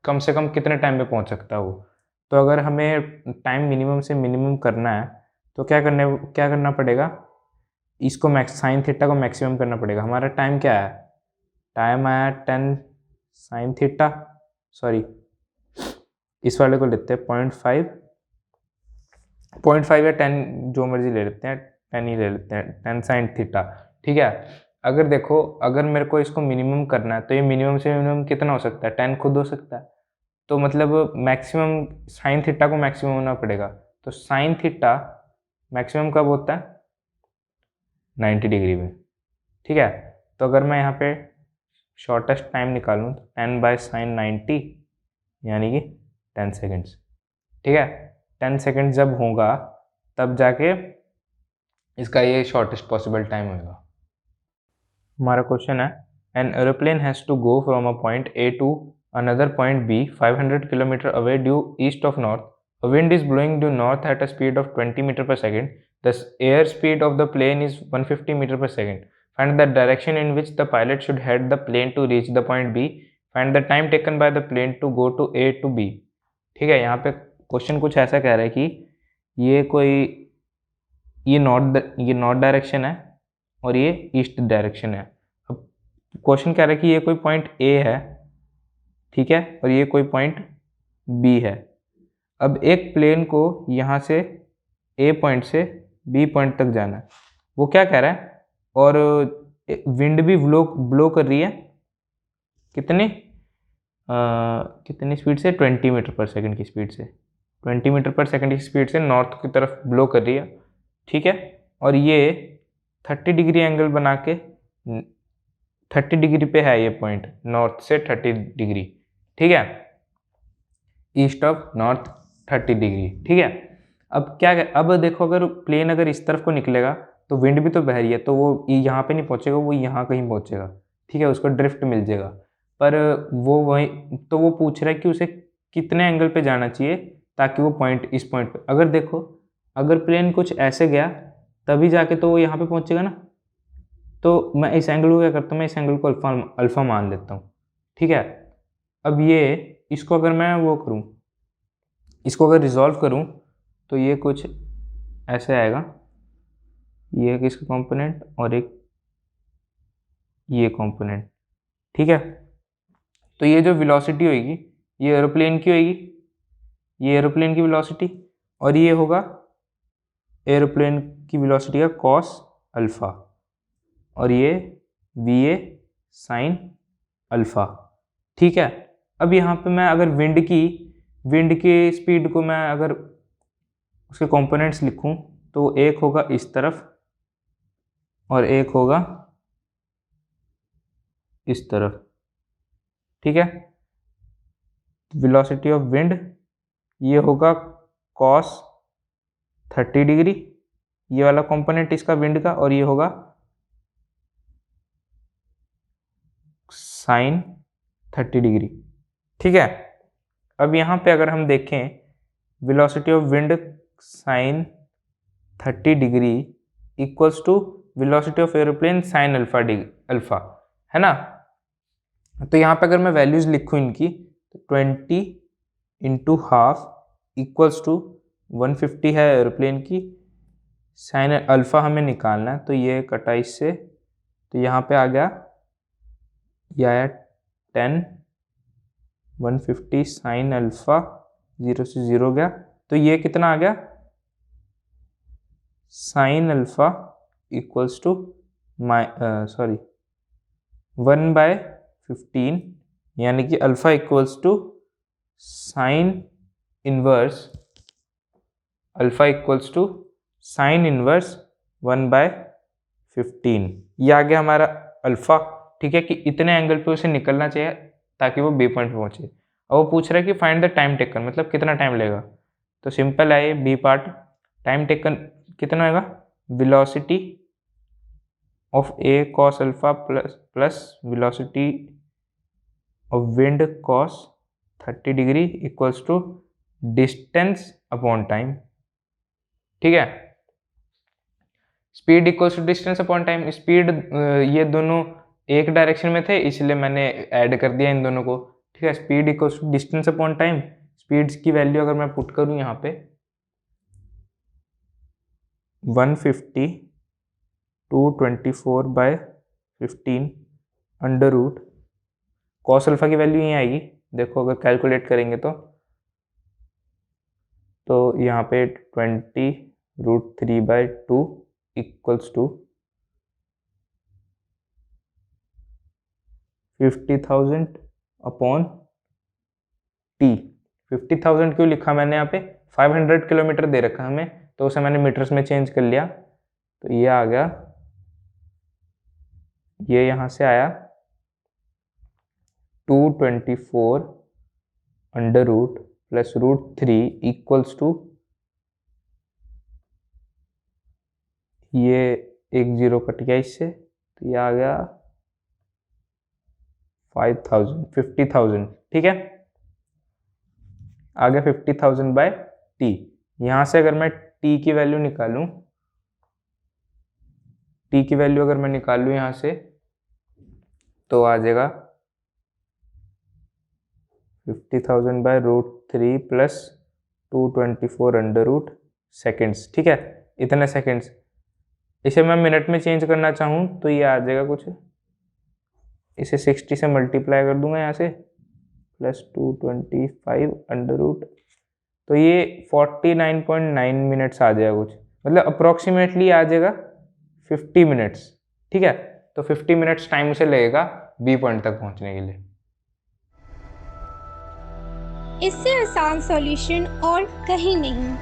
कम से कम कितने टाइम में पहुंच सकता है वो। तो अगर हमें टाइम मिनिमम से मिनिमम करना है तो क्या करना पड़ेगा, इसको साइन थीटा को मैक्सिमम करना पड़ेगा। हमारा टाइम क्या है, टाइम आया 10 sin थीटा, सॉरी इस वाले को लेते हैं 0.5 या 10, जो मर्जी ले लेते हैं, 10 ही ले लेते हैं, 10 sin थीटा। ठीक है, अगर देखो अगर मेरे को इसको मिनिमम करना है तो ये मिनिमम से मिनिमम कितना हो सकता है, 10 खुद हो सकता है। तो मतलब मैक्सिमम साइन थीटा को मैक्सिमम होना पड़ेगा। तो साइन थीटा मैक्सिमम कब होता है 90 डिग्री में। ठीक है, तो अगर मैं यहाँ पे शॉर्टेस्ट टाइम निकालूँ तो 10 बाय साइन 90 यानी कि 10 सेकेंड्स। ठीक है, 10 सेकेंड जब होगा तब जाके इसका ये शॉर्टेस्ट पॉसिबल टाइम होगा। हमारा क्वेश्चन है an aeroplane has to go from a point a to another point B 500 km away due east of north. A wind is blowing due north at a speed of 20 meter per second. The air speed of the plane is 150 meter per second. Find the direction in which the pilot should head the plane to reach the point B. Find the time taken by the plane to go to A to B. ठीक है, यहाँ पे question कुछ ऐसा कह रहा है कि ये नॉर्थ डायरेक्शन है और ये ईस्ट डायरेक्शन है। अब क्वेश्चन कह रहा है कि ये कोई पॉइंट ए है, ठीक है, और ये कोई पॉइंट बी है। अब एक प्लेन को यहाँ से ए पॉइंट से बी पॉइंट तक जाना है, वो क्या कह रहा है, और विंड भी ब्लो कर रही है कितनी स्पीड से, 20 मीटर पर सेकंड की स्पीड से, 20 मीटर पर सेकंड की स्पीड से नॉर्थ की तरफ ब्लो कर रही है। ठीक है, और ये 30 डिग्री एंगल बना के 30 डिग्री पे है ये पॉइंट, नॉर्थ से 30 डिग्री। ठीक है, ईस्ट ऑफ नॉर्थ 30 डिग्री। ठीक है, अब देखो अगर प्लेन अगर इस तरफ को निकलेगा तो विंड भी तो बह रही है, तो वो यहाँ पे नहीं पहुँचेगा, वो यहाँ कहीं पहुँचेगा। ठीक है, उसको ड्रिफ्ट मिल जाएगा, पर वो पूछ रहा है कि उसे कितने एंगल पे जाना चाहिए ताकि वो पॉइंट इस पॉइंट पे, अगर देखो अगर प्लेन कुछ ऐसे गया तभी जाके तो वो यहाँ पे पहुँचेगा ना। तो मैं इस एंगल को क्या करता हूँ, मैं इस एंगल को अल्फा मान लेता हूँ। ठीक है, अब इसको अगर मैं इसको अगर रिजॉल्व करूँ तो ये कुछ ऐसे आएगा, ये एक इसका कंपोनेंट और एक ये कंपोनेंट। ठीक है, तो ये जो वेलोसिटी होगी ये एरोप्लेन की होगी, ये एरोप्लेन की वेलोसिटी, और ये होगा एरोप्लेन की वेलोसिटी का कॉस अल्फा, और ये VA साइन अल्फा। ठीक है, अब यहाँ पे मैं अगर विंड की स्पीड को मैं अगर उसके कंपोनेंट्स लिखूं तो एक होगा इस तरफ और एक होगा इस तरफ। ठीक है, वेलोसिटी ऑफ विंड ये होगा कॉस 30 डिग्री, ये वाला कंपोनेंट इसका विंड का, और ये होगा साइन 30 डिग्री। ठीक है, अब यहाँ पे अगर हम देखें velocity of wind sine 30 degree equals to velocity of aeroplane sine alpha alpha, है ना। तो यहाँ पे अगर मैं वैल्यूज लिखूँ इनकी तो 20 इंटू हाफ इक्वल्स टू 150 है एरोप्लेन की, साइन अल्फा हमें निकालना है, तो ये कटा इससे, तो यहाँ पे आ गया, ये आया 10 150 साइन अल्फा, 0 से 0 गया, तो ये कितना आ गया, साइन अल्फा इक्वल्स टू 1/15, यानी कि alpha equals to sine inverse, alpha equals to sine inverse 1/15। ये आ गया हमारा अल्फा, ठीक है, कि इतने एंगल पे उसे निकलना चाहिए ताकि वो बी पॉइंट पे पहुंचे। और वो पूछ रहा है कि फाइंड द टाइम टेकन, मतलब कितना टाइम लगेगा। तो सिंपल है ये बी पार्ट, टाइम टेकन कितना होगा, velocity of a cos alpha plus velocity of wind cos 30 degree equals to distance upon time, ठीक है। Speed equals to distance upon time, speed ये दोनों एक डायरेक्शन में थे इसलिए मैंने ऐड कर दिया इन दोनों को, ठीक है। Speed equals to distance upon time, speeds की वैल्यू अगर मैं पुट करूं यहाँ पे 150 224/15 अंडर रूट कॉस अल्फा की वैल्यू यहीं आएगी, देखो अगर कैलकुलेट करेंगे तो यहाँ पे 20√3/2 इक्वल्स टू 50,000 अपॉन टी। 50,000 क्यों लिखा मैंने यहाँ पे, 500 किलोमीटर दे रखा हमें, तो उसे मैंने मीटर्स में चेंज कर लिया, तो ये आ गया, ये यहाँ से आया 224 under root plus √3 equals to, ये एक जीरो कट गया इससे, तो ये आ गया 50,000, ठीक है, आ गया 50,000/t। यहाँ से अगर मैं t की वैल्यू निकालूं, t की वैल्यू अगर मैं निकालूं यहाँ से तो आ जाएगा 50,000/√3 प्लस 224 अंडर रूट सेकेंड्स, ठीक है, इतने सेकेंड्स। इसे मैं मिनट में चेंज करना चाहूँ तो ये आ जाएगा कुछ, इसे 60 से मल्टीप्लाई कर दूंगा यहाँ से, प्लस 225 अंडर रूट, तो ये 49.9 मिनट्स आ जाएगा कुछ, मतलब अप्रोक्सीमेटली आ जाएगा 50 मिनट्स, ठीक है। तो 50 मिनट्स टाइम उसे लगेगा बी पॉइंट तक पहुंचने के लिए। इससे आसान सॉल्यूशन और कहीं नहीं।